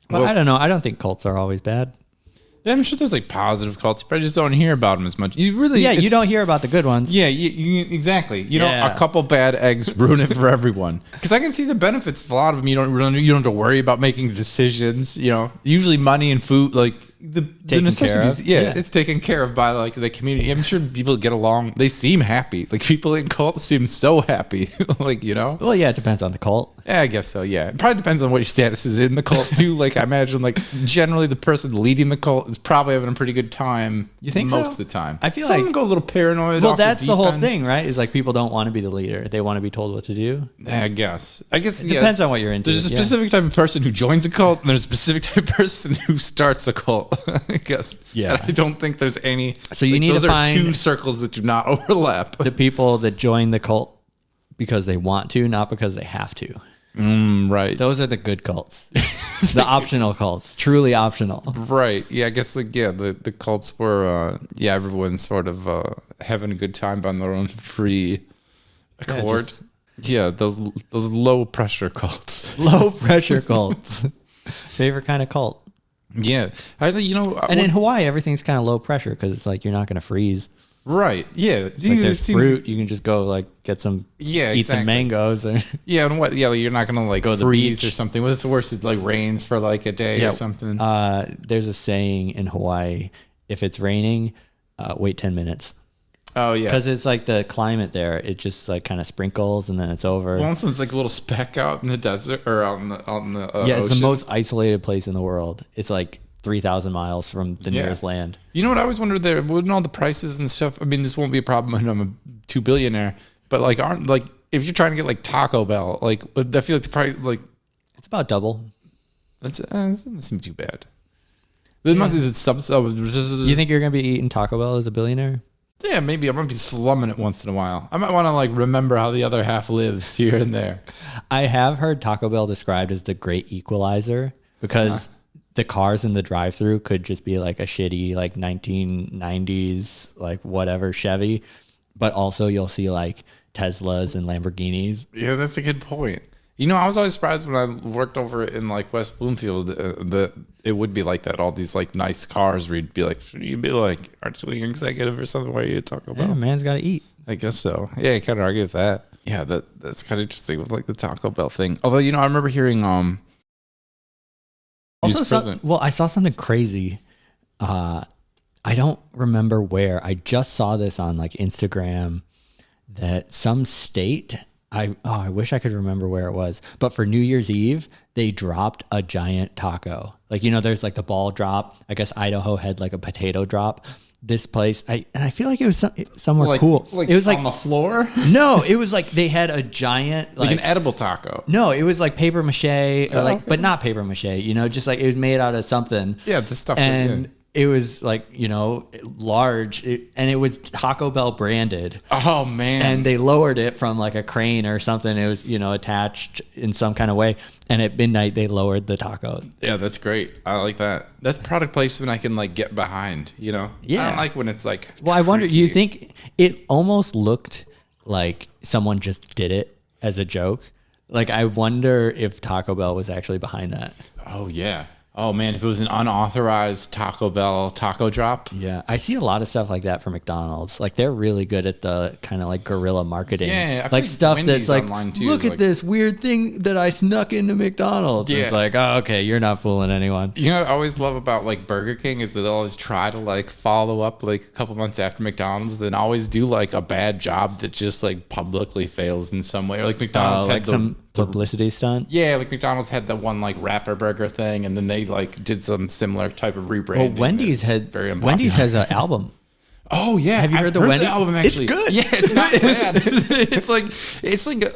But Well- I don't know. I don't think cults are always bad. Yeah, I'm sure there's like positive cults, but I just don't hear about them as much. You really, Yeah, you it's- don't hear about the good ones. Yeah, exactly. Yeah. A couple bad eggs ruin it for everyone. Because I can see the benefits of a lot of them. You don't have to worry about making decisions. Usually money and food, like the Taken necessities. care of. Yeah, Yeah. it's taken care of by like the community. I'm sure people get along. They seem happy. Like people in cults seem so happy. Well, yeah, it depends on the cult. Yeah, I guess so. Yeah, it probably depends on what your status is in the cult too. Like I imagine, like generally the person leading the cult is probably having a pretty good time. You think most so? of the time? I feel Some like- go a little paranoid. Well, off the that's the deep whole end. thing, right? Is like people don't want to be the leader. They want to be told what to do. I guess. It depends on what you're into, There's a yeah. specific type of person who joins a cult, and there's a specific type of person who starts a cult. I guess. Yeah. And I don't think there's any. So you need those to are find two circles that do not overlap. The people that join the cult because they want to, not because they have to. Right. Those are the good cults. The optional cults. Truly optional. Right. Yeah. I guess the cults were everyone's sort of having a good time on their own free accord. Yeah. Those low pressure cults. Low pressure cults. Favorite kind of cult. Yeah. And in Hawaii, everything's kind of low pressure because it's like you're not going to freeze. right. Yeah. Like there's fruit. You can just go like get some, Yeah, eat some exactly. mangoes. Or Yeah, and what? Yeah, you're not gonna like Go to the freeze beach. or something. What's the worst? It like rains for like a day or something. There's a saying in Hawaii, if it's raining, wait 10 minutes. Oh yeah, Because it's like the climate there. It just like kind of sprinkles and then it's over. once it's like a little speck out in the desert or out in the Yeah, it's ocean. the most isolated place in the world. It's like 3,000 miles from the Yeah. nearest land. You know what I always wondered there? Wouldn't all the prices and stuff? I mean, this won't be a problem when I'm a $2 billionaire. But like, aren't like if you're trying to get like Taco Bell, like I feel like the price like It's about double. it doesn't seem too bad. Is it sub? You think you're going to be eating Taco Bell as a billionaire? Yeah, maybe I might be slumming it once in a while. I might want to like remember how the other half lives here and there. I have heard Taco Bell described as the great equalizer because the cars in the drive-thru could just be like a shitty like 1990s like whatever Chevy, but also you'll see like Teslas and Lamborghinis. Yeah, that's a good point. I was always surprised when I worked over in like West Bloomfield that it would be like that. All these like nice cars where you'd be like, should you be like architect executive or something where you talk about? Yeah, man's got to eat. I guess so. Yeah, I kind of argue with that. Yeah, that's kind of interesting with like the Taco Bell thing. Although, I remember hearing I saw something crazy. I don't remember where. I just saw this on like Instagram that some state, I wish I could remember where it was, but for New Year's Eve, they dropped a giant taco. Like, there's like the ball drop. I guess Idaho had like a potato drop. This place, I feel like it was somewhere cool. Like it was like on the floor? No, it was like they had a giant like an edible taco. No, it was like paper mache or but not paper mache, just like it was made out of something. Yeah, the stuff. And it was like, large and it was Taco Bell branded. Oh man. And they lowered it from like a crane or something. It was, attached in some kind of way. And at midnight they lowered the tacos. Yeah, that's great. I like that. That's product placement I can like get behind, Yeah. I don't like when it's like well, I wonder, you think it almost looked like someone just did it as a joke? Like, I wonder if Taco Bell was actually behind that. Oh yeah. Oh man, if it was an unauthorized Taco Bell taco drop. Yeah, I see a lot of stuff like that for McDonald's. Like, they're really good at the kind of like guerrilla marketing. Yeah, like stuff Wendy's that's like, too, look at like, this weird thing that I snuck into McDonald's. Yeah. It's like, oh, okay, you're not fooling anyone. You know what I always love about like Burger King is that they'll always try to like follow up like a couple months after McDonald's, then always do like a bad job that just like publicly fails in some way. Or like McDonald's had like some publicity stunt. Yeah, like McDonald's had the one like Rapper Burger thing, and then they like did some similar type of rebranding. Well, Wendy's has an album. Oh yeah, have you heard the Wendy's album? Actually, it's good. Yeah, it's not bad. it's like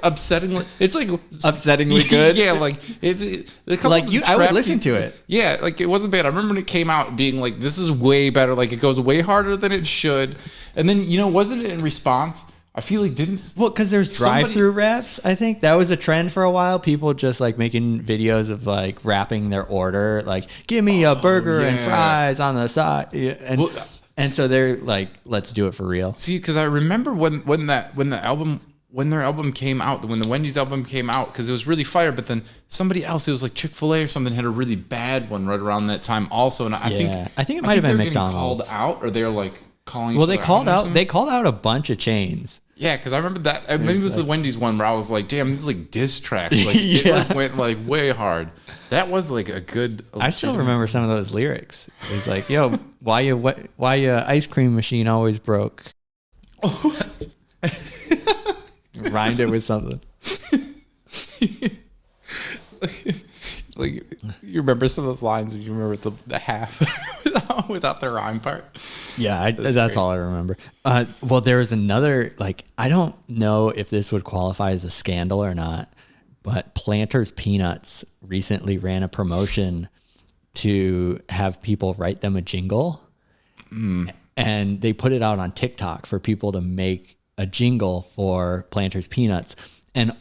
upsettingly. It's like upsettingly good. Yeah, like I would listen to it. Yeah, like it wasn't bad. I remember when it came out being like, this is way better. Like it goes way harder than it should. And then wasn't it in response? I feel like because there's drive-through wraps. I think that was a trend for a while. People just like making videos of like wrapping their order, like give me a burger and fries on the side, and so they're like, let's do it for real. See, because I remember when their album came out, when the Wendy's album came out, because it was really fire. But then somebody else, it was like Chick-fil-A or something, had a really bad one right around that time also. And I think it might have been McDonald's called out, or they're like calling. Well, they called out a bunch of chains. Yeah, because I remember that. Maybe it was the Wendy's one where I was like, damn, this is like diss tracks. Like, it went like way hard. That was like a good. I still remember some of those lyrics. It was like, yo, why your ice cream machine always broke? Rhymed it with something. Like, you remember some of those lines, and you remember the half without the rhyme part. Yeah, that's all I remember. Well, there was another, like, I don't know if this would qualify as a scandal or not, but Planters Peanuts recently ran a promotion to have people write them a jingle. And they put it out on TikTok for people to make a jingle for Planters Peanuts. And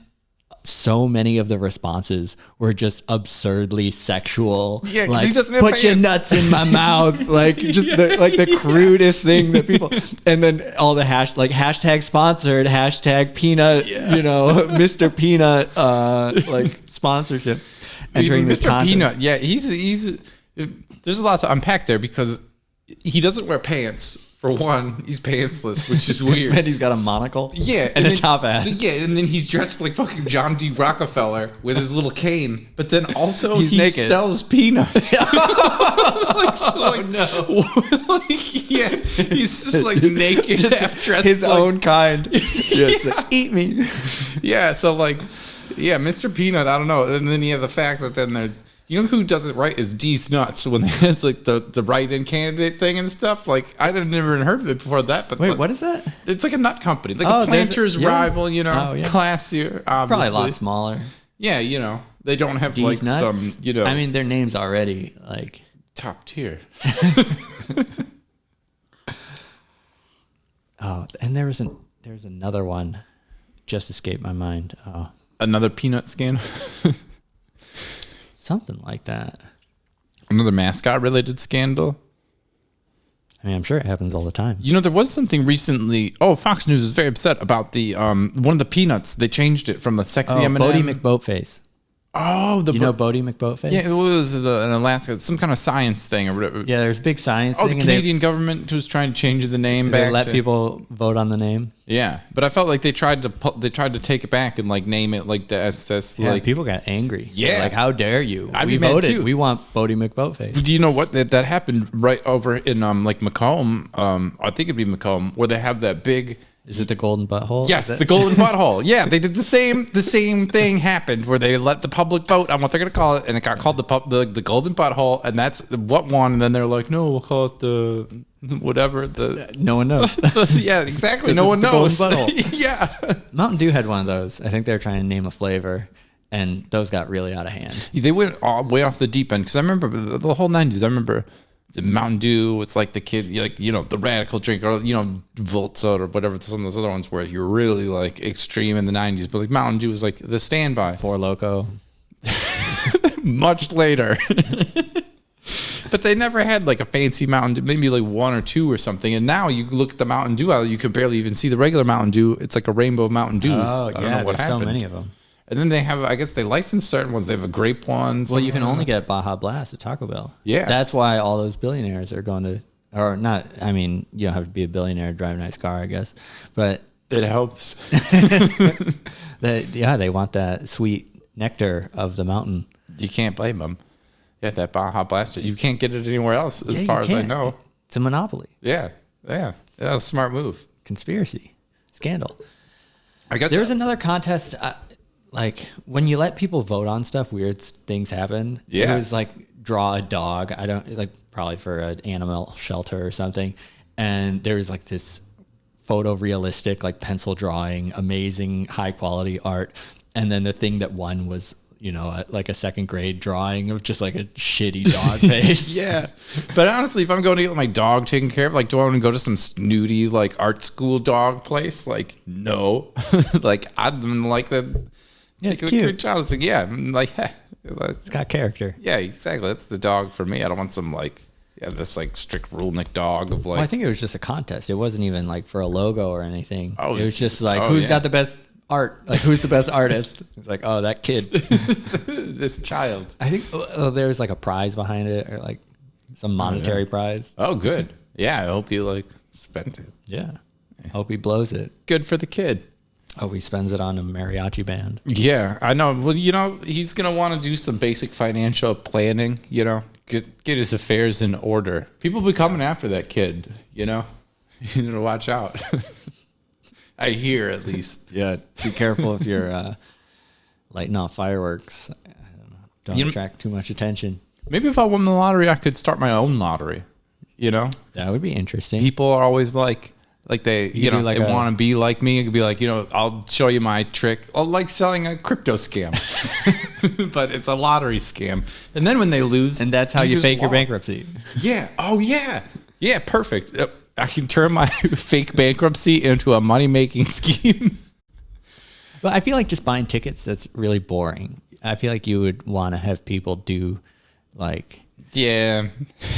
so many of the responses were just absurdly sexual. Yeah, like, he doesn't have put your nuts in my mouth, like just the crudest thing that people. And then all the hashtag sponsored, hashtag peanut, Mr. Peanut, like sponsorship. Entering Mr. Content. Peanut, yeah, he's. There's a lot to unpack there because he doesn't wear pants. For one, he's pantsless, which is weird. And he's got a monocle. Yeah. And a top hat. So and then he's dressed like fucking John D. Rockefeller with his little cane. But then also he naked. Sells peanuts. No. Yeah. He's just like naked, just half dressed. His own kind. It's like, eat me. Yeah, so like, Mr. Peanut, I don't know. And then you have the fact that then they're, you know who does it right is D's Nuts when they had like the write-in candidate thing and stuff. Like I had never even heard of it before that. But wait, what is that? It's like a nut company, like a Planters rival. Classier, obviously. Probably a lot smaller. Yeah, they don't have D's like Nuts? some. I mean, their name's already like top tier. Oh, and there's another one, just escaped my mind. Oh, another peanut scan. Something like that. Another mascot related scandal. I mean, I'm sure it happens all the time. There was something recently. Oh, Fox News is very upset about the one of the peanuts. They changed it from the sexy M&M. Bodie McBoatface. Oh, Bodie McBoatface? Yeah, it was in Alaska, some kind of science thing or whatever. Yeah, there's big science thing. The Canadian government was trying to change the name back. They let people vote on the name. Yeah, but I felt like they tried to take it back and like name it like the SS. Yeah, like people got angry. Yeah, like how dare you? We voted. Too. We want Bodie McBoatface. Do you know what that happened right over in like Macomb? I think it'd be Macomb, where they have that big Is it the golden butthole? Yes, the golden butthole. Yeah, they did the same thing happened where they let the public vote on what they're going to call it, and it got called the golden butthole, and that's what won. And then they're like, no, we'll call it the whatever. No one knows. Yeah, exactly. No one knows. Yeah. Mountain Dew had one of those. I think they were trying to name a flavor, and those got really out of hand. They went way off the deep end because I remember the whole 90s. I remember the Mountain Dew. It's like the kid, like, you know, the radical drink, or, you know, Volt Soda or whatever. Some of those other ones where you're really like extreme in the 90s. But like Mountain Dew was like the standby. Four Loko. Much later. But they never had like a fancy Mountain Dew, maybe like one or two or something. And now you look at the Mountain Dew aisle, you can barely even see the regular Mountain Dew. It's like a rainbow of Mountain Dews. Oh, I don't yeah, know what there's happened. so many of them. And then they have, I guess they license certain ones. They have a grape one. Well, you can only get Baja Blast at Taco Bell. Yeah. That's why all those billionaires are going to, or not, I mean, you don't have to be a billionaire to drive a nice car, I guess. But it helps. they want that sweet nectar of the mountain. You can't blame them. Yeah, that Baja Blast. You can't get it anywhere else, as far as I know. It's a monopoly. Yeah. A smart move. Conspiracy. Scandal. I guess There was another contest, like when you let people vote on stuff, weird things happen. Yeah. It was like draw a dog. I don't like probably for an animal shelter or something. And there was like this photorealistic, like pencil drawing, amazing high quality art. And then the thing that won was, you know, like a second grade drawing of just like a shitty dog face. Yeah. But honestly, if I'm going to get my dog taken care of, like, do I want to go to some snooty, like, art school dog place? Like, no. Like, I'm like the... Yeah, it's like, cute. Child is like, yeah, I'm like, It's got character. yeah, exactly. That's the dog for me. I don't want some, like, this, like, strict rule-nick dog of, like... Well, I think it was just a contest. It wasn't even like for a logo or anything. Oh, it was just like, oh, who's yeah. got the best art? Like, who's the best artist? It's like, oh, that kid. this child. I think there's like a prize behind it, or like some monetary prize. Oh, good. Yeah, I hope you, like, spent it. Yeah. Hope he blows it. Good for the kid. Hope he spends it on a mariachi band. Yeah, I know. Well, you know, he's going to want to do some basic financial planning, you know, get his affairs in order. People be coming after that kid, you know. You need to watch out. I hear, at least. Yeah. Be careful if you're lighting off fireworks. I don't know. Don't attract too much attention. Maybe if I won the lottery, I could start my own lottery, you know. That would be interesting. People are always like they, you know, like they a- want to be like me. It could be like, you know, I'll show you my trick. I'll like selling a crypto scam, but it's a lottery scam. And then when they lose, And that's how you just fake your lost. bankruptcy. Yeah. Oh yeah. Yeah. Perfect. I can turn my fake bankruptcy into a money making scheme. But I feel like just buying tickets, that's really boring. I feel like you would want to have people do like Yeah.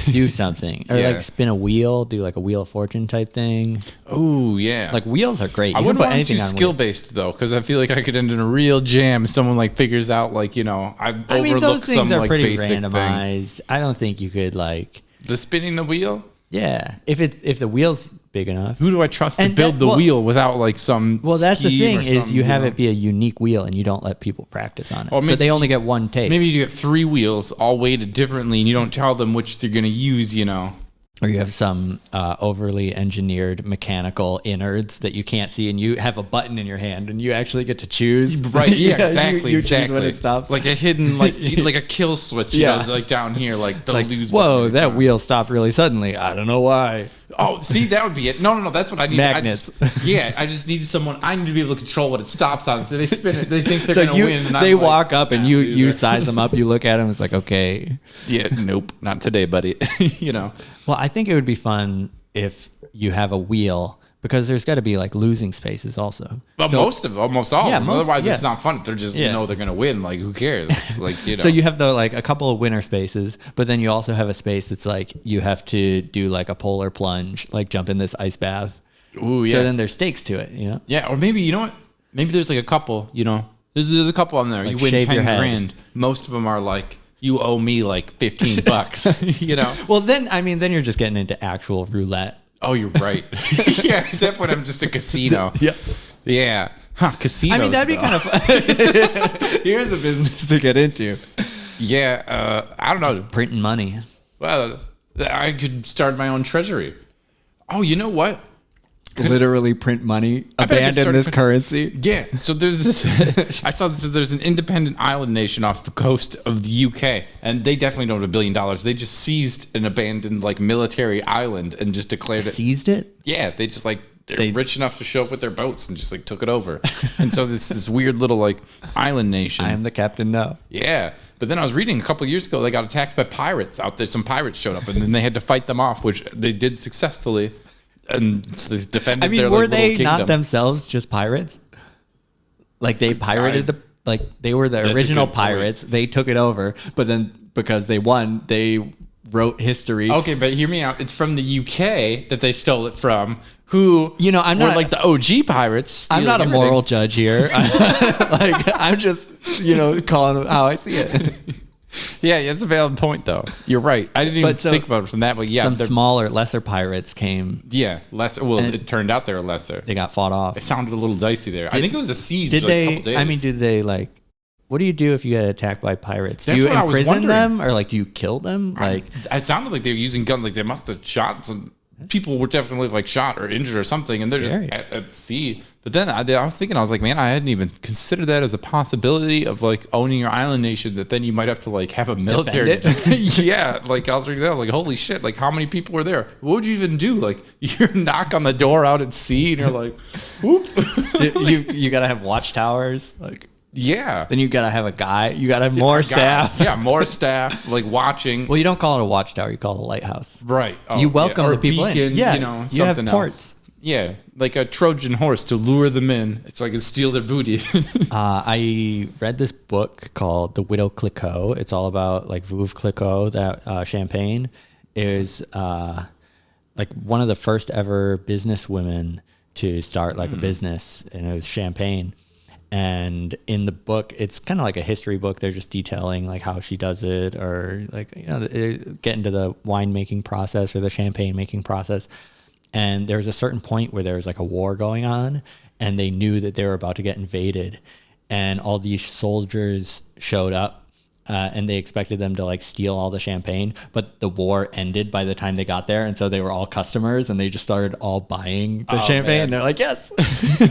do something, or Yeah. like spin a wheel, do like a Wheel of Fortune type thing. Oh yeah. Like wheels are great. I You wouldn't can put want it too anything on skill wheels. based though, because I feel like I could end in a real jam if someone like figures out like, you know, I I mean, overlook those things some are like pretty basic thing. randomized. I don't think you could like, The spinning the wheel. yeah, if the wheel's big enough. Who do I trust to And build that- the well- wheel without like some? Well, that's the scheme thing or is something, you have know? it be a unique wheel and you don't let people practice on it. Or So maybe- they only get one take. Maybe you get 3 wheels all weighted differently, and you don't tell them which they're gonna use. You know. Or you have some overly engineered mechanical innards that you can't see, and you have a button in your hand, and you actually get to choose. Right. Yeah. Exactly. You exactly. choose when it stops. Like a hidden, like a kill switch. You Yeah. know, like down here, like the It's like, lose. whoa, button. that wheel stopped really suddenly. I don't know why. Oh, see, that would be it. No. That's what I need. Magnets. I just need someone. I need to be able to control what it stops on. So they spin it. They think they're So gonna win. And they I'm like, walk up and "Nah, you loser." size them up. You look at them. It's like, okay. Yeah. Nope. Not today, buddy. You know. Well, I think it would be fun if you have a wheel, because there's got to be like losing spaces also. But So- almost all. Yeah, of them. Otherwise, yeah. it's not fun. They're just Yeah. know they're gonna win. Like who cares? Like you know. So you have like a couple of winner spaces, but then you also have a space that's like you have to do like a polar plunge, like jump in this ice bath. Ooh, yeah. So then there's stakes to it, you know? Yeah, or maybe you know what? Maybe there's like a couple. You know, there's a couple on there. Like you win shave your 10 head. grand. Most of them are like you owe me like $15. You know. Well, then you're just getting into actual roulette. Oh, you're right. Yeah, at that point I'm just a casino. Yeah. Yeah. Huh, casinos. I mean, that'd be though. kind of fun. Here's a business to get into. Yeah, I don't know. Printing money. Well, I could start my own treasury. Oh, you know what? literally print money, abandon this currency. Yeah. So there's this. I saw this. There's an independent island nation off the coast of the UK, and they definitely don't have $1 billion. They just seized an abandoned like military island and just declared it. Seized it? Yeah. They just like they're rich enough to show up with their boats and just like took it over. And so this weird little like island nation. I am the captain now. Yeah. But then I was reading a couple of years ago, they got attacked by pirates out there. Some pirates showed up, and then they had to fight them off, which they did successfully. And so they defended. I mean, their, were like, they little not kingdom. themselves just pirates? Like they pirated they were the original pirates. They took it over, but then because they won, they wrote history. Okay, but hear me out. It's from the UK that they stole it from. Who I'm were not like the OG pirates. I'm not a everything. moral judge here. Like I'm just calling how I see it. Yeah, that's a valid point though. You're right. I didn't even think about it from that. But yeah, some smaller, lesser pirates came. Yeah, lesser. Well, it turned out they were lesser. They got fought off. It sounded a little dicey there. I think it was a siege. Did like, they? A couple days. I mean, did they like? What do you do if you get attacked by pirates? That's do you what I was imprison wondering. them, or like do you kill them? Like it sounded like they were using guns. Like they must have shot some. People were definitely like shot or injured or something, and they're Scary. just at sea. But then I was thinking, I was like, man, I hadn't even considered that as a possibility of like owning your island nation. That then you might have to like have a military. Yeah, like I was reading that, I was like, holy shit! Like how many people were there? What would you even do? Like you knock on the door out at sea, and you're like, whoop. you gotta have watchtowers. Like yeah. then you gotta have a guy. You gotta have more staff. Yeah, more staff like watching. Well, you don't call it a watchtower. You call it a lighthouse. Right. Oh, You welcome Or the a people beacon, in. Yeah, you know, you have something ports. else. Yeah, like a Trojan horse to lure them in so I can steal their booty. I read this book called The Widow Clicquot. It's all about like Veuve Clicquot, that champagne is like one of the first ever business women to start like a business, and it was champagne. And in the book, it's kind of like a history book. They're just detailing like how she does it, or like get into the wine making process or the champagne making process. And there was a certain point where there was like a war going on, and they knew that they were about to get invaded, and all these soldiers showed up. And they expected them to like steal all the champagne, but the war ended by the time they got there, and so they were all customers, and they just started all buying the champagne. Man. And they're like, yes.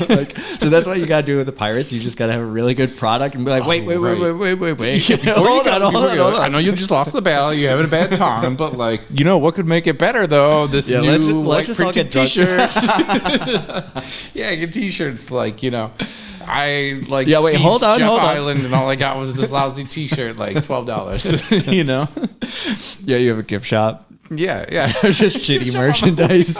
Like, so that's what you gotta do with the pirates. You just gotta have a really good product and be like, wait. Hold on. I know you just lost the battle. You're having a bad time, but like, you know what could make it better though? This Yeah, new let's like just all printed get drunk. T-shirts. Yeah, get T-shirts like I like wait, hold on. Island, and all I got was this lousy T-shirt, like $12. You know? Yeah, you have a gift shop. Yeah. Just shitty merchandise.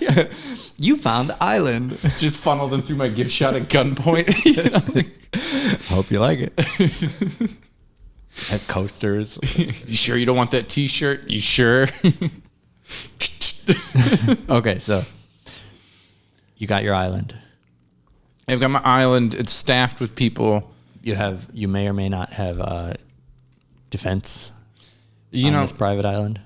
Yeah. You found the island. Just funnel them through my gift shop at gunpoint. You know? Hope you like it. Have coasters. You sure you don't want that T-shirt? You sure? Okay, so you got your island. I've got my island. It's staffed with people. You may or may not have defense You on know, this private island.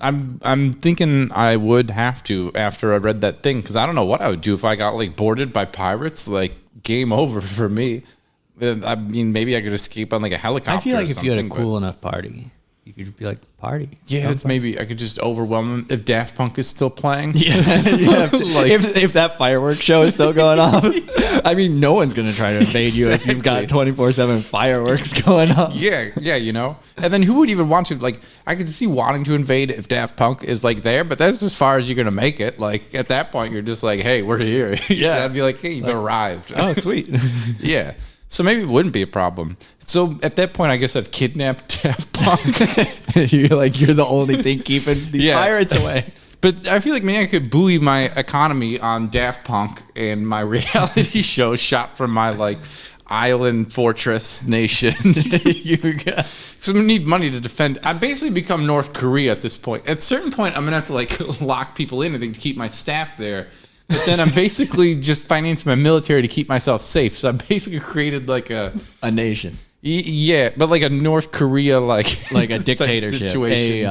I'm thinking I would have to after I read that thing, because I don't know what I would do if I got like boarded by pirates. Like game over for me. I mean, maybe I could escape on like a helicopter. I feel like or if you had a something, cool enough party, you could be like, party. yeah, it's maybe I could just overwhelm them if Daft Punk is still playing. Yeah, Like- if that fireworks show is still going off, I mean, no one's gonna try to invade you if you've got 24/7 fireworks going on. Yeah, you know. And then who would even want to? Like, I could see wanting to invade if Daft Punk is like there, but that's as far as you're gonna make it. Like at that point, you're just like, hey, we're here. Yeah, I'd be like, hey, you've arrived. Oh, sweet. Yeah. So maybe it wouldn't be a problem. So at that point, I guess I've kidnapped Daft Punk. You're the only thing keeping these pirates away. But I feel like maybe I could buoy my economy on Daft Punk and my reality show shot from my like island fortress nation. Because I'm gonna need money to defend. I basically become North Korea at this point. At a certain point, I'm gonna have to like lock people in, I think, to keep my staff there. But then I'm basically just financing my military to keep myself safe. So I basically created like a nation. Yeah, but like a North Korea like a dictatorship situation.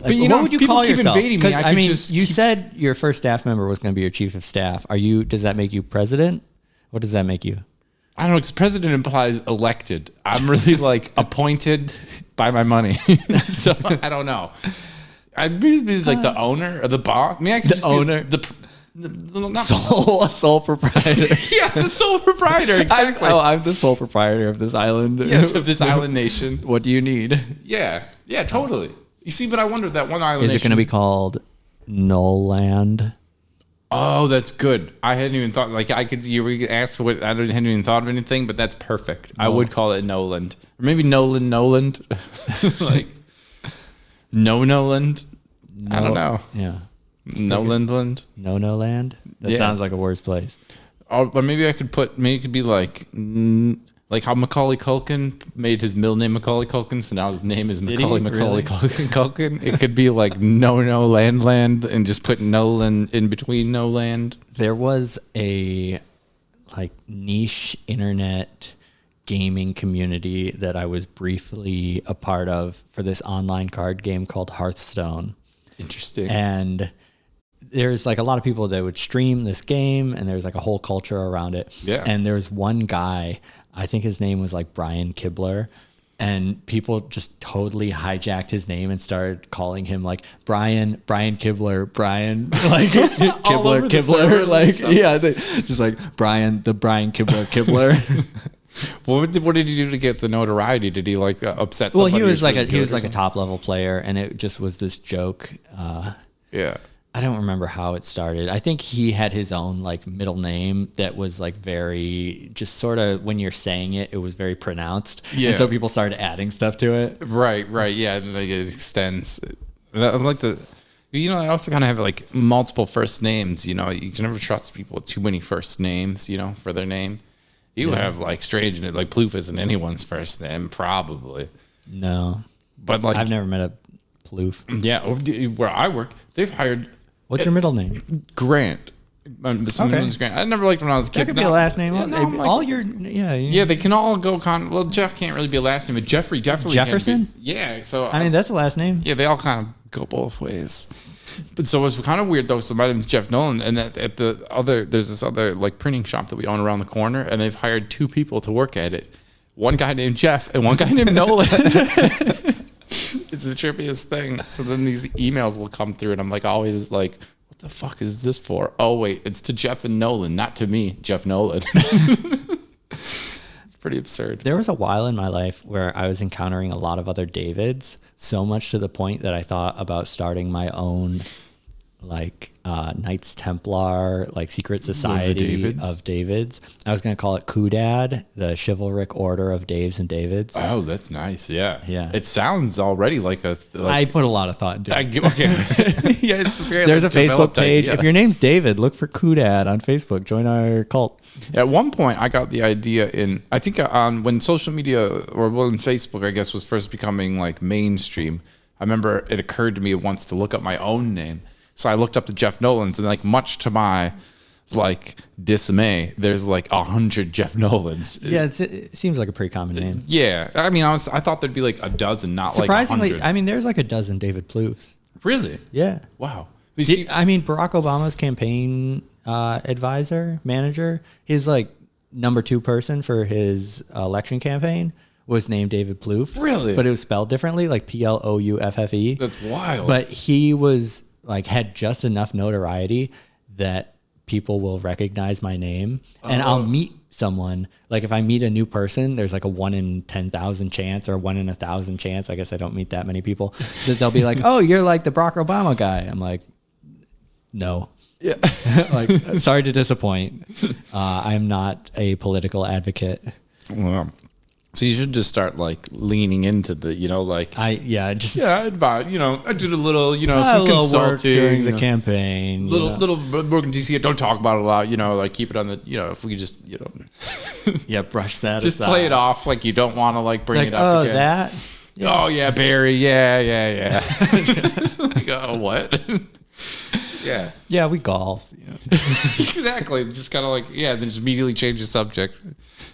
But what would you people call keep yourself? invading me, I mean, you said your first staff member was going to be your chief of staff. Does that make you president? What does that make you? I don't know, because president implies elected. I'm really like appointed by my money. So I don't know. I'd be like the owner or the boss. I mean, I could just owner? be Not Sole proprietor. yeah, the sole proprietor. Exactly. I'm the sole proprietor of this island. Yes, of this island nation. What do you need? Yeah, totally. You see, but I wondered that one island Is nation. it going to be called Noland? Oh, that's good. I hadn't even thought. Like you were asked for what I hadn't even thought of anything, but that's perfect. I would call it Noland, or maybe Noland, like Noland. I don't know. Yeah. Nolandland. No land. That sounds like a worse place. Or maybe I could put. Maybe it could be like how Macaulay Culkin made his middle name Macaulay Culkin, so now his name is Macaulay Really? Culkin. It could be like no land, and just put Nolan in between no land. There was a like niche internet gaming community that I was briefly a part of for this online card game called Hearthstone. Interesting. And there's like a lot of people that would stream this game, and there's like a whole culture around it. Yeah. And there's one guy, I think his name was like Brian Kibler, and people just totally hijacked his name and started calling him like Brian Kibler, Brian, like Kibler, like, just like Brian Kibler. What did he do to get the notoriety? Did he like upset Well, somebody? he was like a top level player, and it just was this joke. Yeah. I don't remember how it started. I think he had his own like middle name that was like very just sort of when you're saying it, it was very pronounced. Yeah. And so people started adding stuff to it. Right. Yeah, and like it extends. I like I also kind of have like multiple first names. You can never trust people with too many first names. For their name. You have like strange, like Plouffe isn't anyone's first name, probably. No, but like I've never met a Plouffe. Yeah, where I work, they've hired. What's your middle name? Grant. Name's Grant. I never liked when I was a kid. That could be a last name. Yeah, they can all go. Well, Jeff can't really be a last name, but Jeffrey definitely. Jefferson. Can be. Yeah, so I mean that's a last name. Yeah, they all kind of go both ways. But so it's kind of weird though. So my name's Jeff Nolan, and at there's this other like printing shop that we own around the corner, and they've hired two people to work at it. One guy named Jeff and one guy named Nolan. It's the trippiest thing. So then these emails will come through, and I'm like always like, what the fuck is this for? Oh wait, it's to Jeff and Nolan, not to me, Jeff Nolan. It's pretty absurd. There was a while in my life where I was encountering a lot of other Davids, so much to the point that I thought about starting my own like Knights Templar, like secret society of Davids. I was going to call it Coodad, the chivalric order of Daves and Davids. Oh, that's nice. Yeah. Yeah. It sounds already like a... I put a lot of thought into it. Okay. Yeah, it's very, There's like, a Facebook page. idea. If your name's David, look for Coodad on Facebook. Join our cult. At one point, I got the idea I think when social media, or when Facebook, I guess, was first becoming like mainstream, I remember it occurred to me once to look up my own name. So I looked up the Jeff Nolans, and like much to my like dismay, there's like 100 Jeff Nolans. Yeah, it seems like a pretty common name. Yeah, I mean, I thought there'd be like a dozen, not surprisingly. like 100. I mean, there's like a dozen David Plouffes. Really? Yeah. Wow. I mean, Barack Obama's campaign manager, his like number 2 person for his election campaign was named David Plouffe. Really? But it was spelled differently, like Plouffe. That's wild. But he was like had just enough notoriety that people will recognize my name, and I'll meet someone. Like if I meet a new person, there's like a 1 in 10,000 chance or 1 in 1,000 chance. I guess I don't meet that many people that they'll be like, "Oh, you're like the Barack Obama guy." I'm like, "No." Yeah. Like, sorry to disappoint. I'm not a political advocate. Wow. So you should just start like leaning into the, I did a little, some a little work consulting during the campaign. Little work in DC. Don't talk about it a lot, like keep it on the, if we could just, yeah, brush that just aside. play it off like you don't want to like bring it up oh, again. That? Yeah. Oh yeah, Barry. Yeah. Like, oh, what? Yeah. Yeah, we golf. Exactly. Just kind of like, then just immediately change the subject.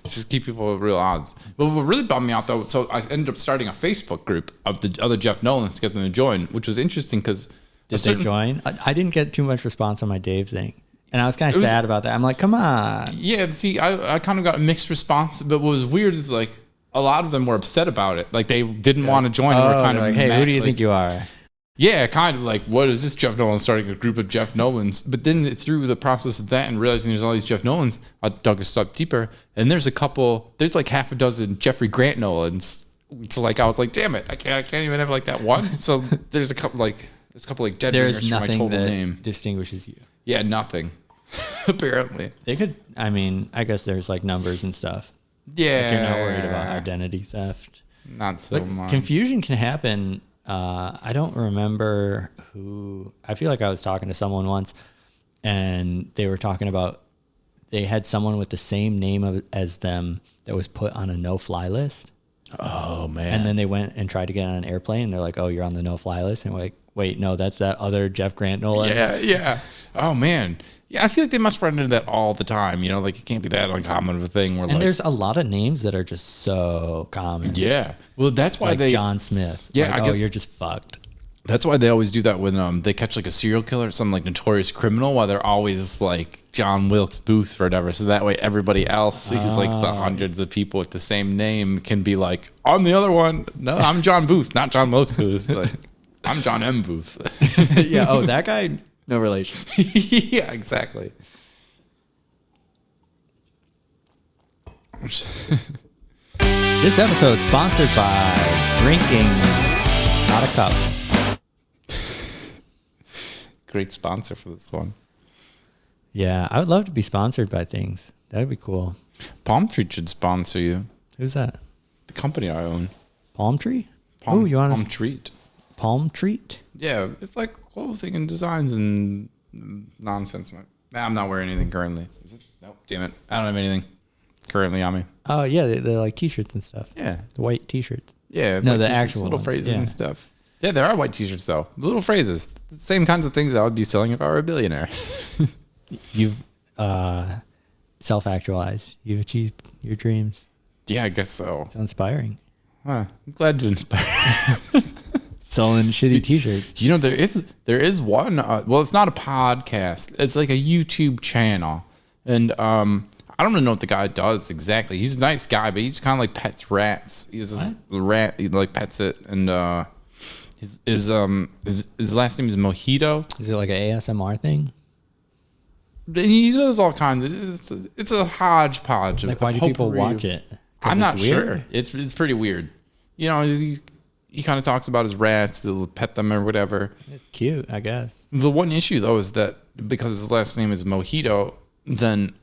Just keep people at real odds. But what really bummed me out, though, so I ended up starting a Facebook group of the other Jeff Nolans to get them to join, which was interesting because... Did they join? I didn't get too much response on my Dave thing. And I was kind of sad about that. I'm like, come on. Yeah, see, I kind of got a mixed response. But what was weird is, like, a lot of them were upset about it. Like, they didn't want to join. And were kind of like, hey, mad. who do you think you are? Yeah, kind of like, what is this Jeff Nolan starting a group of Jeff Nolans? But then through the process of that and realizing there's all these Jeff Nolans, I dug a step deeper, and there's like half a dozen Jeffrey Grant Nolans. So like I was like, damn it, I can't even have like that one. So there's a couple like dead ringers for my total name. Distinguishes you. Yeah, nothing. Apparently. They could, I mean, I guess there's like numbers and stuff. Yeah. Like you're not worried about identity theft. Not so much. Confusion can happen. I don't remember who. I feel like I was talking to someone once, and they were talking about they had someone with the same name as them that was put on a no-fly list. Oh man! And then they went and tried to get on an airplane. And they're like, "Oh, you're on the no-fly list," and we're like, "Wait, no, that's that other Jeff Grant Nolan." Yeah. Oh man. Yeah, I feel like they must run into that all the time. You know, like it can't be that uncommon of a thing. Where and there's a lot of names that are just so common. Yeah. Well, that's why like John Smith. Yeah, like, I guess you're just fucked. That's why they always do that when they catch like a serial killer or some like notorious criminal. Why they're always like John Wilkes Booth or whatever. So that way everybody else who's like the hundreds of people with the same name can be like, I'm the other one. No, I'm John Booth, not John Wilkes Booth. Like, I'm John M. Booth. Yeah. Oh, that guy. No relation. Yeah, exactly. This episode is sponsored by Drinking Out of Cups. Great sponsor for this one. Yeah, I would love to be sponsored by things. That would be cool. Palm Tree should sponsor you. Who's that? The company I own. Palm Tree? Palm, you want Palm Treat. Palm Treat? Yeah, it's like clothing and designs and nonsense. I'm not wearing anything currently. Is it? Nope, damn it. I don't have anything currently on me. Oh, yeah, they're like T-shirts and stuff. Yeah. The white T-shirts. Yeah. No, the t-shirts, actual little ones. phrases Yeah. and stuff. Yeah, there are white T-shirts though. Little phrases. The same kinds of things I would be selling if I were a billionaire. You've self-actualized. You've achieved your dreams. Yeah, I guess so. It's inspiring. Huh, I'm glad to inspire. Selling shitty T-shirts. You know, there is one. Well, it's not a podcast. It's like a YouTube channel, and I don't really know what the guy does exactly. He's a nice guy, but he just kind of like pets rats. He's a rat. He like pets it, and his last name is Mojito. Is it like an ASMR thing? He does all kinds of. It's a hodgepodge. Like, why do people watch it? I'm not sure. It's pretty weird. You know, he kind of talks about his rats. They'll pet them or whatever. It's cute, I guess. The one issue though is that because his last name is Mojito, then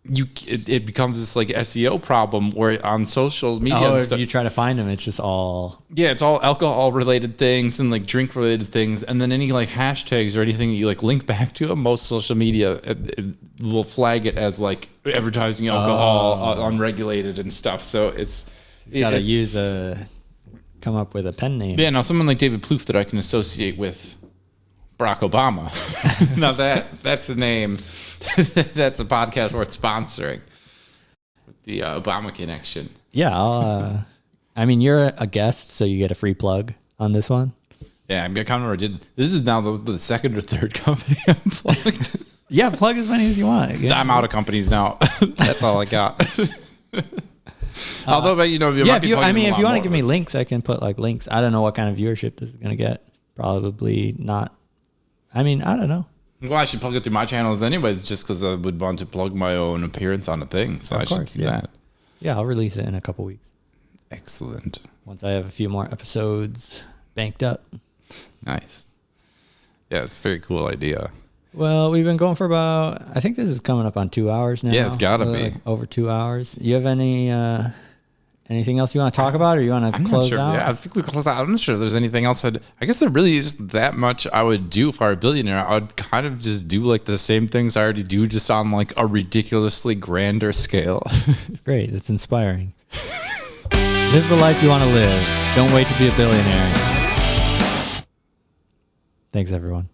it becomes this like SEO problem where on social media Oh, and if stuff, you try to find them, it's just all... yeah, it's all alcohol related things and like drink related things, and then any like hashtags or anything that you like link back to them, most social media it will flag it as like advertising alcohol unregulated and stuff. So it's You gotta come up with a pen name. Yeah, now someone like David Plouffe that I can associate with Barack Obama. Now that's the name. That's a podcast worth sponsoring. With the Obama connection. Yeah, I mean, you're a guest, so you get a free plug on this one. Yeah, I mean, I kind of already did. This is now the second or third company I'm plugged. Yeah, plug as many as you want. Yeah. I'm out of companies now. That's all I got. Although, you know, if you want to give me links, I can put like links. I don't know what kind of viewership this is going to get. Probably not. I mean, I don't know. Well, I should plug it through my channels anyways, just because I would want to plug my own appearance on a thing. So I should do that. Yeah, I'll release it in a couple weeks. Excellent. Once I have a few more episodes banked up. Nice. Yeah, it's a very cool idea. Well, we've been going for about, I think this is coming up on 2 hours now. Yeah, it's got to be. Like over 2 hours. You have anything else you want to talk about, or you want to close out? Yeah, I think we close out. I'm not sure if there's anything else. I guess there really isn't that much I would do if I were a billionaire. I would kind of just do like the same things I already do, just on like a ridiculously grander scale. It's great. It's inspiring. Live the life you want to live. Don't wait to be a billionaire. Thanks, everyone.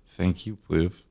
Thank you, Plouffe.